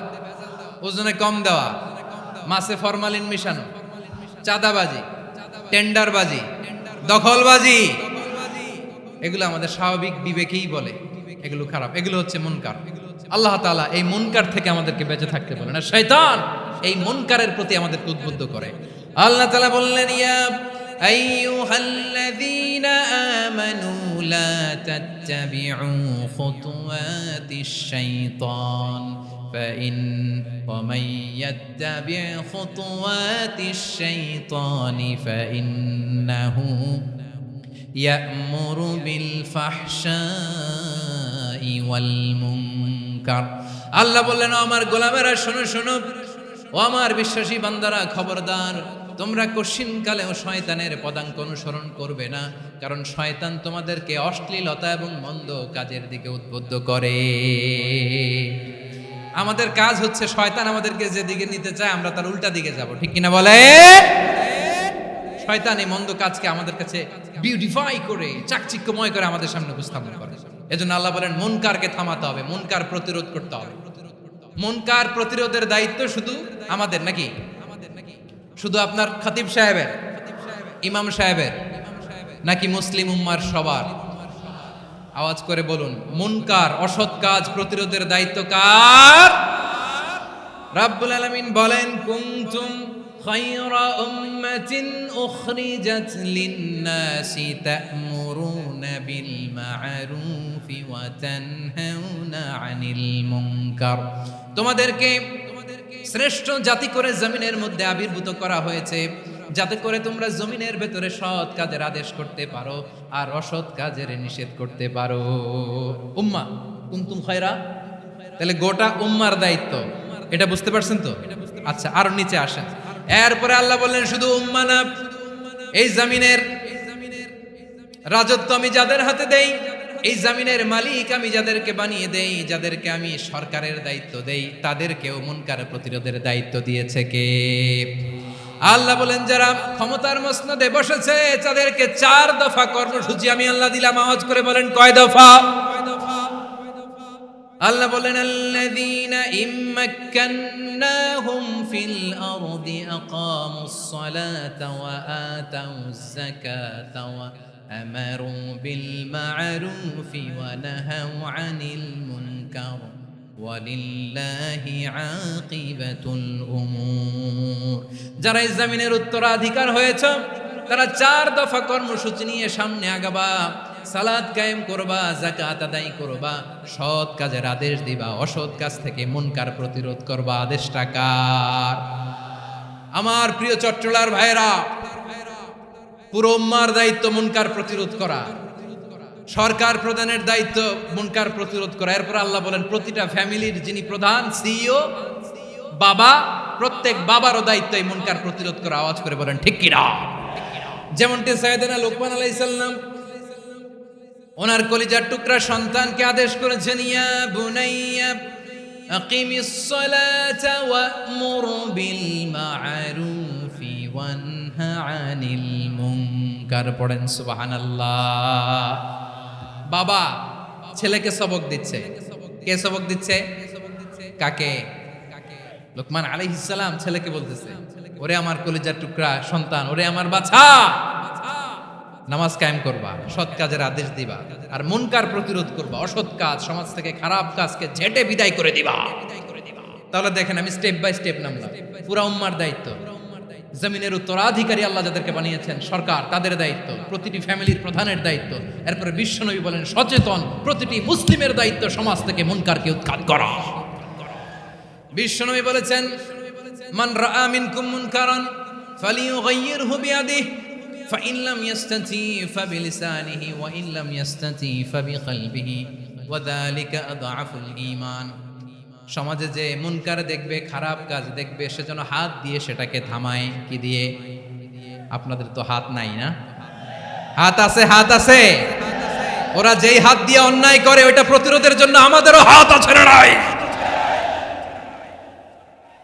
ওজনে কম দেওয়া, মাছে ফরমালিন মিশানো, চাঁদাবাজি, টেন্ডারবাজি, দখলবাজি, এগুলো আমাদের স্বাভাবিক বিবেকেই বলে এগুলো খারাপ, এগুলো হচ্ছে মুনকার। আল্লাহ তাআলা এই মুনকার থেকে আমাদেরকে বেঁচে থাকতে বলেন, আর শয়তান এই মুনকারের প্রতি আমাদেরকে উদ্বুদ্ধ করে। আল্লাহ তাআলা বললেন, ইয়া আইয়ুহাল্লাযীনা আমানু লা তাত্তাবিউ খুতুওয়াতিশ শাইতান ومن يتبع خطوات الشيطان فإنه يأمر بالفحشاء والمنكر। আল্লাহ বললেন, আমার গোলামেরা শোনো শোনো, ও আমার বিশ্বাসী বান্দারা খবরদার, তোমরা কশিনকালেও শয়তানের পদাঙ্ক অনুসরণ করবে না, কারণ শয়তান তোমাদেরকে অশ্লীলতা এবং মন্দ কাজের দিকে উদ্বুদ্ধ করে। আমাদের কাজ হচ্ছে শয়তান আমাদেরকে যেদিকে নিতে চায় আমরা তার উল্টা দিকে যাব, ঠিক কিনা বলে? শয়তান এই মন্দ কাজকে আমাদের কাছে বিউটিফাই করে, চাকচিক্যময় করে আমাদের সামনে উপস্থাপন করে। এজন্য আল্লাহ বলেন মুনকারকে থামাতে হবে, মুনকার প্রতিরোধ করতে হবে। মুনকার প্রতিরোধের দায়িত্ব শুধু আমাদের নাকি? শুধু আপনার খতিব সাহেবের, ইমাম সাহেবের, নাকি মুসলিম উম্মার সবার? আওয়াজ করে বলুন, মুনকার অসৎ কাজ প্রতিরোধের দায়িত্ব কার? রাব্বুল আলামিন বলেন, কুনতুম খায়রা উম্মাতিন উখরিজাত লিন-নাসি তা'মুরুনা বিল মা'রুফি ওয়া তানহাউনা আনিল মুনকার। তোমাদেরকে শ্রেষ্ঠ জাতি করে জমিনের মধ্যে আবির্ভূত করা হয়েছে, যাতে করে তোমরা জমিনের ভেতরে সৎ কাজের আদেশ করতে পারো আর অসৎ কাজের নিষেধ করতে পারো। উম্মাহ কুনতুম খায়রা, তাহলে গোটা উম্মার দায়িত্ব, এটা বুঝতে পারছেন তো? আচ্ছা, আরো নিচে আসেন। এরপরে আল্লাহ বললেন, শুধু উম্মাহ না, এই জমিনের রাজত্ব আমি যাদের হাতে দেই, এই জমিনের মালিক আমি যাদেরকে বানিয়ে দেই, যাদেরকে আমি সরকারের দায়িত্ব দেই, তাদেরকেও মুনকার প্রতিরোধের দায়িত্ব দিয়েছে কে? আল্লাহ বলেন, যারা ক্ষমতার মসনদে বসেছে তাদেরকে 4 দফা কর্মসূচি আমি আল্লাহ দিলাম। আওয়াজ করে বলেন, কয় দফা? আল্লাহ বলেন, আল্লাযীনা ইম্মাক্কান্নাহুম ফিল আরদি আকামুস সালাতা ওয়া আতাউজ যাকাতা ওয়া আমারু বিল মা'রুফি ওয়া নাহাউ আনিল মুনকার ওয়ালিল্লাহি আকিবাতুল উমুর। যারা এই জমিনের উত্তরাধিকার হয়েছে তারা 4 দফা কর্মসূচি নিয়ে সামনে আগাবা। সালাত কায়েম করবা, যাকাত আদায় করবা, সৎ কাজের আদেশ দিবা, অসৎ কাজ থেকে মুনকার প্রতিরোধ করবা। আদেশটা কার? আমার প্রিয় চট্টলার ভাইরা, পুরো উম্মার দায়িত্ব মুনকার প্রতিরোধ করা, সরকার প্রধানের দায়িত্ব মুনকার প্রতিরোধ করা। এরপর আল্লাহ বলেন, প্রতিটা ফ্যামিলির যিনি প্রধান সিইও বাবা, প্রত্যেক বাবারও দায়িত্ব এই মুনকার প্রতিরোধ করা। আওয়াজ করে বলেন ঠিক কিনা? যেমনটি সাইয়েদনা লোকমান আলাইহিস সালাম ওনার কলিজার টুকরা সন্তানকে আদেশ করেছেন, ইয়া বুনাইয়া আকিমিস সালাতা ওয়া'মুর বিল মা'রুফি ওয়ানহা আনিল মুনকার। পড়েন সুবহানাল্লাহ। বাবা ছেলেকে সবক দিচ্ছে। কে সবক দিচ্ছে? কাকে? লোকমান আলাইহিস সালাম ছেলেকে বলতেছে, ওরে আমার কলিজার টুকরা সন্তান, ওরে আমার বাছা, নামাজ কায়েম করবা, সৎ কাজের আদেশ দিবা, আর মুনকার প্রতিরোধ করবা, অসৎ কাজ, সমাজ থেকে খারাপ কাজকে ঝেঁটে বিদায় করে দিবা। তাহলে দেখেন, আমি স্টেপ বাই স্টেপ নামলাম। পুরা উম্মার দায়িত্ব। জমিনের উত্তরাধিকারী আল্লাহ যাদেরকে বানিয়েছেন সরকার, তাদের দায়িত্ব, প্রতিটি ফ্যামিলির প্রধানের দায়িত্ব। এরপরে বিশ্বনবী বলেন সচেতন প্রতিটি মুসলিমের দায়িত্ব সমাজ থেকে মুনকারকে উৎখাত করা। বিশ্বনবী বলেছেন মান রাআ মিনকুম মুনকারান ফালিয়ুগাইয়িরহু বিয়াদিহি ফাইন লাম ইয়াস্তাতি ফাবিলিসানিহি ওয়া ইন লাম ইয়াস্তাতি ফাবিকলবিহি ওয়া যালিকা আযআফুল ঈমান। সমাজে যে মুনকার দেখবে, খারাপ কাজ দেখবে, সেজন্য হাত দিয়ে সেটাকে থামায়। কি দিয়ে? আপনাদের তো হাত নাই না? হাত আছে, হাত আছে। ওরা যেই হাত দিয়ে অন্যায় করে ওইটা প্রতিরোধের জন্য আমাদেরও হাত আছে না নাই?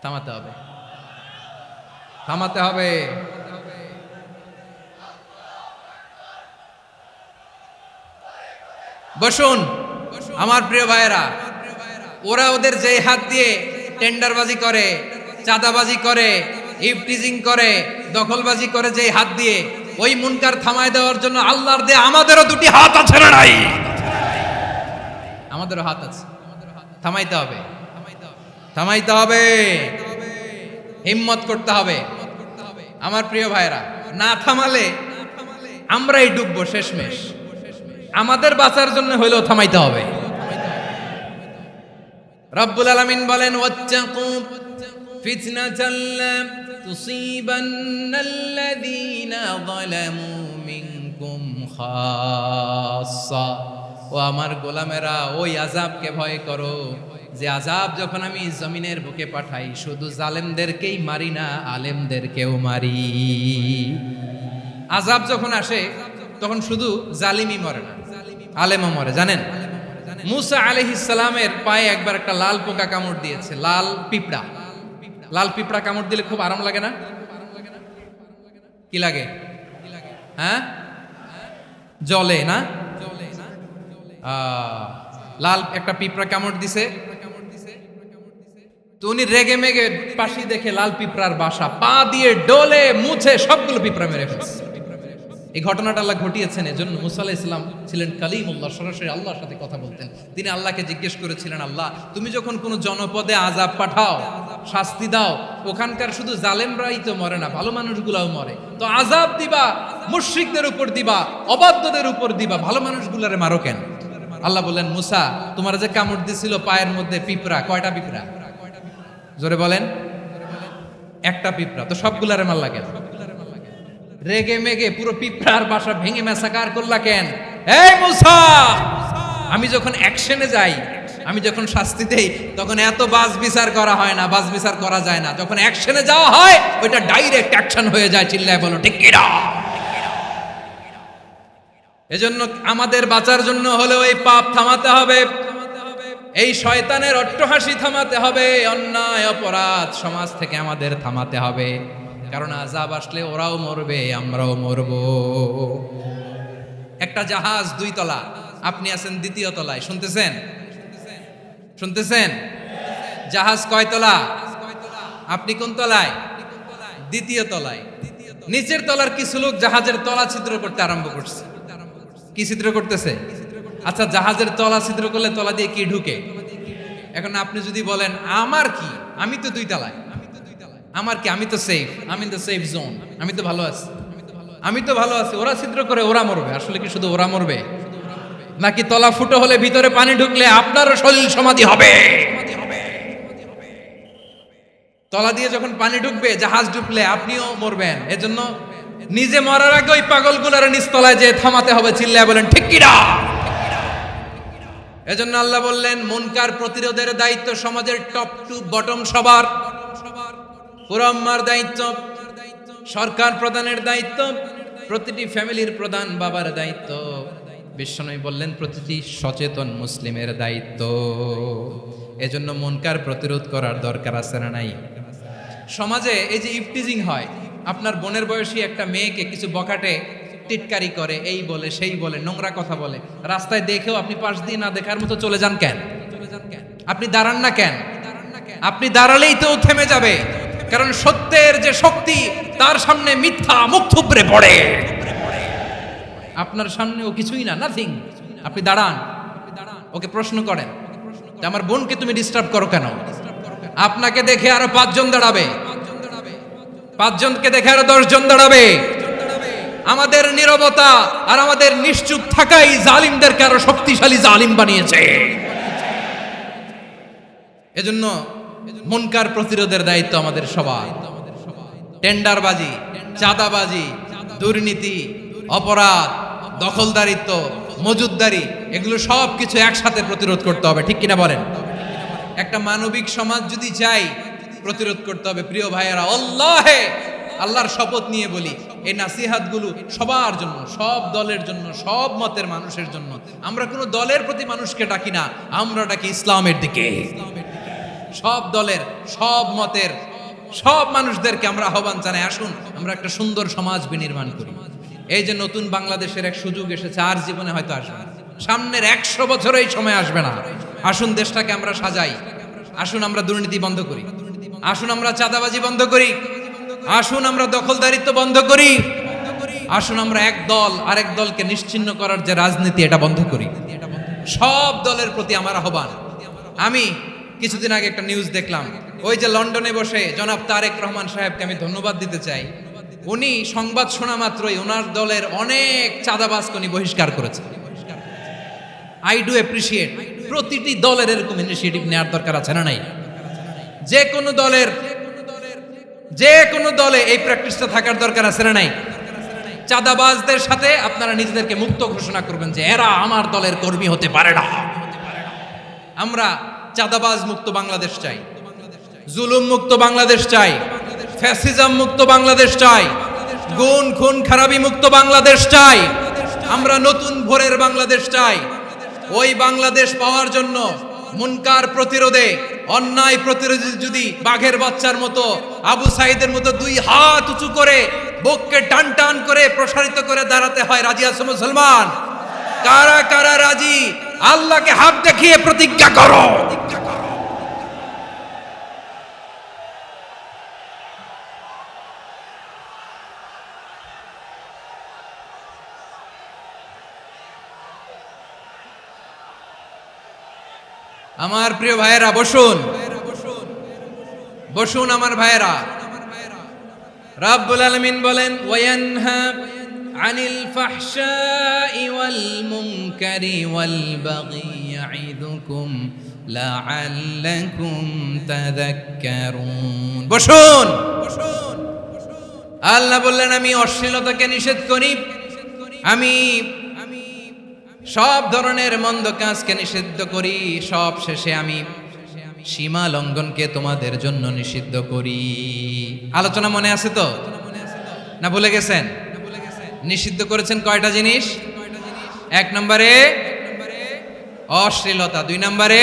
থামাতে হবে, থামাতে হবে। বসুন আমার প্রিয় ভাইয়েরা, ওরা ওদের যেই হাত দিয়ে টেন্ডারবাজি করে, চাঁদাবাজি করে, ইফটিজিং করে, দখলবাজি করে, যেই হাত দিয়ে, ওই মুনকার থামায় দেওয়ার জন্য আল্লাহর দিয়ে আমাদেরও দুটি হাত আছে না নাই? আমাদেরও হাত আছে, থামাইতে হবে, থামাইতে হবে, হিম্মত করতে হবে। আমার প্রিয় ভাইয়েরা, না থামালে আমরাই ডুববো শেষমেশ। আমাদের বাঁচার জন্য হইলেও থামাইতে হবে। রব্বুল আলামিন বলেন ওয়াত্তাকু ফিতনাতাল লা তুসিবান্নাল্লাযীনা যালামু মিনকুম খাসসা। ও আমার গোলামেরা, ওই আযাবকে ভয় করো যে আযাব যখন আমি জমিনের বুকে পাঠাই শুধু জালেমদেরকেই মারি না, আলেমদেরকেও মারি। আযাব যখন আসে তখন শুধু জালিমই মরে না, আলেমও মরে। জানেন মুসা আলাইহিস সালামের পায়ে একবার একটা লাল পোকা কামড় দিয়েছে, লাল পিঁপড়া। লাল পিঁপড়া কামড় দিলে খুব আরাম লাগে না? কি লাগে? হ্যাঁ, জ্বলে না? লাল একটা পিঁপড়া কামড় দিছে, তো উনি রেগে মেগে পাশি দেখে লাল পিঁপড়ার বাসা, পা দিয়ে ডলে মুছে সবগুলো পিঁপড়া মেরে ফেলছে। এই ঘটনাটা আল্লাহ ঘটিয়েছেন এজন্য মুসা আলাইহিস সালাম ছিলেন কালিমুল্লাহ, সরাসরি আল্লাহর সাথে কথা বলতেন। তিনি আল্লাহকে জিজ্ঞেস করেছিলেন, আল্লাহ তুমি যখন কোনো জনপদে আযাব পাঠাও, শাস্তি দাও, ওখানকার শুধু জালেমরাই তো মরে না, ভালো মানুষগুলাও মরে, তো আযাব দিবা মুশরিকদের উপর দিবা, অবাধ্যদের উপর দিবা, ভালো মানুষগুলারে মারো কেন? আল্লাহ বললেন, মুসা তোমার যে কামড় দিছিল পায়ের মধ্যে পিঁপড়া, কয়টা পিঁপড়া? জোরে বলেন। একটা পিঁপড়া, তো সবগুলারে মারলা কেন? রেগে মেগে পুরো পিঁপড়ার বাসা ভেঙে মেসাকার করলা কেন? এই মুসা, আমি যখন অ্যাকশনে যাই, আমি যখন শাস্তি দেই, তখন এত বাস বিচার করা হয় না, বাস বিচার করা যায় না। যখন অ্যাকশনে যাওয়া হয় ওইটা ডাইরেক্ট অ্যাকশন হয়ে যায়। চিল্লায় বলো ঠিক কি না? এজন্য আমাদের বাঁচার জন্য হলেও এই পাপ থামাতে হবে, এই শয়তানের অট্টহাসি থামাতে হবে, অন্যায় অপরাধ সমাজ থেকে আমাদের থামাতে হবে। কারণ আযাব আসলে ওরাও মরবে, আমরাও মরব। একটা জাহাজ 2 তলা, আপনি আছেন 2য় তলায়। শুনতেছেন? শুনতেছেন? জাহাজ কয় তলা? আপনি কোন তলায়? 2য় তলায়। নিচের তলার কিছু লোক জাহাজের তলা ছিদ্র করতে আরম্ভ করছে। কি ছিদ্র করতেছে? আচ্ছা, জাহাজের তলা ছিদ্র করলে তলা দিয়ে কি ঢুকে? এখন আপনি যদি বলেন আমার কি, আমি তো 2 তলায়, আমার কি, আমি তো সেফ, আমি তো সেফ জোন, আমি তো ভালো আছি, আমি তো ভালো আছি, ওরা ছিদ্র করে ওরা মরবে। আসলে কি শুধু ওরা মরবে? নাকি তলা ফুটো হলে ভিতরে পানি ঢুকলে আপনারও শরীর সমাধি হবে? তলা দিয়ে যখন পানি ঢুকবে, জাহাজ ঢুকলে আপনিও মরবেন। এজন্য নিজে মরার আগে ওই পাগলগুলোর নিচতলায় যে থামাতে হবে। চিল্লায় বলেন ঠিক কি না? এজন্য আল্লাহ বললেন মুনকার প্রতিরোধের দায়িত্ব সমাজের টপ টু বটম সবার। পুরো আম্মার দায়িত্ব, সরকার প্রধানের দায়িত্ব, প্রতিটি ফ্যামিলির প্রধান বাবার দায়িত্ব। বিশ্বনবী বললেন প্রতিটি সচেতন মুসলিমের দায়িত্ব। এজন্য মুনকার প্রতিরোধ করার দরকার আছে না নাই? সমাজে এই যে ইফটিজিং হয়, আপনার বোনের বয়সী একটা মেয়েকে কিছু বখাটে টিটকারি করে, এই বলে সেই বলে, নোংরা কথা বলে, রাস্তায় দেখেও আপনি পাশ দিয়ে না দেখার মতো চলে যান কেন? আপনি দাঁড়ান না কেন? আপনি দাঁড়ালেই তো থেমে যাবে। কারণ সত্যের যে শক্তি, তার সামনে মিথ্যা মুখ থুবড়ে পড়ে। আপনার সামনে ও কিছুই না, নাথিং। আপনি দাঁড়ান, ওকে প্রশ্ন করেন, আমার বোনকে তুমি ডিস্টার্ব করো কেন? আপনাকে দেখে আরো 5 জন দাঁড়াবে। পাঁচজনকে দেখে আরো 10 জন দাঁড়াবে। আমাদের নীরবতা আর আমাদের নিশ্চুপ থাকাই জালিমদেরকে আরো শক্তিশালী জালিম বানিয়েছে। এজন্য মুনকার প্রতিরোধের দায়িত্ব আমাদের সবার। টেন্ডারবাজি, চাঁদাবাজি, দুর্নীতি, অপরাধ, দখলদারিত্ব, মজুদদারি, এগুলো সব কিছু একসাথে প্রতিরোধ করতে হবে, ঠিক কিনা বলেন? একটা মানবিক সমাজ যদি চাই, প্রতিরোধ করতে হবে। প্রিয় ভাইয়েরা, আল্লাহে, আল্লাহর শপথ নিয়ে বলি, এই নাসিহাতগুলো সবার জন্য, সব দলের জন্য, সব মতের মানুষের জন্য। আমরা কোনো দলের প্রতি মানুষকে ডাকি না, আমরা ডাকি ইসলামের দিকে। সব দলের, সব মতের, সব মানুষদেরকে আমরা আহ্বান জানাই, আসুন আমরা একটা সুন্দর সমাজ বিনির্মাণ করি। এই যে নতুন বাংলাদেশের এক সুযোগ এসেছে, আর জীবনে হয়তো আসবে না, সামনের 100 বছর এই সময় আসবে না। আসুন দেশটাকে আমরা সাজাই, আসুন আমরা দুর্নীতি বন্ধ করি, আসুন আমরা চাঁদাবাজি বন্ধ করি, আসুন আমরা দখলদারিত্ব বন্ধ করি, আসুন আমরা এক দল আরেক দলকে নিশ্চিহ্ন করার যে রাজনীতি, এটা বন্ধ করি। সব দলের প্রতি আমার আহ্বান। আমি কিছুদিন আগে একটা নিউজ দেখলাম, ওই যে লন্ডনে বসে জনাব তারেক রহমান সাহেবকে আমি ধন্যবাদ দিতে চাই। উনি সংবাদ শোনা মাত্রই ওনার দলের অনেক চাঁদাবাজকে উনি বহিষ্কার করেছে। I do appreciate. প্রতিটি দলের এরকম ইনিশিয়েটিভ নেওয়ার দরকার আছে না নাই? যে কোনো দলে এই প্র্যাকটিসটা থাকার দরকার আছে না নাই? চাঁদাবাজদের সাথে আপনারা নিজেদেরকে মুক্ত ঘোষণা করবেন যে এরা আমার দলের কর্মী হতে পারে না। আমরা চাঁদাবাজ মুক্ত বাংলাদেশ চাই, জুলুম মুক্ত বাংলাদেশ চাই, ফ্যাসিজম মুক্ত বাংলাদেশ চাই, গুণ খুন খারাপি মুক্ত বাংলাদেশ চাই। আমরা নতুন ভোরের বাংলাদেশ চাই। ওই বাংলাদেশ পাওয়ার জন্য মুনকার প্রতিরোধে, অন্যায় প্রতিরোধে যদি বাঘের বাচ্চার মতো, আবু সাইদের মতো 2 হাত উঁচু করে, বুককে টান টান করে প্রসারিত করে দাঁড়াতে হয়, রাজি আছো মুসলমান? কারা কারা রাজি? আল্লাহকে হাত দেখিয়ে প্রতিজ্ঞা করো। আমার প্রিয় ভাইয়েরা, বসুন বসুন আমার ভাইয়েরা। রাব্বুল আলামিন বলেন, ওয়ায়ানহা আনিল ফাহশাই ওয়াল মুনকারি ওয়াল বাগি ইয়াইদুকুম লাআল্লাকুম তাযাক্কারুন। বসুন। আল্লাহ বললেন, আমি অশ্লীলতাকে নিষেধ করি, আমি সব ধরনের মন্দ কাজকে নিষিদ্ধ করি, সব শেষে আমি সীমা লঙ্ঘনকে তোমাদের জন্য নিষিদ্ধ করি। আলোচনা মনে আছে তো, না ভুলে গেছেন? নিষিদ্ধ করেছেন কয়টা জিনিস? 1 নম্বরে অশ্লীলতা, 2 নম্বরে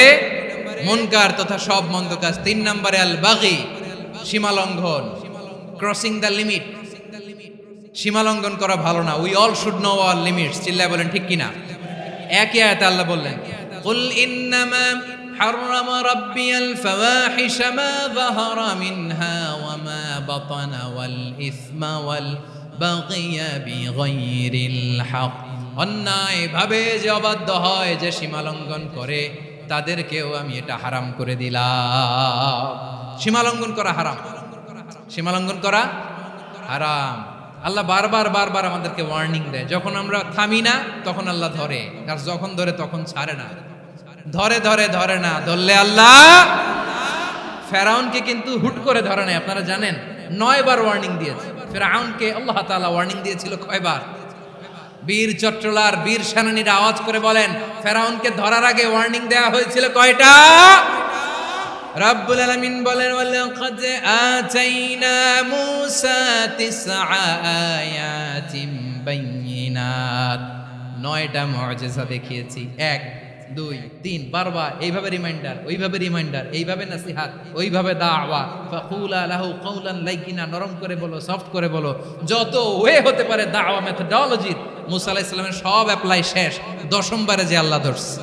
মুনকার তথা সব মন্দ কাজ, 3 নম্বরে আল বাগি, সীমা লঙ্ঘন, ক্রসিং দ্য লিমিট। সীমা লঙ্ঘন করা ভালো না। We all should know our limits. চিল্লায় বলেন ঠিক কিনা? একই আয়াতে আল্লাহ বললেন, কুল ইন্নামা হাররামা রাব্বিয়াল ফাওয়াহিশা মা যাহারা মিনহা ওয়া মা বাতানা ওয়াল ইসমা ওয়াল বাগিয়া বিগাইরিল হক। অন্যায় ভাবে যে অবাধ্য হয়, যে সীমা লঙ্ঘন করে, তাদেরকেও আমি এটা হারাম করে দিলাম। সীমা লঙ্ঘন করা হারাম, সীমা লঙ্ঘন করা হারাম। আল্লাহ বারবার বারবার আমাদেরকে ওয়ার্নিং দেয়। যখন আমরা থামি না তখন আল্লাহ ধরে, আর যখন ধরে তখন ছাড়ে না। ধরে ধরে ধরে না, ধরলে আল্লাহ। ফেরাউনকে কিন্তু হুট করে ধরে নাই, আপনারা জানেন 9 বার ওয়ার্নিং দিয়েছে। ফেরাউনকে আল্লাহ তাআলা ওয়ার্নিং দিয়েছিল কয়বার? বীর চট্টলার বীর সেনানীরা আওয়াজ করে বলেন, ফেরাউনকে ধরার আগে ওয়ার্নিং দেওয়া হয়েছিল কয়টা? রাব্বুল আলামিন বলেন, ওয়ালাকাদ আতাইনা মূসা 9 আয়াতিন বাইয়িনাত। 9টা মুআজিজা দেখিয়েছি। 1 2 3 বারবার এইভাবে রিমাইন্ডার, ওইভাবে রিমাইন্ডার, এইভাবে নসিহত, ওইভাবে দাওয়া। ফাকুলা লাহু কাওলান লাইয়িনা, নরম করে বলো, সফট করে বলো, যত ওয়ে হতে পারে দাওয়া মেথডোলজি। মূসা আলাইহিস সালামের সব অ্যাপ্লাই শেষ। 10ম বারে যে আল্লাহ ধরছে,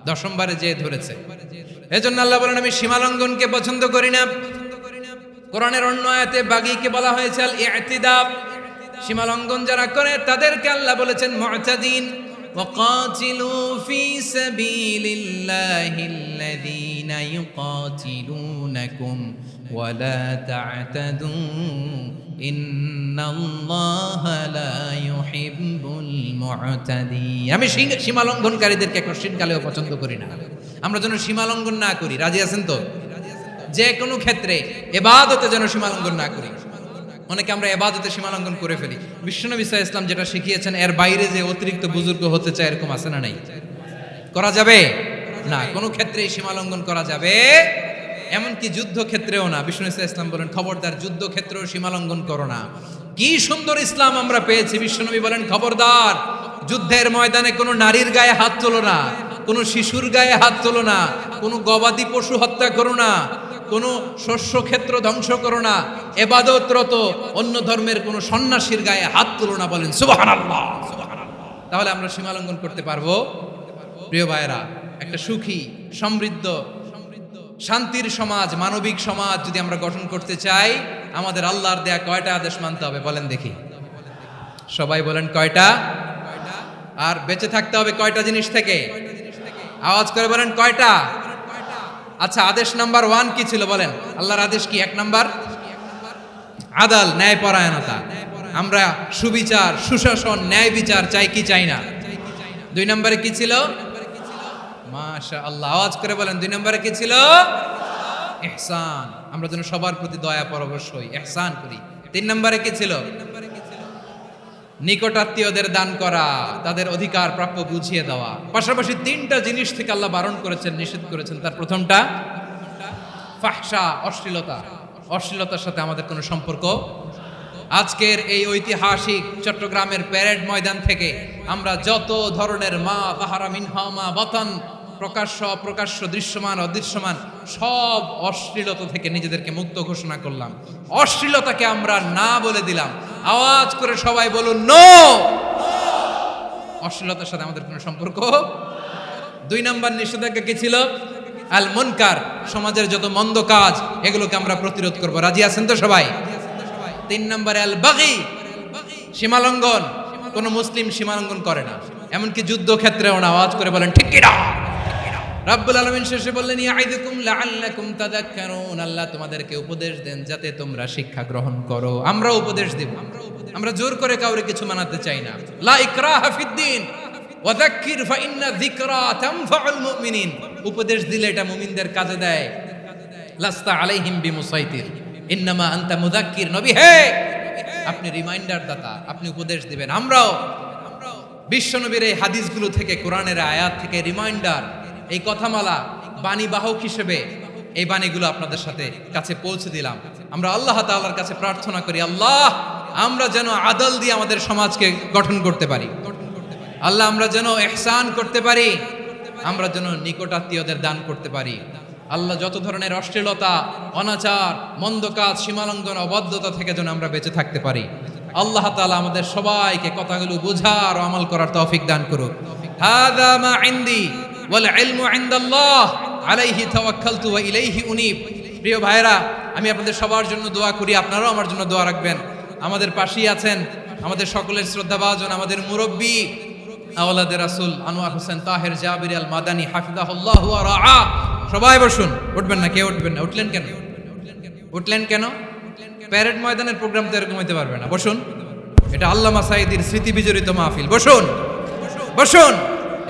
10ম বারে যে ধরেছে। এজন্য আল্লাহ বলেন, আমি সীমা লঙ্ঘনকে পছন্দ করি না। কোরআনের অন্য আয়াতে বাগীকে বলা হয়েছে আল ইতিদা। সীমা লঙ্ঘন যারা করে তাদেরকে আল্লাহ বলেছেন মুতাদিন। ওয়াকাতিলু ফি সাবিলিল্লাহিল্লাযীনা ইউকাতিলুনাকুম ওয়ালা তা'তাদু ইন্নাল্লাহা লা ইউহিব্বুল মু'তাদিন। আমি সীমা লঙ্ঘনকারীদেরকে কোশ্চিনকালেও পছন্দ করি না। আমরা যেন সীমা লঙ্ঘন না করি। রাজি আছেন তো? যে কোনো ক্ষেত্রে ইবাদতে যেন সীমা লঙ্ঘন না করি। অনেকে আমরা ইবাদতে সীমা লঙ্ঘন করে ফেলি। বিশ্বনবী সাল্লাল্লাহু আলাইহি ওয়াসাল্লাম যেটা শিখিয়েছেন এর বাইরে যে অতিরিক্ত বুজুর্গ হতে চায় এরকম আছে না নাই? করা যাবে না, কোনো ক্ষেত্রে সীমা লঙ্ঘন করা যাবে, এমনকি যুদ্ধ ক্ষেত্রেও না। বিশ্বনবী সাল্লাল্লাহু আলাইহি ওয়াসাল্লাম বলেন খবরদার যুদ্ধ ক্ষেত্রেও সীমা লঙ্ঘন করো না। কি সুন্দর ইসলাম আমরা পেয়েছি। বিশ্বনবী বলেন খবরদার যুদ্ধের ময়দানে কোনো নারীর গায়ে হাত তোলো না, কোনো শিশুর গায়ে হাত তোলো না, কোনো গবাদি পশু হত্যা করো না, কোনো শস্য ক্ষেত্র ধ্বংস করো না, ইবাদতরত অন্য ধর্মের কোনো সন্ন্যাসীর গায়ে হাত তোলো না। বলেন সুবহানাল্লাহ। তাহলে আমরা সীমা লঙ্ঘন করতে পারবো? প্রিয় ভাইরা, একটা সুখী সমৃদ্ধ শান্তির সমাজ, মানবিক সমাজ যদি আমরা গঠন করতে চাই, আমাদের আল্লাহর দেয়া কয়টা আদেশ মানতে হবে বলেন দেখি? সবাই বলেন কয়টা? আর বেঁচে থাকতে হবে কয়টা জিনিস থেকে? আওয়াজ করে বলেন কয়টা? আচ্ছা, আদেশ নাম্বার 1 কি ছিল বলেন? আল্লাহর আদেশ কি? 1 নাম্বার আদাল, ন্যায়পরায়ণতা। আমরা সুবিচার, সুশাসন, ন্যায় বিচার চাই কি চাই না? 2 নম্বরে কি ছিল? মাশাআল্লাহ, আওয়াজ করে বলেন 2 নম্বরে কি ছিল? ইহসান। আমরা যেন সবার প্রতি দয়া পরবশ হই, ইহসান করি। 3 নম্বরে কি ছিল? নিকটাত্মীয়দের দান করা, তাদের অধিকার প্রাপ্য বুঝিয়ে দেওয়া। পাশাপাশি 3টা জিনিস থেকে আল্লাহ বারণ করেছেন, নিষেধ করেছেন। তার প্রথমটা ফাহশা, অশ্লীলতা। অশ্লীলতার সাথে আমাদের কোনো সম্পর্ক। আজকের এই ঐতিহাসিক চট্টগ্রামের প্যারেড ময়দান থেকে আমরা যত ধরনের মা তাহারা মিনহা মা বাতান, প্রকাশ্য অপ্রকাশ্য, দৃশ্যমান অদৃশ্যমান সব অশ্লীলতা থেকে নিজেদেরকে মুক্ত ঘোষণা করলাম। অশ্লীলতাকে আমরা না বলে দিলাম। আওয়াজ করে সবাই বলুন নো। অশ্লীলতার সাথে আমাদের কোনো সম্পর্ক। 2 নম্বর নিষেধাজ্ঞা কি ছিল? আল মুনকার, সমাজের যত মন্দ কাজ এগুলোকে আমরা প্রতিরোধ করব। রাজি আছেন তো সবাই? 3 নম্বরে আল বাগি, সীমালঙ্ঘন। কোন মুসলিম সীমালঙ্ঘন করে না, এমনকি যুদ্ধ ক্ষেত্রেও না। আওয়াজ করে বলেন ঠিক কি না? রাব্বুল আলামিন শেষে বললেন ইয়াইদুকুম লাআল্লাকুম তাযাক্কারুন। আল্লাহ তোমাদেরকে উপদেশ দেন যাতে তোমরা শিক্ষা গ্রহণ করো। আমরা উপদেশ দেব, আমরা জোর করে কাউরে কিছু মানাতে চাই না। লা ইকরাহা ফিদ্দিন ওয়া যাক্কির ফা ইন্না যিকরা তানফাউল মুমিনিন। উপদেশ দিলে এটা মুমিনদের কাজে দেয়। লাস্তা আলাইহিম বিমুসাইতির ইন্নামা আনতা মুযাক্কির। নবী হে, আপনি রিমাইন্ডার দাতা, আপনি উপদেশ দিবেন। আমরাও বিশ্বনবীর এই হাদিসগুলো থেকে, কোরআনের আয়াত থেকে রিমাইন্ডার, এই কথামালা বাণীবাহক হিসেবে এই বাণীগুলো আপনাদের সাথে কাছে পৌঁছে দিলাম। আমরা আল্লাহ তাআলার কাছে প্রার্থনা করি, আল্লাহ আমরা যেন আদল দিয়ে আমাদের সমাজকে গঠন করতে পারি। আল্লাহ আমরা যেন ইহসান করতে পারি, আমরা যেন নিকটাত্মীয়দের দান করতে পারি। আল্লাহ যত ধরনের অশ্লীলতা, অনাচার, মন্দ কাজ, সীমালঙ্ঘন, অবাধ্যতা থেকে যেন আমরা বেঁচে থাকতে পারি। আল্লাহ তাআলা আমাদের সবাইকে কথাগুলো বোঝার ও আমল করার তৌফিক দান করুক। হাযা মা ইনদি ওয়াল ইলমু ইনদাল্লাহ আলাইহি তাওয়াক্কালতু ওয়া ইলাইহি উনীব। প্রিয় ভাইরা, আমি আপনাদের সবার জন্য দোয়া করি, আপনারাও আমার জন্য দোয়া রাখবেন। আমাদের পাশেই আছেন আমাদের সকলের শ্রদ্ধাভাজন আমাদের মুরব্বী আওলাদে রাসূল আনোয়ার হোসেন তাহের জাবির আল মাদানী হাফিজাহুল্লাহ ওয়া রাআ। সবাই বসুন। উঠবেন না, কেউ উঠবেন না। উঠলেন কেন? উঠলেন কেন? প্যারেড ময়দানের প্রোগ্রাম তো এরকম হইতে পারবে না। বসুন, এটা আল্লামা সাঈদীর স্মৃতি বিজড়িত মাহফিল। বসুন, বসুন,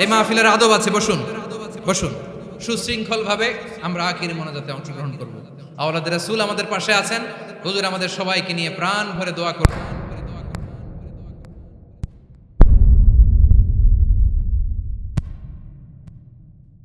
এই মাহফিলের আদব আছে। বসুন, বসুন। সুশৃঙ্খল ভাবে আমরা আখির মোনাজাতে অংশগ্রহণ করব। আওলাদে রাসূল আমাদের পাশে আছেন। হুজুর আমাদের সবাইকে নিয়ে প্রাণ ভরে দোয়া করুন।